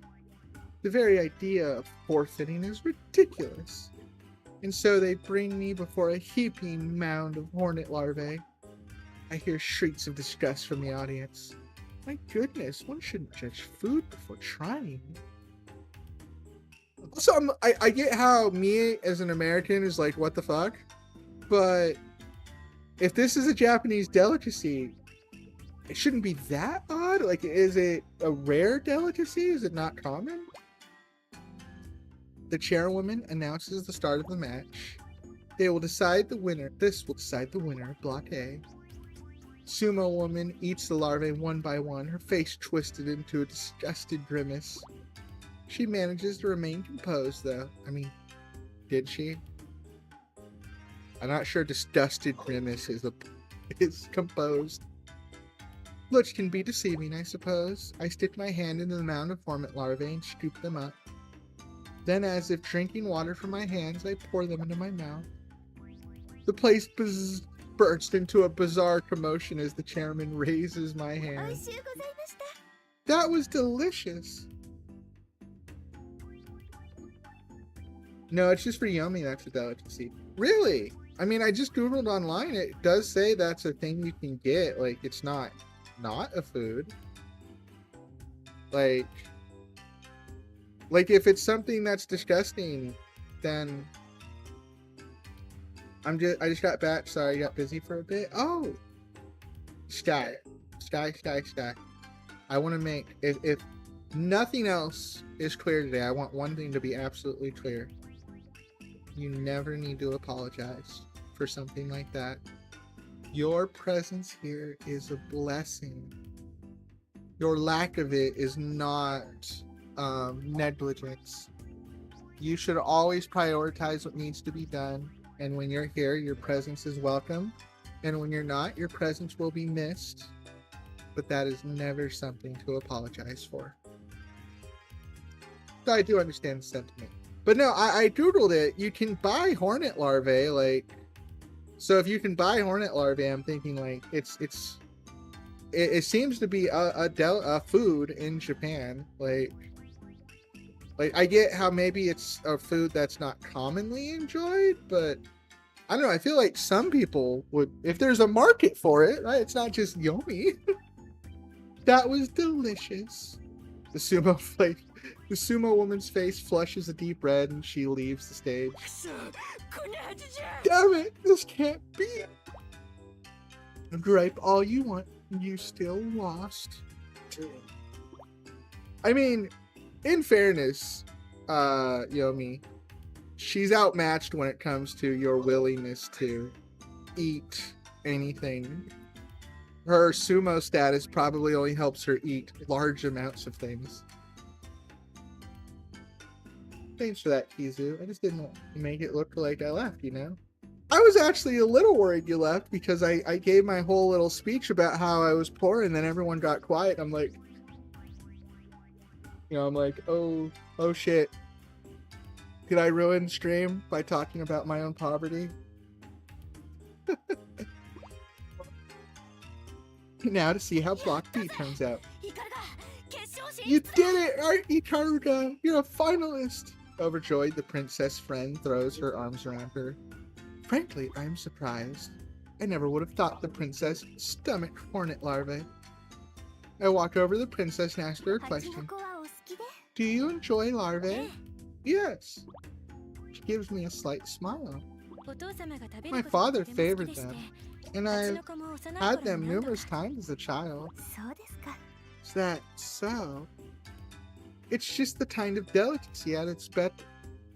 The very idea of forfeiting is ridiculous. And so they bring me before a heaping mound of hornet larvae. I hear shrieks of disgust from the audience. My goodness, one shouldn't judge food before trying. So I get how me as an American is like, what the fuck? But if this is a Japanese delicacy, it shouldn't be that odd. Like, is it a rare delicacy? Is it not common? The chairwoman announces the start of the match. They will decide the winner. This will decide the winner of Block A. Sumo woman eats the larvae one by one, her face twisted into a disgusted grimace. She manages to remain composed, though. I mean, did she? I'm not sure disgusted grimace is composed. Looks can be deceiving, I suppose. I stick my hand into the mound of hornet larvae and scoop them up. Then, as if drinking water from my hands, I pour them into my mouth. The place burst into a bizarre commotion as the chairman raises my hand. That was delicious. No, it's just for Yomi, that's a delicacy. Really? I mean, I just Googled online. It does say that's a thing you can get. Like, it's not a food. Like if it's something that's disgusting, then I just got back. Sorry, I got busy for a bit. Oh, Sky. I want to make, if nothing else is clear today, I want one thing to be absolutely clear. You never need to apologize for something like that. Your presence here is a blessing. Your lack of it is not negligence. You should always prioritize what needs to be done. And when you're here, your presence is welcome. And when you're not, your presence will be missed. But that is never something to apologize for. So I do understand the sentiment. But no, I Googled it. You can buy hornet larvae, like, so if you can buy hornet larvae, I'm thinking like it seems to be a food in Japan. Like I get how maybe it's a food that's not commonly enjoyed, but I don't know. I feel like some people would, if there's a market for it, right? It's not just Yomi. That was delicious. The sumo woman's face flushes a deep red and she leaves the stage. Damn it, this can't be it. Gripe all you want, you still lost. I mean, in fairness, Yomi, she's outmatched when it comes to your willingness to eat anything. Her sumo status probably only helps her eat large amounts of things. Thanks for that, Kizu. I just didn't want to make it look like I left, you know? I was actually a little worried you left because I gave my whole little speech about how I was poor and then everyone got quiet. I'm like, oh shit. Did I ruin stream by talking about my own poverty? Now to see how Block B turns out. You did it, Ikaruga! You're a finalist! Overjoyed, the princess friend throws her arms around her. Frankly, I'm surprised. I never would have thought the princess stomached hornet larvae. I walk over to the princess and ask her a question. Do you enjoy larvae? Yes. She gives me a slight smile. My father favored them, and I've had them numerous times as a child. Is that so? It's just the kind of delicacy I'd expect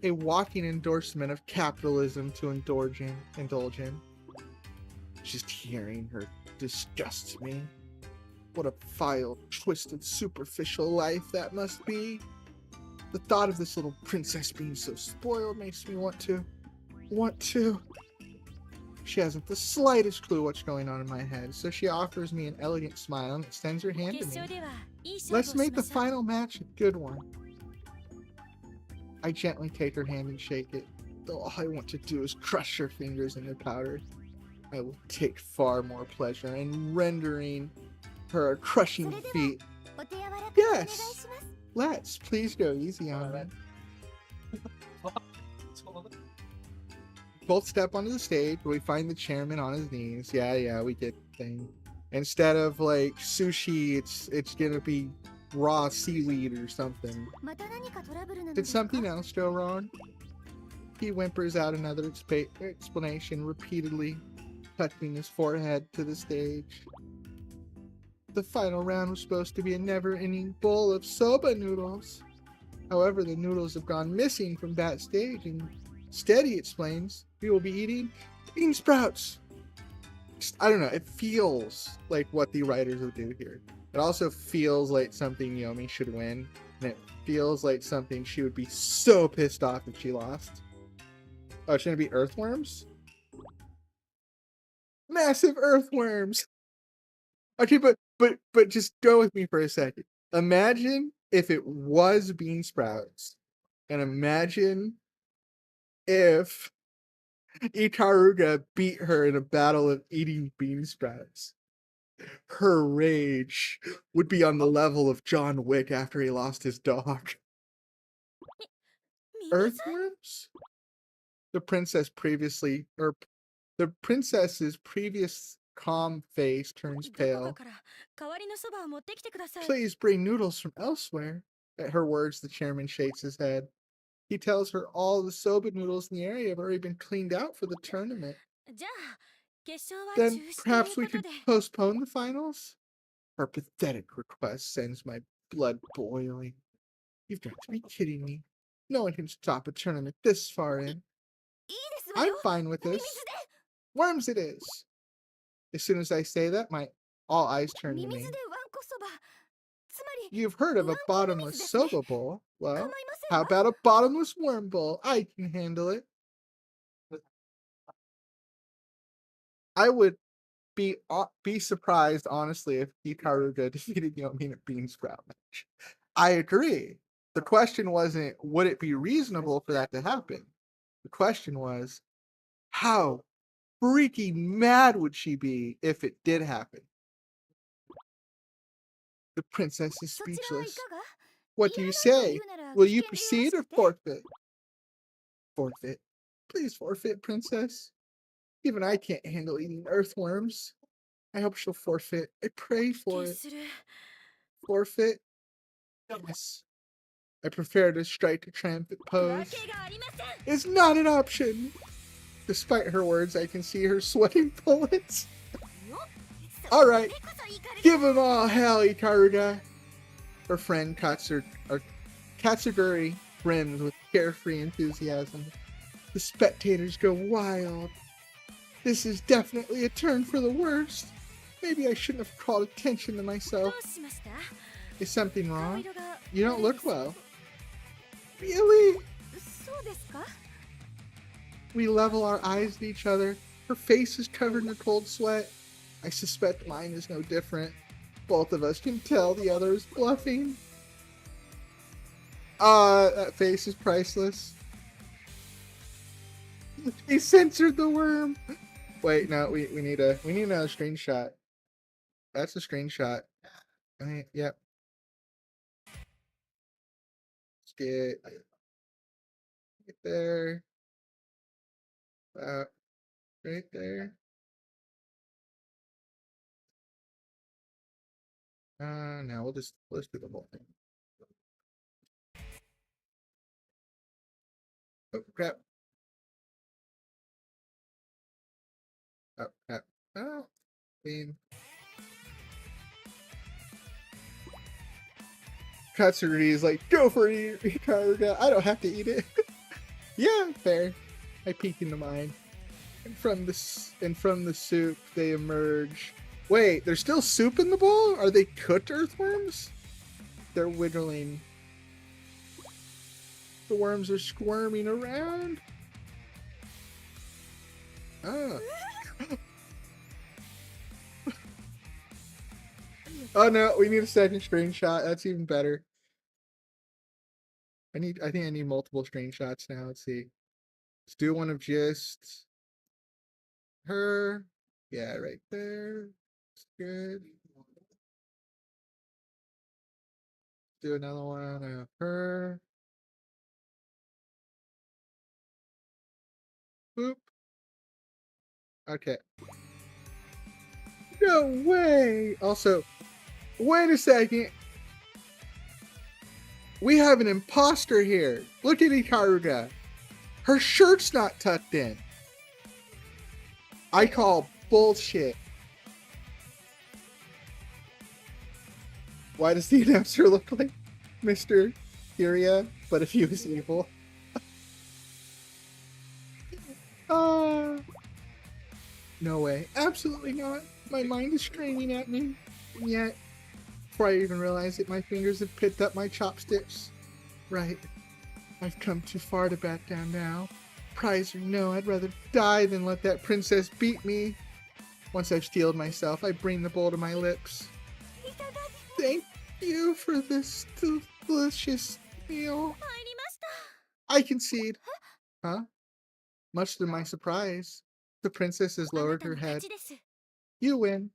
a walking endorsement of capitalism to indulge in. Just hearing her disgusts me. What a vile, twisted, superficial life that must be. The thought of this little princess being so spoiled makes me want to. She hasn't the slightest clue what's going on in my head, so she offers me an elegant smile and extends her hand to me. Let's make the final match a good one. I gently take her hand and shake it, though all I want to do is crush her fingers into powder. I will take far more pleasure in rendering her a crushing defeat. Yes! Let's. Please go easy on me. Both step onto the stage where we find the chairman on his knees. Yeah, we get the thing. Instead of like sushi, it's gonna be raw seaweed or something. Did something else go wrong? He whimpers out another explanation repeatedly, touching his forehead to the stage. The final round was supposed to be a never-ending bowl of soba noodles. However, the noodles have gone missing from that stage, and instead, he explains, we will be eating bean sprouts. I don't know, it feels like what the writers will do here. It also feels like something Yomi should win, and it feels like something she would be so pissed off if she lost. Oh, it's gonna be earthworms? Massive earthworms! Okay, but just go with me for a second. Imagine if it was bean sprouts, and imagine if Ikaruga beat her in a battle of eating bean sprouts. Her rage would be on the level of John Wick after he lost his dog. Earthworms? The princess's previous calm face turns pale. Please bring noodles from elsewhere. At her words, the chairman shakes his head. He tells her all the soba noodles in the area have already been cleaned out for the tournament. Then perhaps we could postpone the finals? Her pathetic request sends my blood boiling. You've got to be kidding me. No one can stop a tournament this far in. I'm fine with this. Worms it is. As soon as I say that, all eyes turn to me. You've heard of a bottomless soba bowl. Well, how about a bottomless worm bowl? I can handle it. I would be surprised, honestly, if Hikaruga defeated Yomi in a bean sprout match. I agree. The question wasn't, would it be reasonable for that to happen? The question was, how freaking mad would she be if it did happen? The princess is speechless. What do you say? Will you proceed or forfeit? Forfeit. Please forfeit, princess. Even I can't handle eating earthworms. I hope she'll forfeit. I pray for it. Forfeit? Yes. I prefer to strike a triumphant pose. It's not an option. Despite her words, I can see her sweating bullets. Alright, give them all hell, Ikaruga. Her friend Katsuguri brims with carefree enthusiasm. The spectators go wild. This is definitely a turn for the worst. Maybe I shouldn't have called attention to myself. Is something wrong? You don't look well. Really? We level our eyes at each other. Her face is covered in a cold sweat. I suspect mine is no different. Both of us can tell the other is bluffing. That face is priceless. He censored the worm. Wait, no, we need another screenshot. That's a screenshot. Yep. Let's get there. Right there. No, let's do the whole thing. Oh crap. Oh crap. Oh, beam. Katsuri is like, go for it, Kagura. I don't have to eat it. Yeah, fair. I peek into mine. And from the soup, they emerge. Wait, there's still soup in the bowl? Are they cooked earthworms? They're wiggling. The worms are squirming around. Oh. Oh no, we need a second screenshot. That's even better. I think I need multiple screenshots now. Let's see. Let's do one of just her. Yeah, right there. It's good. Do another one of her. Boop. Okay. No way! Also, wait a second. We have an imposter here. Look at Ikaruga. Her shirt's not tucked in. I call bullshit. Why does the announcer look like Mr. Furia, but if he was evil? No way. Absolutely not. My mind is screaming at me. And yet, before I even realize it, my fingers have picked up my chopsticks. Right. I've come too far to back down now. Prize or no, I'd rather die than let that princess beat me. Once I've steeled myself, I bring the bowl to my lips. Thank you for this delicious meal. I concede. Huh? Much to my surprise, the princess has lowered her head. You win.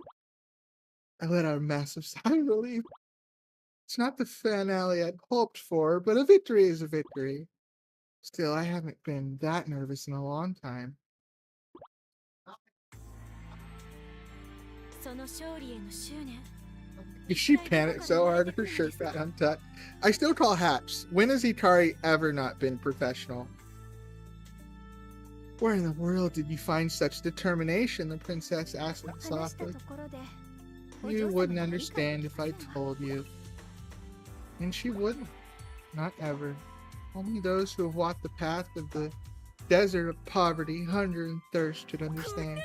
I let out a massive sigh of relief. It's not the finale I'd hoped for, but a victory is a victory. Still, I haven't been that nervous in a long time. She panicked so hard her shirt got untucked. I still call Haps. When has Ikari ever not been professional? Where in the world did you find such determination? The princess asked softly. You wouldn't understand if I told you. And she wouldn't. Not ever. Only those who have walked the path of the desert of poverty, hunger, and thirst should understand.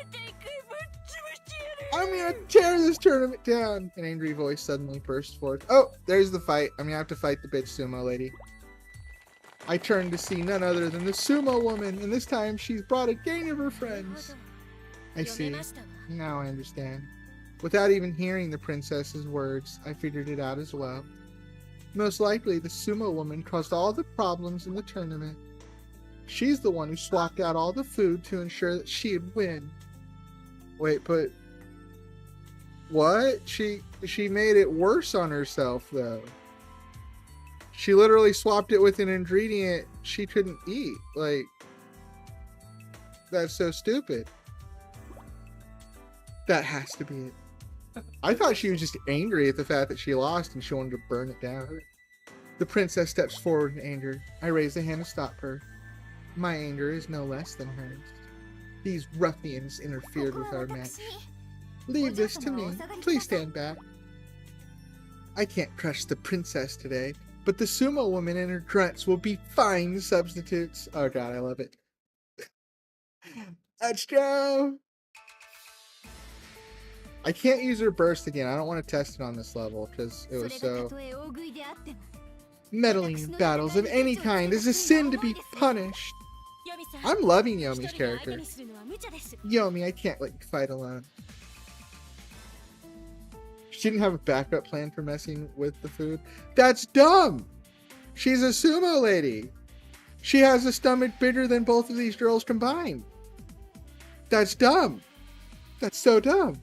I'm gonna tear this tournament down! An angry voice suddenly burst forth. Oh, there's the fight. I'm gonna have to fight the bitch sumo lady. I turned to see none other than the sumo woman, and this time she's brought a gang of her friends. I see. Now I understand. Without even hearing the princess's words, I figured it out as well. Most likely, the sumo woman caused all the problems in the tournament. She's the one who swapped out all the food to ensure that she'd win. Wait, but... what? She made it worse on herself, though. She literally swapped it with an ingredient she couldn't eat. Like, that's so stupid. That has to be it. I thought she was just angry at the fact that she lost and she wanted to burn it down. The princess steps forward in anger. I raise a hand to stop her. My anger is no less than hers. These ruffians interfered with our match. Leave this to me. Please stand back. I can't crush the princess today, but the sumo woman and her grunts will be fine substitutes. Oh god, I love it. Let's go! I can't use her burst again. I don't want to test it on this level because it was so... Meddling in battles of any kind is a sin to be punished. I'm loving Yomi's character. Yomi, I can't let you fight alone. She didn't have a backup plan for messing with the food. That's dumb! She's a sumo lady. She has a stomach bigger than both of these girls combined. That's dumb. That's so dumb.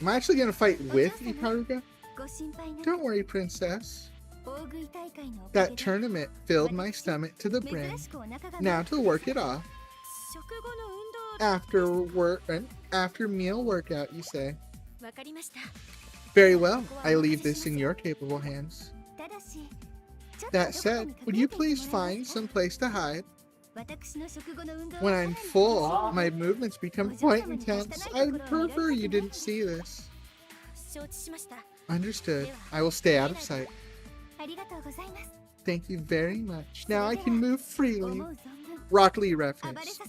Am I actually gonna fight with Ikaruga? Don't worry, princess. That tournament filled my stomach to the brim. Now to work it off. After meal workout, you say. Very well, I leave this in your capable hands. That said, would you please find some place to hide? When I'm full, my movements become quite intense. I'd prefer you didn't see this. Understood. I will stay out of sight. Thank you very much. Now I can move freely. Rock Lee reference.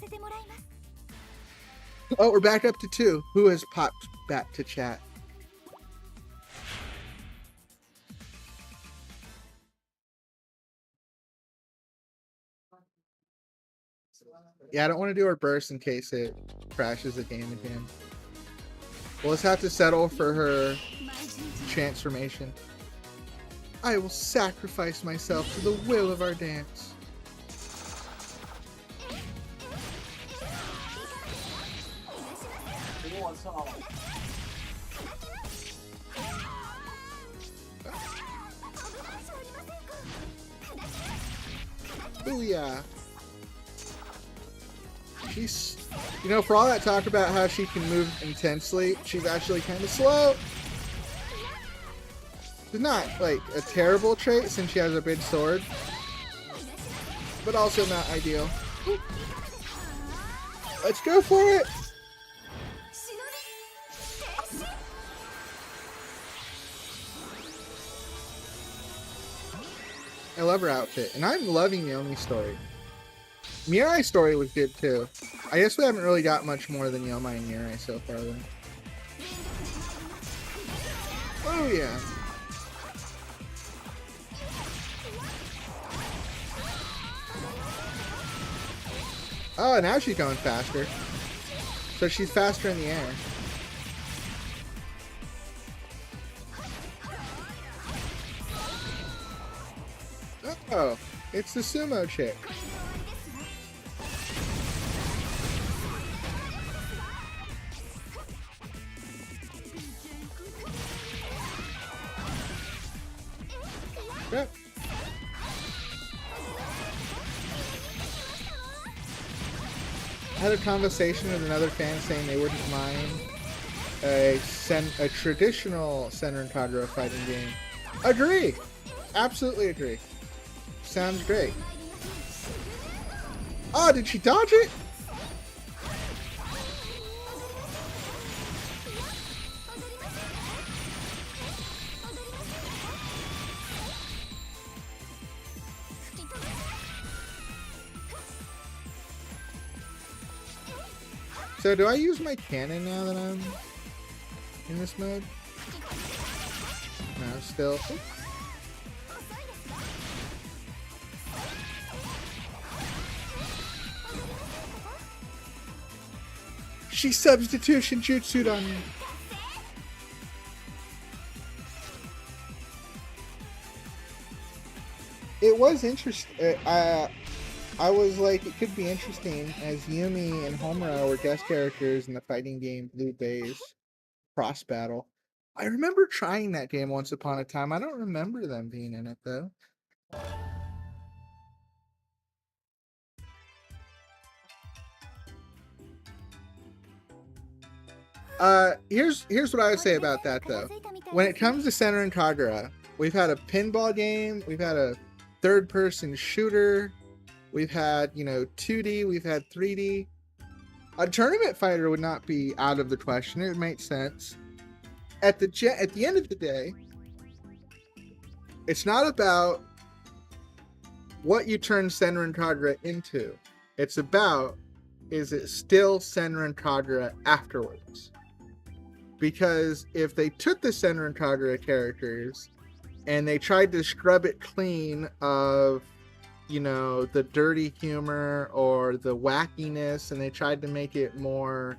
Oh, we're back up to 2. Who has popped back to chat? Yeah, I don't want to do her burst in case it crashes the game again. We'll just have to settle for her transformation. I will sacrifice myself to the will of our dance. Booyah. She's, you know, for all that talk about how she can move intensely, she's actually kind of slow. It's not like a terrible trait since she has a big sword, but also not ideal. Let's go for it. I love her outfit, and I'm loving Yomi's story. Mirai's story was good too. I guess we haven't really got much more than Yomai and Mirai so far though. Oh yeah. Oh, now she's going faster. So she's faster in the air. Oh, it's the sumo chick. Yep. I had a conversation with another fan saying they wouldn't mind a traditional Senran Kagura fighting game. Agree! Absolutely agree. Sounds great. Oh, did she dodge it? So do I use my cannon now that I'm in this mode? No, still. Oops. She substitution jutsu'd on me. It was interesting. I was like, it could be interesting as Yumi and Homura were guest characters in the fighting game Blue Bay's Cross Battle. I remember trying that game once upon a time. I don't remember them being in it though. Here's what I would say about that though. When it comes to Senran Kagura, we've had a pinball game, we've had a third-person shooter, we've had, you know, 2D, we've had 3D. A tournament fighter would not be out of the question. It makes sense. At the end of the day, it's not about what you turn Senran Kagura into. It's about, is it still Senran Kagura afterwards? Because if they took the Senran Kagura characters and they tried to scrub it clean of, you know, the dirty humor or the wackiness, and they tried to make it more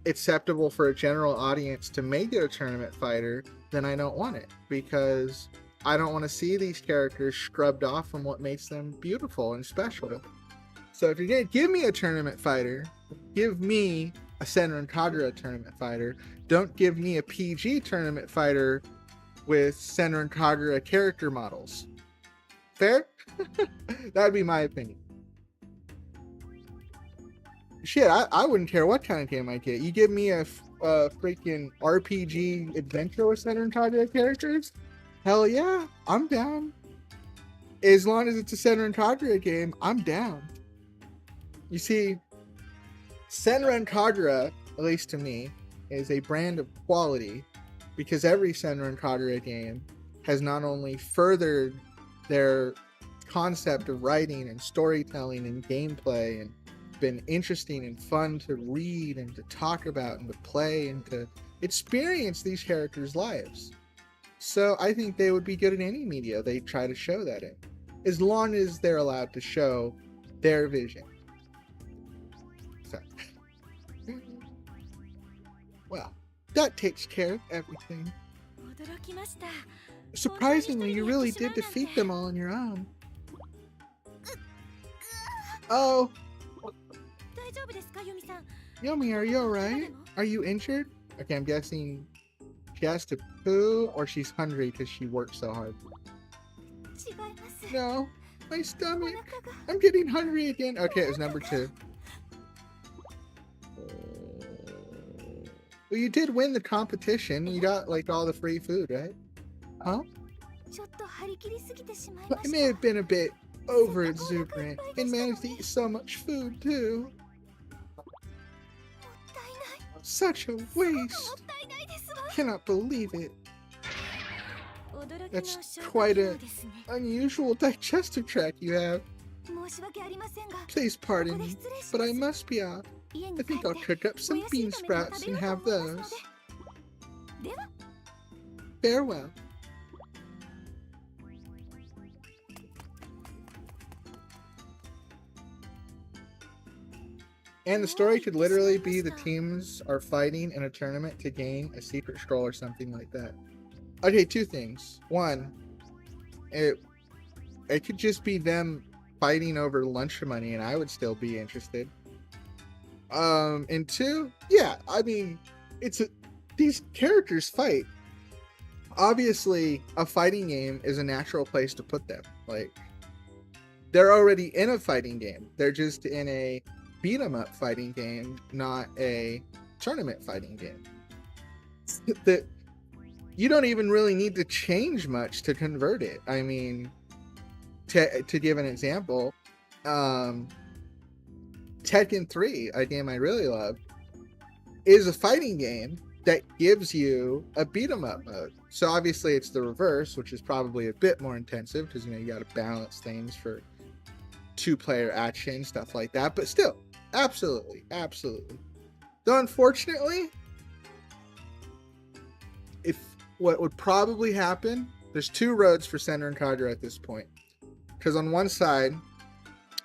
acceptable for a general audience to make it a tournament fighter, then I don't want it, because I don't want to see these characters scrubbed off from what makes them beautiful and special. So if you're gonna give me a tournament fighter, give me a Senran Kagura tournament fighter. Don't give me a PG tournament fighter with Senran Kagura character models. Fair? That'd be my opinion. Shit, I wouldn't care what kind of game I get. You give me a freaking RPG adventure with Senran Kagura characters? Hell yeah, I'm down. As long as it's a Senran Kagura game, I'm down. You see, Senran Kagura, at least to me, is a brand of quality because every Senran Kagura game has not only furthered their concept of writing and storytelling and gameplay and been interesting and fun to read and to talk about and to play and to experience these characters' lives. So I think they would be good in any media they try to show that in, as long as they're allowed to show their vision. So, well, that takes care of everything. Surprisingly, you really did defeat them all on your own. Oh. Yomi, are you alright? Are you injured? Okay, I'm guessing she has to poo or she's hungry because she worked so hard. No, my stomach. I'm getting hungry again. Okay, it was number 2. Well, you did win the competition. You got like all the free food, right? Huh? I may have been a bit over exuberant and managed to eat so much food too. Such a waste. Cannot believe it. That's quite an unusual digestive tract you have. Please pardon me, but I must be off. I think I'll cook up some bean sprouts and have those. Farewell. And the story could literally be the teams are fighting in a tournament to gain a secret scroll or something like that. Okay, 2 things. 1, it could just be them fighting over lunch money and I would still be interested. And 2, yeah, I mean, these characters fight. Obviously, a fighting game is a natural place to put them. Like, they're already in a fighting game. They're just in a beat 'em up fighting game, not a tournament fighting game. That you don't even really need to change much to convert it. I mean, to give an example, Tekken 3, a game I really love, is a fighting game that gives you a beat 'em up mode. So obviously it's the reverse, which is probably a bit more intensive because you got to balance things for 2-player action, stuff like that. But still, absolutely. Though unfortunately, what would probably happen, there's 2 roads for Senran Kagura at this point. Because on one side,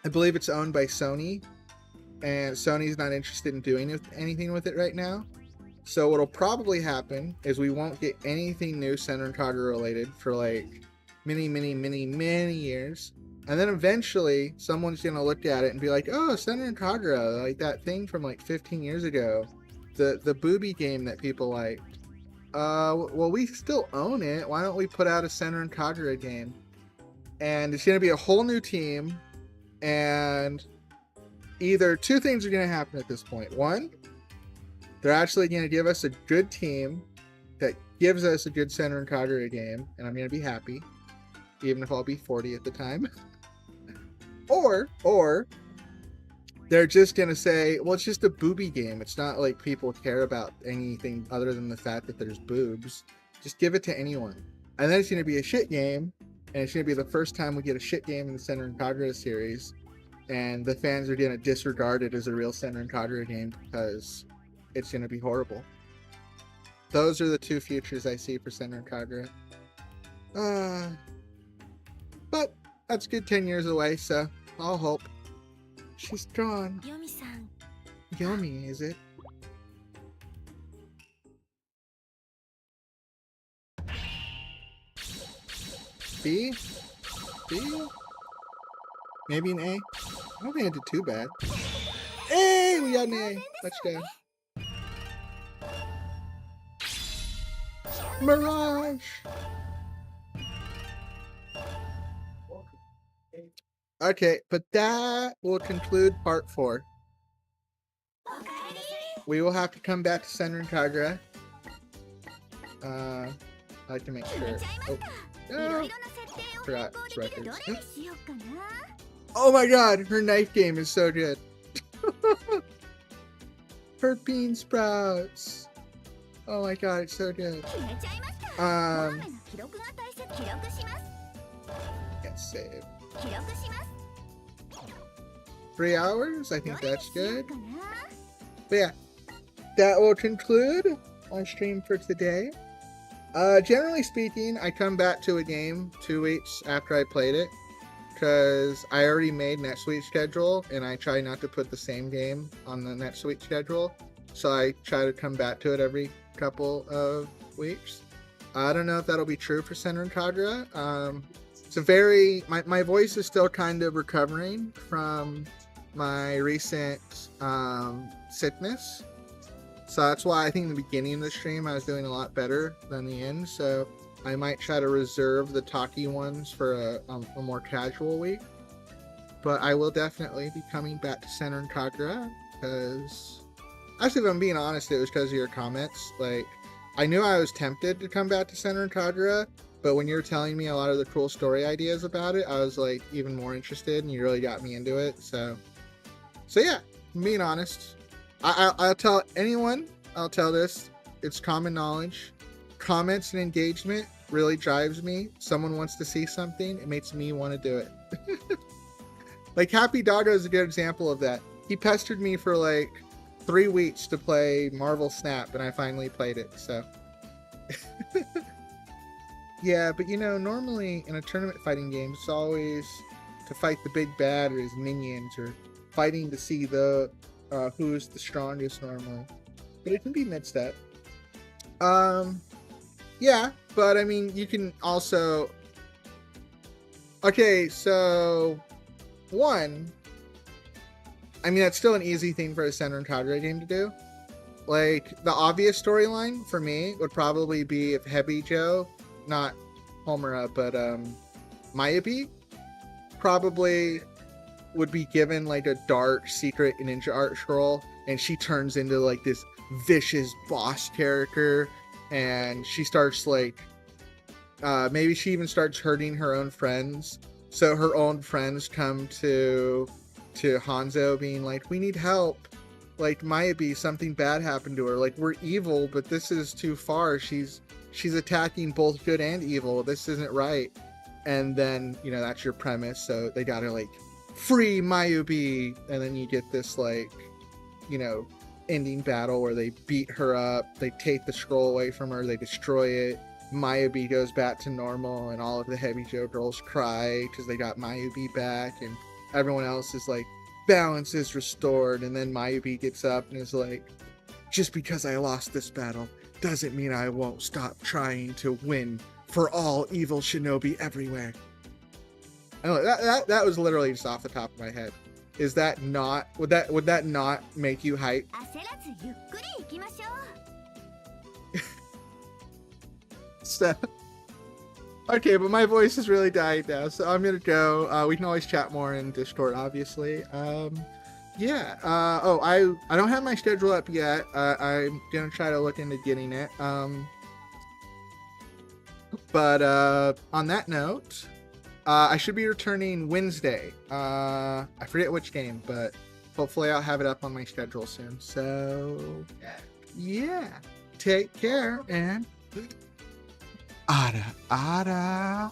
I believe it's owned by Sony, and Sony's not interested in doing anything with it right now. So what'll probably happen is we won't get anything new Senran Kagura related for like many years. And then eventually someone's going to look at it and be like, oh, Senran Kagura, like that thing from like 15 years ago. The booby game that people liked. Well, we still own it. Why don't we put out a Senran Kagura game? And it's going to be a whole new team. And either 2 things are going to happen at this point. 1, they're actually going to give us a good team that gives us a good Senran Kagura game. And I'm going to be happy. Even if I'll be 40 at the time. Or they're just going to say, well, it's just a booby game. It's not like people care about anything other than the fact that there's boobs. Just give it to anyone. And then it's going to be a shit game. And it's going to be the first time we get a shit game in the Senran Kagura series. And the fans are going to disregard it as a real Senran Kagura game because it's going to be horrible. Those are the 2 futures I see for Senran Kagura. But that's good 10 years away, so I'll hope. She's gone. Yomi, is it? B? B? Maybe an A? I don't think I did too bad. Hey, we got an A. Let's go. Mirage! Okay, but that will conclude part 4. We will have to come back to Senran Kagura. I like to make sure. Oh, no. Forgot its records. Oh my god, her knife game is so good. Her bean sprouts. Oh my god, it's so good. Can't save. 3 hours? I think that's good. But yeah, that will conclude our stream for today. Generally speaking, I come back to a game 2 weeks after I played it, because I already made next week's schedule, and I try not to put the same game on the next week's schedule. So I try to come back to it every couple of weeks. I don't know if that'll be true for Senran Kagura. It's a very... My voice is still kind of recovering from my recent sickness. So that's why I think in the beginning of the stream I was doing a lot better than the end. So I might try to reserve the talky ones for a more casual week. But I will definitely be coming back to Senran Kagura, because... Actually, if I'm being honest, it was because of your comments. Like, I knew I was tempted to come back to Senran Kagura, but when you were telling me a lot of the cool story ideas about it, I was, like, even more interested, and you really got me into it. So yeah, I'm being honest. I'll tell anyone, I'll tell this, it's common knowledge. Comments and engagement really drives me. Someone wants to see something, it makes me want to do it. Like, Happy Doggo is a good example of that. He pestered me for, like, 3 weeks to play Marvel Snap, and I finally played it, so. Yeah, but you know, normally in a tournament fighting game, it's always to fight the big bad or his minions, or fighting to see the who's the strongest normally. But it can be mixed up. Yeah, but I mean, you can also... Okay, so... One... I mean, that's still an easy thing for a Senran Kagura game to do. Like, the obvious storyline for me would probably be if Hebijo, not Homura, but Mayubi, probably would be given like a dark secret ninja art scroll, and she turns into like this vicious boss character, and she starts like, maybe she even starts hurting her own friends. So her own friends come to Hanzo being like, we need help, like Mayubi, something bad happened to her, like we're evil, but this is too far, she's attacking both good and evil, this isn't right. And then, you know, that's your premise, so they gotta like free Mayubi, and then you get this like, you know, ending battle where they beat her up, they take the scroll away from her, they destroy it, Mayubi goes back to normal, and all of the Hebijo girls cry because they got Mayubi back, and everyone else is like, balance is restored. And then Mayubi gets up and is like, just because I lost this battle doesn't mean I won't stop trying to win for all evil shinobi everywhere. I know, that was literally just off the top of my head. Is that not, would that not make you hype? So, okay, but my voice is really dying now, so I'm gonna go. We can always chat more in Discord, obviously. Yeah. Oh, I don't have my schedule up yet. I'm gonna try to look into getting it. But on that note, I should be returning Wednesday. I forget which game, but hopefully I'll have it up on my schedule soon. So, yeah. Take care, and... Ara, ara.